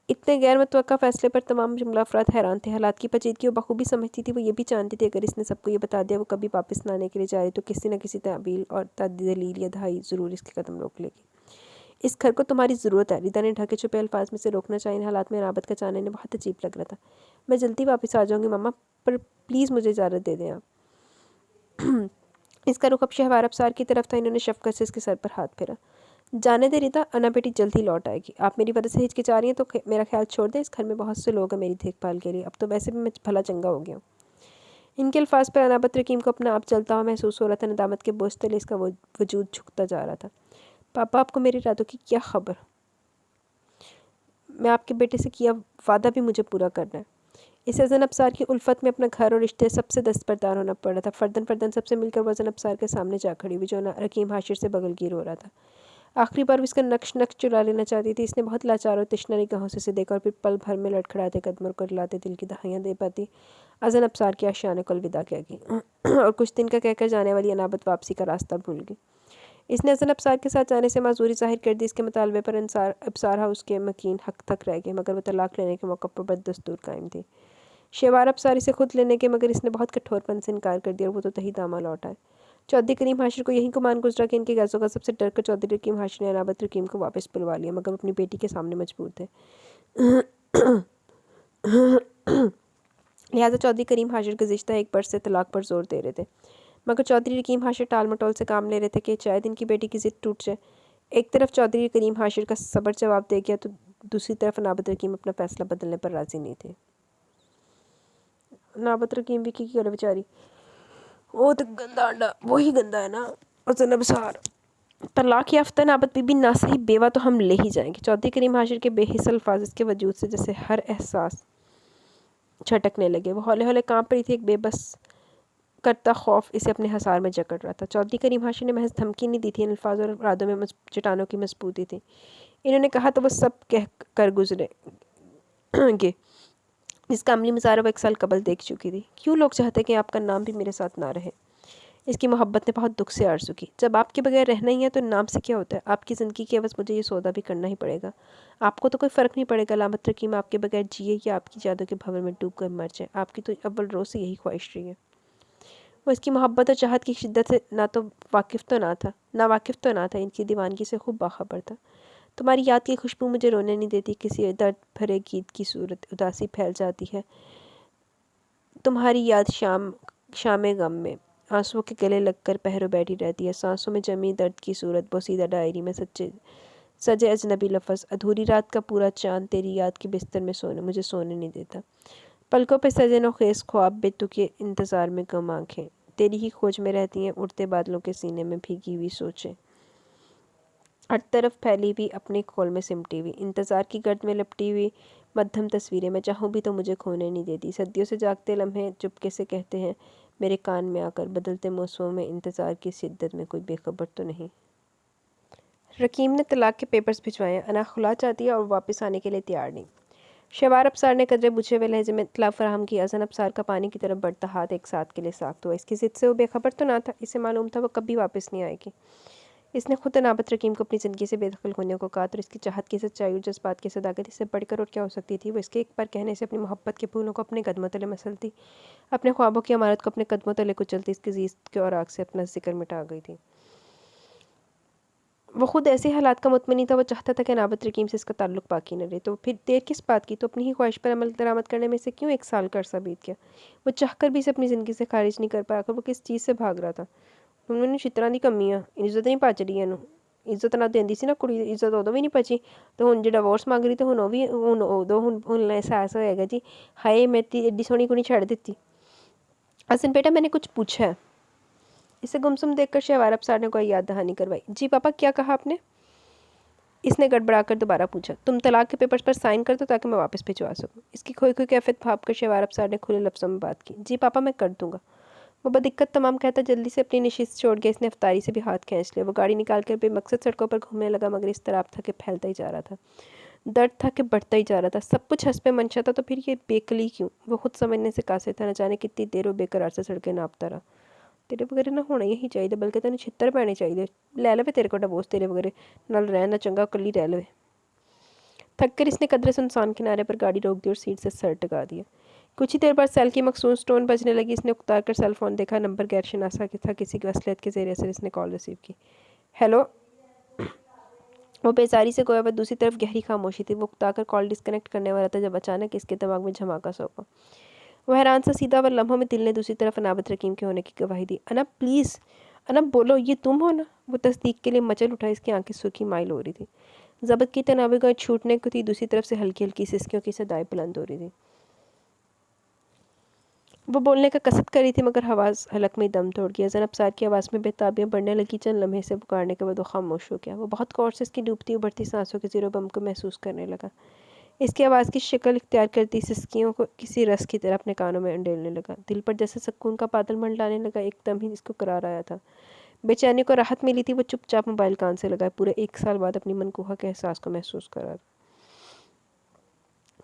इतने गैर मुतवक्का फैसले पर तमाम जुमला अफराद हैरान थे। हालात की पेचीदगी वो बखूबी समझती थी। वो ये भी जानती थी अगर इसने सबको ये बता दिया वो कभी वापस ना आने के लिए जा रही तो किसी न किसी ताबील और दलील या दहाई ज़रूर इसके कदम रोक लेगी। इस घर को तुम्हारी ज़रूरत है, रिदा ने ढके छुपे अल्फाज में से रोकना चाहिए। हालात में अनाबत का जाने ने बहुत अजीब लग रहा था। मैं जल्दी वापस आ जाऊँगी मामा, पर प्लीज़ मुझे इजाज़त दे दें आप। इसका रुख अब शहवार अफसार की तरफ था। इन्होंने शफकत से इसके सर पर हाथ फेरा। जाने दे रिदा, अना बेटी जल्द ही लौट आएगी। आप मेरी वजह से हिचकिचा रही हैं तो मेरा ख्याल छोड़ दें। इस घर में बहुत से लोग हैं मेरी देखभाल के लिए। अब तो वैसे भी मैं भला चंगा हो गया हूँ। इनके अल्फाज पर अनाबत रकीम को अपना आप चलता हुआ महसूस हो रहा था। नदामत के बोझ तले इसका वजूद झुकता जा रहा था। पापा, आपको मेरे इरादों की क्या खबर? मैं आपके बेटे से किया वादा भी मुझे पूरा करना है। इसे अज़न अफसार की उल्फत में अपना घर और रिश्ते सबसे दस्तबरदार होना पड़ा था। फर्दन फर्दन सबसे मिलकर वो अज़न अफसार के सामने जा खड़ी हुई जो रकीम हाशिर से बगलगीर हो रहा था। आखिरी बार इसका नक्श चुरा लेना चाहती थी। इसने बहुत लाचार और तश्ना निगाहों से इसे देखा और फिर पल भर में लड़खड़ाते कदमों को लाते दिल की दहाइयाँ दे पाती अज़न अफसार की आशियाने को अलविदा कह गई और कुछ दिन का कहकर जाने वाली अनाबत वापसी का रास्ता भूल गई। इसने अज़न अफसार के साथ जाने से माजूरी जाहिर कर दी। इसके मुतालबे पर अफसार हाउस के मकीन हक तक रह गए मगर वो तलाक लेने के मौक़े पर बददस्तूर कायम थी। शहवार अफसार इसे खुद लेने के मगर इसने बहुत कठोरपन से इनकार कर दिया और वो तो तही दामा लौटा है। चौधरी करीम हाशिर को यही गुमान गुजरा कि इनके गैसों का सबसे डर कर चौधरी रकीम हाशिर ने अनाबत रकीम को वापस बुलवा लिया मगर अपनी बेटी के सामने मजबूर थे। लिहाजा चौधरी करीम हाशिर गुज़िश्ता एक बरस से तलाक पर जोर दे रहे थे मगर चौधरी रकीम हाशिर टाल मटोल से काम ले रहे थे कि शायद इनकी बेटी की ज़िद टूट जाए। एक तरफ चौधरी करीम हाशिर का सबर जवाब दे गया तो दूसरी तरफ अनाबत रकीम अपना फैसला बदलने पर राज़ी नहीं थे। अनाबत रकीम भी की करे बेचारी, वो तो गंदा अंडा वही गंदा है ना। अज़न अफसार तलाक याफ्ता अनाबत बीबी ना सही बेवा तो हम ले ही जाएंगे। चौधरी करीम हाशिर के बेहिस अल्फाज के वजूद से जैसे हर एहसास झटकने लगे। वो हौले हौले काँप रही थी। एक बेबस करता खौफ इसे अपने हसार में जकड़ रहा था। चौधरी करीम हाशिर ने महज धमकी नहीं दी थी, इन अल्फाज और इरादों में चट्टानों की मजबूती थी। इन्होंने कहा तो वो सब कह कर गुजरेंगे। इसका अमली मज़ारा वो 1 साल कबल देख चुकी थी। क्यों लोग चाहते कि आपका नाम भी मेरे साथ ना रहे? इसकी मोहब्बत ने बहुत दुख से आरज़ू की। जब आपके बगैर रहना ही है तो नाम से क्या होता है? आपकी ज़िंदगी के एवज़ मुझे ये सौदा भी करना ही पड़ेगा। आपको तो कोई फ़र्क नहीं पड़ेगा अलामत रकीम आपके बगैर जिए या आपकी यादों के भंवर में डूब कर मर जाए। आपकी तो अव्वल रोज़ से यही ख्वाहिश रही है। वो इसकी मोहब्बत और चाहत की शिद्दत से ना वाकिफ़ तो ना था, इनकी दीवानगी से खूब बाखबर था। तुम्हारी याद की खुशबू मुझे रोने नहीं देती। किसी दर्द भरे गीत की सूरत उदासी फैल जाती है। तुम्हारी याद शाम गम में आंसुओं के गले लगकर पहरों बैठी रहती है। सांसों में जमी दर्द की सूरत बोसीदा डायरी में सजे अजनबी लफ्ज़। अधूरी रात का पूरा चांद तेरी याद के बिस्तर में मुझे सोने नहीं देता। पलकों पे सजे नोखेस ख्वाब बेतु के इंतज़ार में गम आँखें तेरी ही खोज में रहती हैं। उड़ते बादलों के सीने में भीगी हुई सोचें हर तरफ फैली हुई अपने खोल में सिमटी हुई इंतज़ार की गर्द में लपटी हुई मध्यम तस्वीरें मैं चाहूँ भी तो मुझे खोने नहीं देती। सदियों से जागते लम्हे चुपके से कहते हैं मेरे कान में आकर बदलते मौसमों में इंतज़ार की शिद्दत में कोई बेखबर तो नहीं। रकीम ने तलाक के पेपर्स भिजवाए। अना खुला चाहती है और वापस आने के लिए तैयार नहीं। शहवार अफसार ने कदरे बुझे हुए लहजे में इत्तला फराहम की। अज़न अफसार का पानी की तरफ बढ़ता हाथ एक साथ के लिए साख्त हुआ। इसकी ज़िद से वो बेखबर तो ना था। इसे मालूम था वो कभी वापस नहीं आएगी। इसने खुद अनाबत रकीम को अपनी ज़िंदगी से बेदखल होने को कहा और इसकी चाहत की सच्चाई और जज्बात की सदाकत इससे बढ़कर और क्या हो सकती थी। वो इसके एक बार कहने से अपनी मोहब्बत के फूलों को अपने कदमों तले मसलती, अपने ख्वाबों की इमारत को अपने कदमों तले कुचलती, इसकी जीत के और आग से अपना जिक्र मिटा गई थी। वो खुद ऐसे हालात का मुतमनी था। वो चाहता था कि अनाबत रकीम से इसका ताल्लुक बाकी न रहे। तो फिर देर किस बात की? तो अपनी ही ख्वाहिश पर अमल दरामद करने में से क्यों 1 साल का अरसा बीत गया? वो चाहकर भी इसे अपनी ज़िंदगी से खारिज नहीं कर पाया। वो किस चीज़ से भाग रहा था? उन्होंने छितरां दी कमी आ, इज्जत नहीं पच रही है। इज्जत ना देंदी सी ना कुड़ी, इज्जत उदों भी नहीं पची तो हुण जे डिवोर्स मंग रही तो हुण भी हुण उदों हुण एहसास होएगा जी हाय मेरी एड्डी सोहनी कुड़ी छड़ दित्ती। हसन बेटा मैंने कुछ पूछा है। इसे गुमसुम देखकर शहवार अफसार ने कोई याद दहानी करवाई। जी पापा क्या कहा आपने? इसने गड़बड़ाकर दोबारा पूछा, तुम तलाक के पेपर्स पर साइन कर दो ताकि मैं वापस भिजवा सकूं। इसकी खोई खोई कैफियत भाप कर शहवार अफसार ने खुले लफ्ज़ों में बात की। जी पापा, मैं कर दूंगा। वो बदिक्कत तमाम कहता जल्दी से अपनी नशिस्त छोड़ गया। इसने अफ्तारी से भी हाथ खींच लिया। वो गाड़ी निकाल कर बेमकसद सड़कों पर घूमने लगा, मगर इस तरह था कि फैलता ही जा रहा था, दर्द था कि बढ़ता ही जा रहा था। सब कुछ हंस पे मंशा था, तो फिर ये बेकली क्यों? वो खुद समझने से कासिर था। न जाने कितनी देर वो बेकरार से सड़कें नापता रहा। तेरे बगैर ना होना यही चाहिए, बल्कि तेन छित्तर पैने चाहिए। लै लवे तेरे को डिवोर्स, तेरे बगैर नाल रहना चंगा कली रह लवे। थक कर इसने कदरे सुनसान किनारे पर गाड़ी रोक दी और सीट से सर टका दिया। कुछ ही देर बाद सेल की मखसूस टोन बजने लगी। इसने उतार कर सेल फोन देखा। नंबर गैर शनासा था। किसी की असलियत के ज़रिए से इसने कॉल रिसीव की। हेलो। वो बेजारी से गोया, पर दूसरी तरफ गहरी खामोशी थी। वो उकताकर कॉल डिस्कनेक्ट करने वाला था जब अचानक इसके दिमाग में झमाका सा हुआ। वो हैरान सा सीधा, पर लम्हों में दिल ने दूसरी तरफ अनाबत रकीम के होने की गवाही दी। अनब प्लीज़, अनब बोलो, ये तुम हो ना? वो तस्दीक के लिए मचल उठा। इसकी आंखें सुर्खी माइल हो रही थी। जबत की तनावी का छूटने को थी। दूसरी तरफ से हल्की हल्की सिसकियों की सदाएं बुलंद हो रही थी। वो बोलने का कसद करी थी, मगर आवाज़ हलक में दम तोड़ गया। ज़ैनब सार की आवाज़ में बेताबियाँ बढ़ने लगी। चंद लम्हे से पुकारने के बाद वो खामोश हो गया। वो बहुत गौर से इसकी डूबती उभरती सांसों के ज़ीरो बम को महसूस करने लगा। इसकी आवाज़ की शक्ल इख्तियार करती सिसकियों को किसी रस की तरह अपने कानों में अंडेलने लगा। दिल पर जैसे सुकून का बादल मंडलाने लगा। एकदम ही इसको करार आया था। बेचैनी को राहत मिली थी। वो चुपचाप मोबाइल कान से लगाए। पूरे 1 साल बाद अपनी मनकूहा के एहसास को महसूस करा।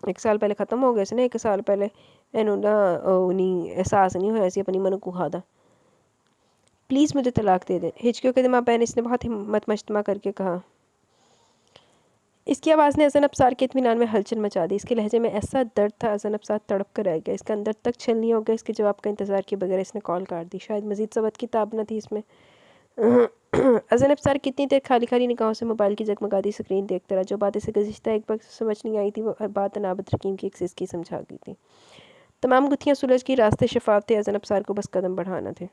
1 साल पहले ख़त्म हो गए से ना। 1 साल पहले एनू ना नहीं एहसास नहीं होया सी अपनी मनकूहा दा। प्लीज़ मुझे तलाक दे दे। हिचकियों के दिमाग पर इसने बहुत हिम्मत मजतमा करके कहा। इसकी आवाज़ ने हसन अफसार के इत्मीनान में हलचल मचा दी। इसके लहजे में ऐसा दर्द था, हसन अफसार तड़प कर रह गया। इसका अंदर तक छलनी हो गया। इसके जवाब का इंतज़ार किए बगैर इसने कॉल काट दी। शायद मज़ीद सबक की ताब न थी इसमें। हसन अफसार कितनी देर खाली खाली निगाहों से मोबाइल की जगमगाती स्क्रीन देखता रहा। जो बात इसे गुज़िश्ता एक वक्त समझ नहीं आई थी, वो बात अनाबत रकीम की एक सिसकी समझा गई थी। तमाम गुत्थियाँ सुलझ की, रास्ते शफाफ थे। हसन अफसार को बस कदम बढ़ाना थे।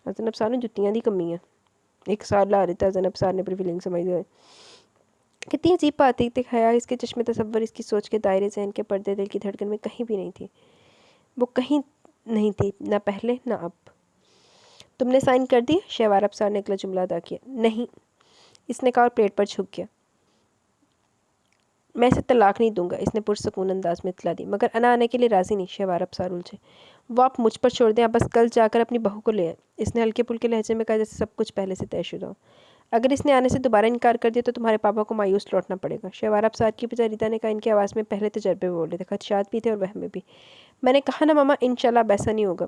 हसन अफसार ने जुत्तियाँ दी कमी है। 1 साल ला रहे थे हसन अफसार ने अपनी फीलिंग समझ गए। कितनी अजीब बात थी। ख्याल इसके चश्मे तसव्वुर, इसकी सोच के दायरे जहन के पर्दे दिल की धड़कन में कहीं भी नहीं थी। वो कहीं नहीं थी, ना पहले ना अब। तुमने साइन कर दिया? शहवार अफसार ने अगला जुमला अदा किया। नहीं, इसने कहा और प्लेट पर झुक गया। मैं इसे तलाक नहीं दूंगा, इसने पुरसकून अंदाज में इतला दी। मगर अना आने के लिए राजी नहीं। शहवार अफसार उलझे। वो आप मुझ पर छोड़ दें, आप बस कल जाकर अपनी बहू को ले आए। इसने हल्के फुल्के लहजे में कहा, जैसे सब कुछ पहले से तयशुदा हो। अगर इसने आने से दोबारा इनकार कर दिया तो तुम्हारे पापा को मायूस लौटना पड़ेगा। शहवार अफसार की बेचारीदा ने कहा। इनकी आवाज़ में पहले तजर्बे बोल रहे थे, खदशात भी थे और वहम में भी। मैंने कहा ना मामा, इंशाल्लाह अब ऐसा नहीं होगा।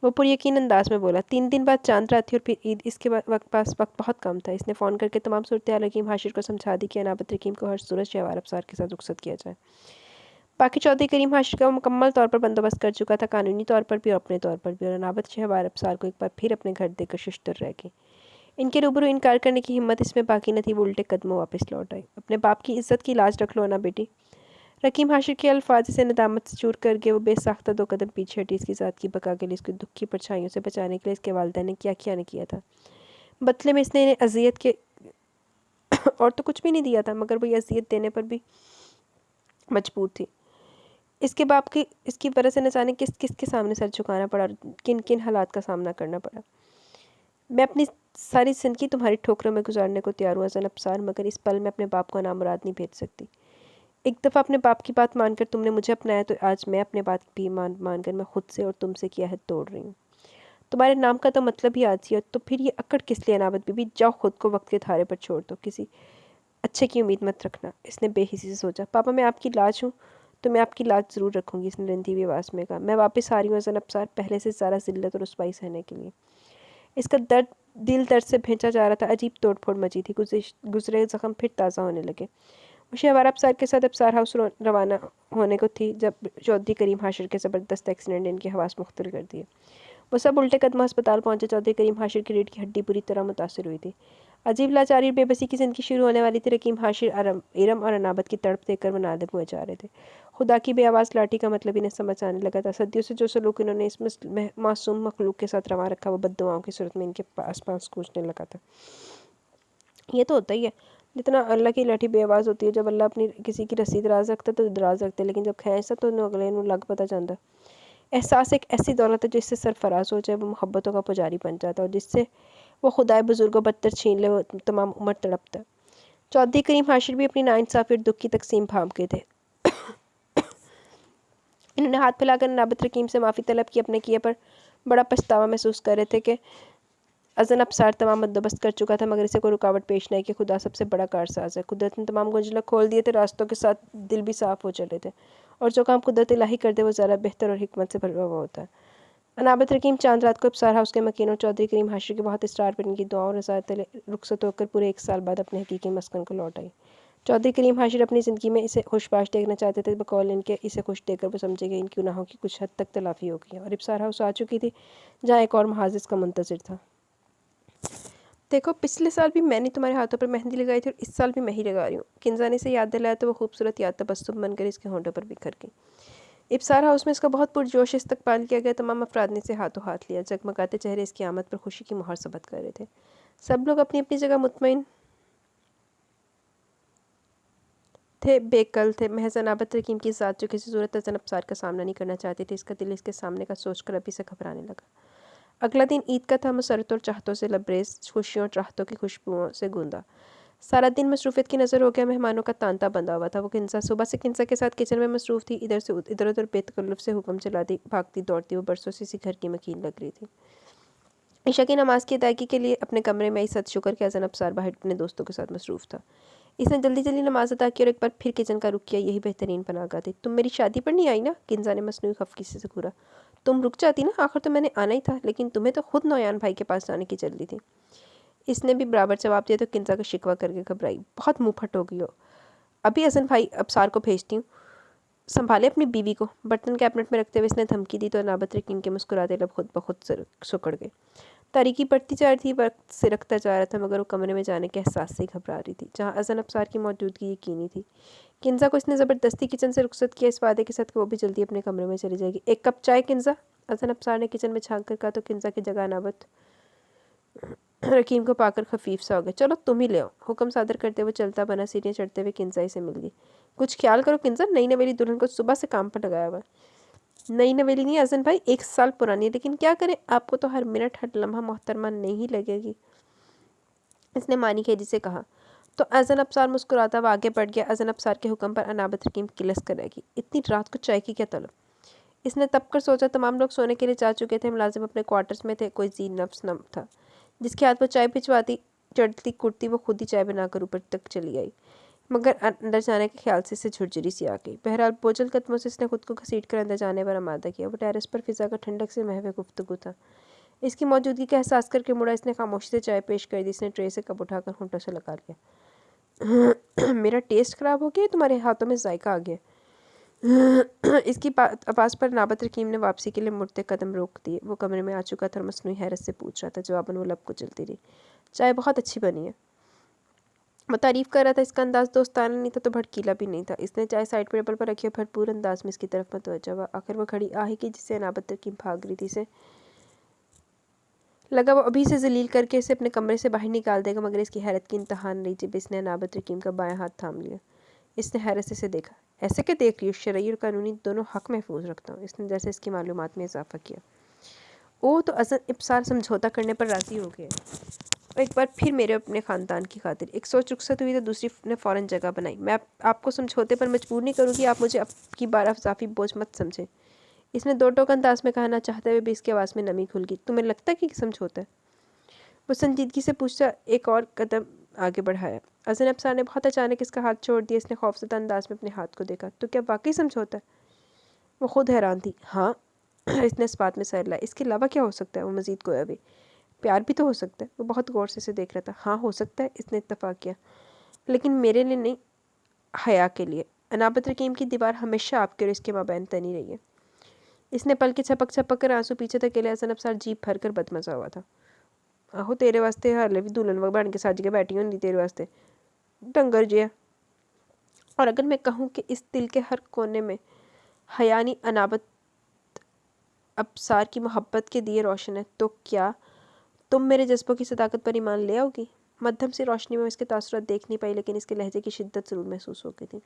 वो पुरयकीन अंदाज में बोला। 3 दिन बाद चांद रात थी और फिर ईद। इसके वक्त पास वक्त बहुत कम था। इसने फ़ोन करके तमाम सूरत हाल रकीम हाशिर को समझा दी कि अनाबत रकीम को हर सूरत शहवार अफसार के साथ रुखसत किया जाए। बाकी चौधरी करीम हाशिर का वो मुकम्मल तौर पर बंदोबस्त कर चुका था, कानूनी तौर पर भी और अपने तौर पर भी। और अनाबत शहवार अफसार को एक बार फिर अपने घर देकर शिश्तर रह गई। इनके रूबरू इनकार करने की हिम्मत इसमें बाकी न थी। वो उल्टे कदमों वापस लौट आई। अपने बाप की इज्जत की लाज रख लो ना बेटी। रकीम हाशिर के अल्फाज से नदामत से चूर करके वो बेसाख्ता 2 कदम पीछे हटी। इसकी ज़ात की बका के लिए, इसके दुख की परछाइयों से बचाने के लिए इसके वालिदैन ने क्या क्या नहीं किया था। बदले में इसने इन्हें अजियत के और तो कुछ भी नहीं दिया था, मगर वो ये अजियत देने पर भी मजबूर थी। इसके बाप की इसकी वजह से न जाने किस किस के सामने सर झुकाना पड़ा, किन किन हालात का सामना करना पड़ा। मैं अपनी सारी ज़िंदगी तुम्हारी ठोकरों में गुजारने को तैयार हुआ ज़ैनब सार, मगर इस पल में अपने बाप को नामुराद नहीं भेज सकती। एक दफ़ा अपने बाप की बात मानकर तुमने मुझे अपनाया, तो आज मैं अपने बात भी मानकर मैं खुद से और तुमसे किया है तोड़ रही हूँ। तुम्हारे नाम का तो मतलब ही आज ही है, तो फिर ये अकड़ किस लिए अनाबत बीबी? जाओ खुद को वक्त के धारे पर छोड़ दो, किसी अच्छे की उम्मीद मत रखना। इसने बेहिसी से सोचा। पापा मैं आपकी लाज हूँ तो मैं आपकी लाज ज़रूर रखूँगी, इसने रंधी हुई आवाज़ में कहा। मैं वापस आ रही हूँ ज़ैनब सार, पहले से ज़्यादा ज़िल्लत और रुसवाई सहने के लिए। इसका दिल दर्द से भेजा जा रहा था। अजीब तोड़ फोड़ मची थी। गुजरे ज़ख्म फिर ताज़ा होने लगे। वो शहवार अफसार के साथ अफसार हाउस रवाना होने को थी जब चौधरी करीम हाशिर के ज़बरदस्त एक्सीडेंट ने इनकी हवास मुख्तल कर दिए। वो सब उल्टे कदम अस्पताल पहुंचे। चौधरी करीम हाशिर की रीढ़ की हड्डी बुरी तरह मुतासर हुई थी। अजीब लाचारी और बेबसी की ज़िंदगी शुरू होने वाली थी। रकीम हाशिर इरम और अनाबत की तड़प देखकर वो नादिम हुए जा रहे थे। खुदा की बेआवाज़ लाठी का मतलब इन्हें समझ आने लगा था। सदियों से जो सलूक इन्होंने इस मासूम मखलूक के साथ रवा रखा, वो बद्दुआओं की सूरत में इनके आस पास गूंजने लगा था। ये तो होता ही है, जितना अल्लाह की लाठी बेआवाज़ होती है। जब अल्लाह अपनी किसी की रस्सी दराज रखता तो दराज रखते, लेकिन जब खींचता तो अगले लग पता जाता। एहसास एक ऐसी दौलत है जिससे सरफराज हो जाए वो मोहब्बतों का पुजारी बन जाता है, और जिससे वो खुदाए बुजुर्गों बदतर छीन ले वो तमाम उम्र तड़पता है। चौधरी करीम हाशिर भी अपनी नाइंसाफ़ी और दुख की तकसीम भाप गए थे। इन्होंने हाथ फैलाकर अनाबत रकीम से माफ़ी तलब की। अपने किए पर बड़ा पछतावा महसूस कर रहे थे कि अज़न अबसार तमाम बंदोबस्त कर चुका था, मगर इसे कोई रुकावट पेश नहीं कि खुदा सबसे बड़ा कारसाज है। कुदरत ने तमाम गुंजलक खोल दिए थे, रास्तों के साथ दिल भी साफ़ हो चले थे, और जो काम कुदरत इलाही कर दे वो ज़्यादा बेहतर और हिकमत से भरा हुआ होता है। अनाबत रकीम चांद रात को अबसार हाउस के मकीन और चौधरी करीम हाशिर के बहुत इसरार पर इनकी दुआओं और रज़ायत रुखसत होकर पूरे 1 साल बाद अपने हकीकी मस्कन को लौट आई। चौधरी करीम हाशिर अपनी ज़िंदगी में इसे खुशबाश देखना चाहते थे, बकौल इनके इसे खुश देखकर वो समझे कि इनकी गुनाहों की कुछ हद तक तलाफ़ी हो गई और इब्सार हाउस आ चुकी थी, जहाँ एक और महाजिज़ का मुंतज़िर था। देखो, पिछले साल भी मैंने तुम्हारे हाथों पर मेहंदी लगाई थी और इस साल भी मैं ही लगा रही हूँ। किंजा ने इसे याद दिलाया तो वो खूबसूरत याद तबस्सुम बनकर इसके होंठों पर बिखर गई। इब्सार हाउस में इसका बहुत पुरजोश इस्तकबाल किया गया। तमाम अफराद ने इसे हाथों हाथ लिया। जगमगाते चेहरे इसकी आमद पर खुशी की मुहर सबत कर रहे थे। सब लोग अपनी अपनी जगह मुतमईन थे, बेकल थे। महज अनाबत रकीम की ज़ात जो किसी सूरत अज़न अबसार का सामना नहीं करना चाहती थी, इसका दिल इसके सामने का सोचकर अभी से घबराने लगा। अगला दिन ईद का था। मसरतों और चाहतों से लबरेज, खुशियों और चाहतों की खुशबुओं से गूंदा। सारा दिन मसरूफियत की नज़र हो गया। मेहमानों का तांता बंधा हुआ था। वो किंजा सुबह से किंजा के साथ किचन में मसरूफ़ थी। इधर से इधर उधर बेतकल्लुफ़ से हुक्म चलाती, भागती दौड़ती वो बरसों से इसी घर की मकीन लग रही थी। ईशा की नमाज की अदायगी के लिए अपने कमरे में आई सदशुक्र के अज़न अबसार बाहर अपने दोस्तों के साथ मसरूफ़ था। इसने जल्दी जल्दी नमाज अदा की और एक बार फिर किचन का रुख किया। यही बेहतरीन पनाहगाह थी। तुम मेरी शादी पर नहीं आई ना? किंजा ने मसनूई खफकी से घूरा। तुम रुक जाती ना, आखिर तो मैंने आना ही था, लेकिन तुम्हें तो खुद नौयान भाई के पास जाने की जल्दी थी। इसने भी बराबर जवाब दिया तो किंजा का शिकवा करके घबराई। बहुत मुँह फट हो गई हो। अभी हसन भाई अबसार को भेजती हूँ, संभाले अपनी बीवी को। बर्तन कैबिनेट में रखते हुए इसने धमकी दी तो अनाबत रकीम के मुस्कुराते लब खुद ब खुद सुकड़ गए। तारीकी बढ़ती जा रही थी, वक्त सिरकता जा रहा था, मगर वो कमरे में जाने के एहसास से ही घबरा रही थी, जहाँ अज़न अबसार की मौजूदगी यकीनी थी। किंजा को इसने ज़बरदस्ती किचन से रुखसत किया, इस वादे के साथ कि वो भी जल्दी अपने कमरे में चली जाएगी। एक कप चाय किंजा? अज़न अबसार ने किचन में झांक कर कहा तो किंजा की जगह अनाबत रकीम को पाकर खफीफ सा हो गया। चलो तुम ही ले आओ। हुक्म सादर करते हुए चलता बना सीढ़ियाँ चढ़ते हुए किंजा से मिल गई। कुछ ख्याल करो किंजा, नई नवेली दुल्हन को सुबह से काम पर लगाया हुआ है। नई नवेली नहीं अज़न भाई, 1 साल पुरानी है, लेकिन क्या करें, आपको तो हर मिनट हर लम्हा मोहतरमा नहीं लगेगी, इसने मानी खेजी से कहा। तो अज़न अबसार मुस्कुराता हुआ आगे बढ़ गया। अज़न अबसार के हुक्म पर अनाबत रकीम किलस करेगी। इतनी रात को चाय की क्या तलब? इसने तब कर सोचा। तमाम लोग सोने के लिए जा चुके थे। मुलाजिम अपने क्वार्टर्स में थे। कोई जी नफ्स न था जिसके हाथ वो चाय भिजवाती। चढ़ती कुर्ती वो खुद ही चाय बनाकर ऊपर तक चली आई, मगर अंदर जाने के ख्याल से इसे झुरझुरी सी आ गई। बहरहाल बोझल कदमों से इसने खुद को घसीट कर अंदर जाने पर आमादा किया। वो टेरेस पर फिजा का ठंडक से महवे गुफ्तगू था। इसकी मौजूदगी का एहसास करके मुड़ा। इसने खामोशी से चाय पेश कर दी। इसने ट्रे से कप उठाकर होंठों से लगा लिया। मेरा टेस्ट ख़राब हो गया, तुम्हारे हाथों में जायका आ गया। इसकी आवाज़ पर नाबत रकीम ने वापसी के लिए मुड़ते कदम रोक दिए। वो कमरे में आ चुका था और मसनूई हैरत से पूछ रहा था। जवाबन वो लब को चलती रही। चाय बहुत अच्छी बनी है, वो तारीफ़ कर रहा था। इसका अंदाज़ दोस्ताना नहीं था तो भड़कीला भी नहीं था। इसने चाय साइड टेबल पर रखी और भरपूर अंदाज में इसकी तरफ मतवज्जा हुआ। आखिर वो खड़ी आ ही की जिससे अनाबत रकीम भाग रही थी। इसे लगा वो अभी से जलील करके इसे अपने कमरे से बाहर निकाल देगा, मगर इसकी हैरत की इंतहा नहीं जब इसने अनाबत रकीम का बायां हाथ थाम लिया। इसने हैरत से देखा। ऐसे क्या देख रही हो? शरई और कानूनी दोनों हक महफूज रखता हूँ। इसने जैसे इसकी मालूमात में इजाफा किया। ओ, तो अज़न इब्सार समझौता करने पर राज़ी हो गए। और एक बार फिर मेरे अपने ख़ानदान की खातिर एक सोच रुखसत हुई तो दूसरी ने फ़ौरन जगह बनाई। मैं आपको समझौते पर मजबूर नहीं करूँगी, आप मुझे आपकी बार अफ़ाज़ी बोझ मत समझें। इसने दो टोक अंदाज में कहना चाहते हुए भी इसकी आवाज़ में नमी खुल गई। तुम्हें लगता है कि समझौता है? वो संजीदगी से पूछता एक और कदम आगे बढ़ाया। अज़न अबसार ने बहुत अचानक इसका हाथ छोड़ दिया। इसने खौफज़दा अंदाज में अपने हाथ को देखा। तो क्या वाकई समझौता है? वो खुद हैरान थी। हाँ। इसने इस बात में सर लाया। इसके अलावा क्या हो सकता है? वो मज़ीद गोया भी। प्यार भी तो हो सकता है। वो बहुत गौर से इसे देख रहा था। हाँ हो सकता है, इसने इत्तफ़ाक़ किया, लेकिन मेरे लिए नहीं, हया के लिए। अनाबत रकीम की दीवार हमेशा आपके और इसके माबैन तनी रही है। इसने पल के छपक छपक कर आंसू पीछे तक ले। अज़न अबसार जीप भर कर बदमज़ा हुआ था। आहो तेरे वास्ते हाले भी दुल्हन बन के सज के बैठी होंगी तेरे वास्ते, डंगर जिया। और अगर मैं कहूँ कि इस दिल के हर कोने में हयानी अनाबत अबसार की मोहब्बत के दिए रोशन है, तो क्या तुम मेरे जज्बों की सदाकत पर ईमान ले आओगी? मध्यम सी रोशनी में इसके तासुरात देख नहीं पाई, लेकिन इसके लहजे की शिद्दत ज़रूर महसूस हो गई थी।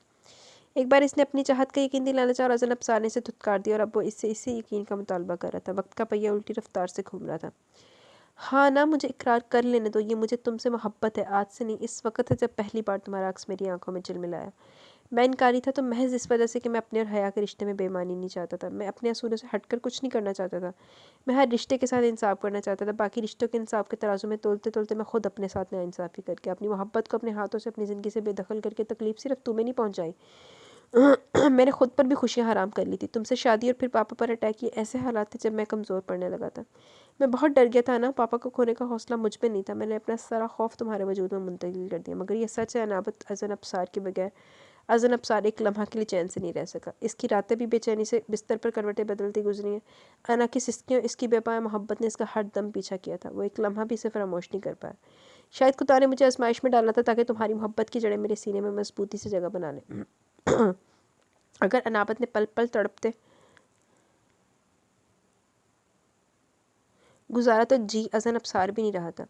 एक बार इसने अपनी चाहत का यकीन दिलाना चाहा और अज़न अबसार ने इसे धुतकार दिया और अब वो इससे यकीन का मुतालबा कर रहा था। वक्त का पहिया उल्टी रफ्तार से घूम रहा था। हाँ ना, मुझे इकरार कर लेने दो, ये मुझे तुमसे मोहब्बत है, आज से नहीं, इस वक्त है जब पहली बार तुम्हारा अक्स मेरी आंखों में झिलमिलाया। मैं इनकारी था तो महज इस वजह से कि मैं अपने और हया के रिश्ते में बेईमानी नहीं चाहता था। मैं अपने असूलों से हटकर कुछ नहीं करना चाहता था। मैं हर रिश्ते के साथ इंसाफ करना चाहता था। बाकी रिश्तों के इंसाफ के तराजू में तोलते तोलते मैं खुद अपने साथ नाइंसाफ़ी करके अपनी मोहब्बत को अपने हाथों से अपनी ज़िंदगी से बेदखल करके तकलीफ सिर्फ तुम्हें नहीं पहुँचाई, मैंने खुद पर भी खुशियाँ हराम कर ली थी। तुमसे शादी और फिर पापा पर अटैक, ये ऐसे हालात थे जब मैं कमज़ोर पड़ने लगा था। मैं बहुत डर गया था ना, पापा को खोने का हौसला मुझ पे नहीं था। मैंने अपना सारा खौफ तुम्हारे वजूद में मुंतकिल कर दिया। मगर ये सच है, अनाबत अज़न अब्सार के बगैर अज़न अब्सार एक लम्हा के लिए चैन से नहीं रह सका। इसकी रातें भी बेचैनी से बिस्तर पर करवटें बदलती गुजरी हैं। अना की सिस्कियों, इसकी बेपाया मोहब्बत ने इसका हर दम पीछा किया था। वो एक लम्हा भी इसे फरामोश नहीं कर पाया। शायद खुदा ने मुझे आजमाइश में डाला था ताकि तुम्हारी मोहब्बत की जड़ें मेरे सीने में मजबूती से जगह बना लें। अगर अनाबत ने पल पल तड़पते गुजारा तो जी अज़न अब्सार भी नहीं रहा था।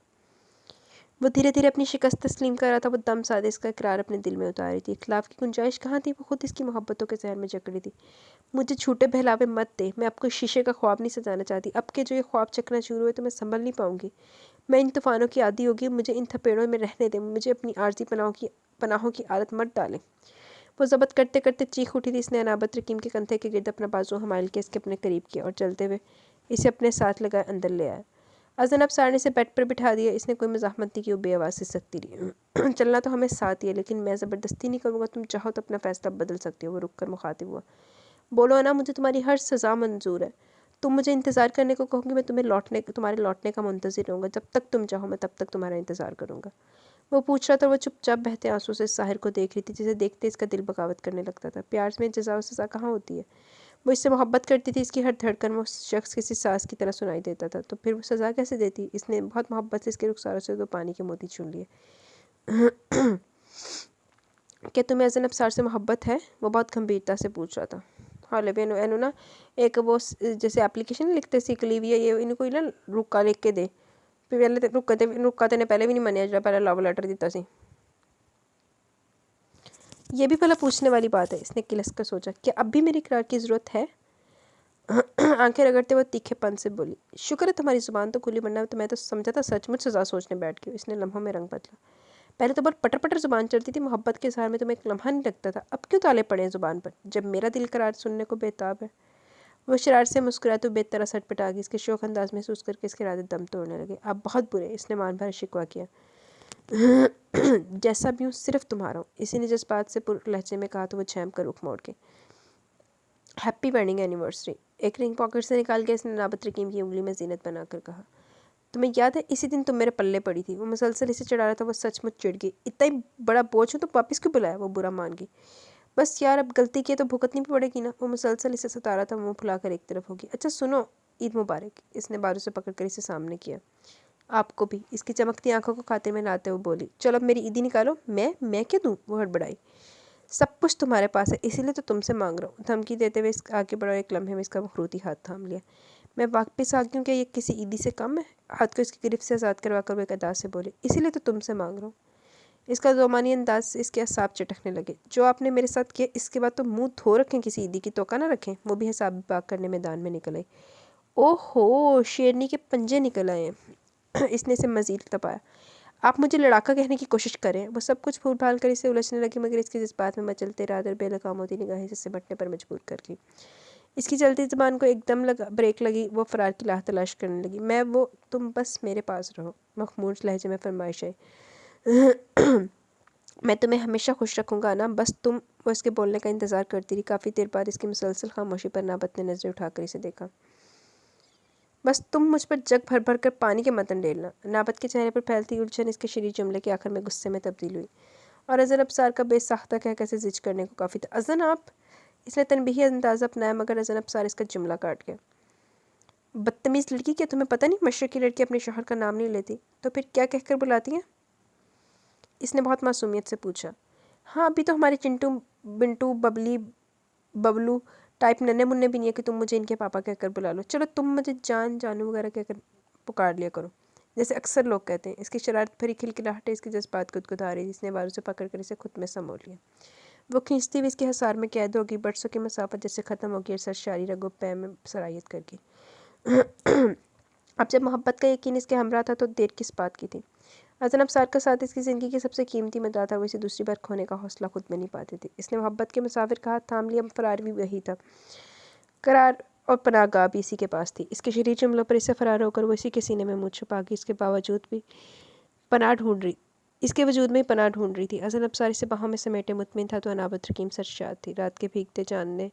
वो धीरे धीरे अपनी शिकस्त तस्लीम कर रहा था। वो दम सादे इसका इकरार अपने दिल में उतार रही थी। इख्लाफ की गुंजाइश कहाँ थी, वो खुद इसकी मोहब्बतों के जहर में जकड़ी रही थी। मुझे छूटे बहलावे मत दे, मैं आपको शीशे का ख्वाब नहीं सजाना चाहती। अब के जो ये ख्वाब चकना शुरू हुए तो मैं संभल नहीं पाऊंगी। मैं इन तूफ़ानों की आदी होगी। मुझे इन थपेड़ों में रहने दें, मुझे अपनी आर्जी पनाहों की आदत मत डालें। वो ज़ब्त करते करते चीख उठी थी। इसने अनाबत रकीम के कंधे के गिर्द अपना बाजू हमाइल के इसके अपने करीब किया और चलते हुए इसे अपने साथ लगाए अंदर ले आया। अज़न अब सारने से बेड पर बिठा दिया। इसने कोई मज़ाहमत नहीं की, वो बेआवाज़ से सकती रही। चलना तो हमें साथ ही है, लेकिन मैं ज़बरदस्ती नहीं करूँगा। तुम चाहो तो अपना फ़ैसला बदल सकती हो। वो रुक कर मुखातिब हुआ। बोलो अना, मुझे तुम्हारी हर सज़ा मंजूर है। तुम मुझे इंतज़ार करने को कहोगी, मैं तुम्हारे लौटने का मुंतज़िर रहूँगा। जब तक तुम चाहो मैं तब तक तुम्हारा इंतज़ार करूँगा। वो पूछ रहा था। वो चुपचाप बहते आंसू से साहिर को देख रही थी, जिसे देखते इसका दिल बगावत करने लगता था। प्यार में जज़ा और सज़ा कहाँ होती है। वो इससे मोहब्बत करती थी। इसकी हर धड़कन वो शख्स किसी सास की तरह सुनाई देता था। तो फिर वो सज़ा कैसे देती। इसने बहुत मोहब्बत से इसके रुखसारों से दो पानी के मोती चुन लिए। क्या तुम्हें अज़न अब्सार से मोहब्बत है, वो बहुत गंभीरता से पूछ रहा था। हाँ ले एनु ना एक वो जैसे एप्लीकेशन लिखते सीख ली हुई है, ये इनको ना रुका लिख के दे। पहले रुका ने पहले भी नहीं मनिया, जो पहले लव लेटर दिता सी। ये भी भला पूछने वाली बात है। इसने किलस कर सोचा, क्या अब भी मेरी इकरार की ज़रूरत है। आंखें रगड़ते हुए तीखेपन से बोली, शुक्र है तुम्हारी ज़ुबान तो खुली, वरना तो मैं तो समझा था सचमुच सज़ा सोचने बैठ गई। इसने लम्हों में रंग बदला। पहले तो बहुत पटर पटर ज़ुबान चलती थी, मोहब्बत के इज़हार में तुम्हें एक लम्हा नहीं लगता था। अब क्यों ताले पड़े हैं ज़ुबान पर, जब मेरा दिल करार सुनने को बेताब है। वो शरारत से मुस्कुराए तो बेतरह सटपटा गई। इसके शौक अंदाज महसूस करके इसके इरादे दम तोड़ने लगे। आप बहुत बुरे, इसने मान भर शिकवा किया। जैसा भी हूँ सिर्फ तुम्हारा हूँ, इसी ने जज्बात से पुर लहजे में कहा तो वो छेम कर रुख मोड़ के हैप्पी वेडिंग एनिवर्सरी एक रिंग पॉकेट से निकाल के इसने नाबत रकीम की उंगली में जीनत बनाकर कहा। तुम्हें याद है इसी दिन तुम मेरे पल्ले पड़ी थी। वो मुसलसल इसे चढ़ा रहा था। वो सचमुच चिढ़ गई। इतना ही बड़ा बोझ हो तो वापस क्यों बुलाया। वो बुरा मान गई। बस यार, अब गलती की है तो भुगतनी भी पड़ेगी ना। वो मुसलसल इसे सता रहा था। मुँह फुलाकर एक तरफ होगी। अच्छा सुनो, ईद मुबारक। इसने बाजू से पकड़ कर इसे सामने किया। आपको भी। इसकी चमकती आंखों को खाते में लाते हुए बोली, चलो अब मेरी ईदी निकालो। मैं क्या दूँ। वो हड़बड़ाई। सब कुछ तुम्हारे पास है, इसीलिए तो तुमसे मांग रहा हूँ। धमकी देते हुए इस आगे बढ़ा। एक लम्हे में इसका मखरूती हाथ थाम लिया। मैं वापस आ गई हूँ, क्या ये किसी ईदी से कम है। हाथ को इसकी गिरफ्त से आज़ाद करवा कर वो एक अदा से बोले, इसीलिए तो तुमसे मांग रहा हूँ। इसका ज़ोमानी अंदाज से इसके असाब चटकने लगे। जो आपने मेरे साथ किया, इसके बाद तो मुंह धो रखें, किसी ईदी की तोका ना रखें। वो भी हिसाब बाग करने मैदान में निकल आई। ओहो, शेरनी के पंजे निकल आए हैं। इसने इसे मज़ीद तपाया। आप मुझे लड़ाका कहने की कोशिश करें। वो सब कुछ भूल भाल कर इसे उलझने लगी, मगर इसके जज्बात में मचलते इरादे और बेलगाम होती निगाहें जिससे बटने पर मजबूर कर गई। इसकी चलती ज़बान को एकदम ब्रेक लगी। वो फ़रार की राह तलाश करने लगी। तुम बस मेरे पास रहो। मखमूर लहजे में फरमाइश आई। मैं तुम्हें हमेशा खुश रखूँगा ना, बस तुम। वो इसके बोलने का इंतज़ार करती रही। काफ़ी देर बाद इसकी मुसलसल खामोशी पर नाबत ने नज़रें उठाकर इसे देखा। बस तुम मुझ पर जग भर भर कर पानी के मतन डेलना। नाबत के चेहरे पर फैलती उलझन इसके शरीर जुमले के आखिर में गुस्से में तब्दील हुई और अज़न अब्सार का बेसाख्ता कह कैसे जिज करने को काफ़ी था। अज़न आप। इसने तनबीही अंदाज़ा अपनाया, मगर अज़न अब्सार इसका जुमला काट गया। बदतमीज़ लड़की, क्या तुम्हें पता नहीं मशरक़ की लड़की अपने शौहर का नाम नहीं लेती, तो फिर क्या कहकर बुलाती हैं। इसने बहुत मासूमियत से पूछा। हाँ, अभी तो हमारे चिंटू बिंटू बबलू टाइप नन्हे मुन्ने भी नहीं है कि तुम मुझे इनके पापा कहकर बुला लो। चलो तुम मुझे जानू वगैरह कहकर पुकार लिया करो, जैसे अक्सर लोग कहते हैं। इसकी शरारत भरी खिलखिलाहटें इसके जज्बात को गुदगुदा रही। जिसने बाजू से पकड़ कर इसे खुद में समो लिया। वो खींचती हुई इसके हसार में कैद होगी। बरसों की मसाफत जैसे ख़त्म होगी और सरशारी रगो पै में सरायत करके अब जब मोहब्बत का यकीन इसके हमरा था तो देर किस बात की थी। हसन अब्सार का साथ इसकी ज़िंदगी की सबसे कीमती मदाह था, वो इसे दूसरी बार खोने का हौसला खुद में नहीं पाते थे। इसने मोहब्बत के मुसाफिर का हाथ थाम लिया, फरार भी वही था। करार और पनाहगाह भी इसी के पास थी। इसके शरीर जुमलों पर इससे फरार होकर वो इसी के सीने में मुँह छुपा के इसके बावजूद भी पनाह ढूंढ रही इसके वजूद में ही पनाह ढूंढ रही थी। हसन अब्सार इसे बाहों में समेटे मुतमिन था तो अनाबत रकीम सरशाद थी। रात के भीगते चांद ने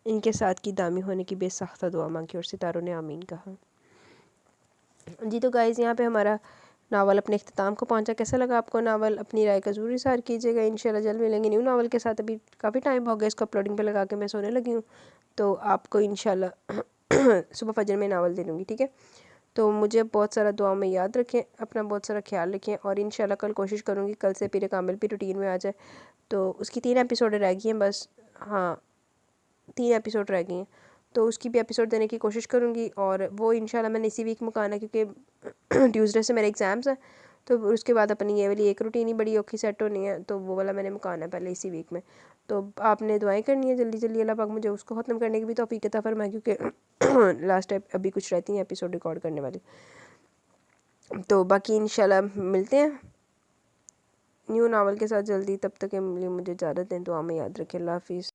इनके साथ की दामी होने की बेसाख्ता दुआ मांगी और सितारों ने आमीन कहा। जी तो गाइज़, यहाँ पे हमारा नावल अपने इख्तिताम को पहुँचा। कैसा लगा आपको नावल? अपनी राय का ज़रूर इज़हार कीजिएगा। इंशाल्लाह जल्द मिलेंगे न्यू नावल के साथ। अभी काफ़ी टाइम हो गया इसको अपलोडिंग पे लगा के मैं सोने लगी हूँ, तो आपको इंशाल्लाह सुबह फजर में नावल दे दूँगी, ठीक है। तो मुझे बहुत सारा दुआ में याद रखें, अपना बहुत सारा ख्याल रखें, और इंशाल्लाह कल कोशिश करूँगी कल से पीरे कामिल भी रूटीन में आ जाए। तो उसकी 3 एपिसोड रह गई हैं बस, हाँ 3 एपिसोड रह गई हैं, तो उसकी भी एपिसोड देने की कोशिश करूँगी। और वो इंशाल्लाह मैंने इसी वीक मुकाना, क्योंकि ट्यूसडे से मेरे एग्ज़ाम्स हैं, तो उसके बाद अपनी ये वाली एक रूटीन ही बड़ी औखी सेट होनी है, तो वो वाला मैंने मुकाना है पहले इसी वीक में। तो आपने दुआएं करनी है जल्दी जल्दी अल्लाह पाक मुझे उसको ख़त्म करने की भी तौफीक अता फरमाए, क्योंकि लास्ट अभी कुछ रहती हैं एपिसोड रिकॉर्ड करने वाली। तो बाकी इंशाल्लाह मिलते हैं न्यू नावल के साथ जल्दी। तब तक के लिए मुझे इजाज़त दें, दुआ में याद रखें। अल्लाह हाफिज़।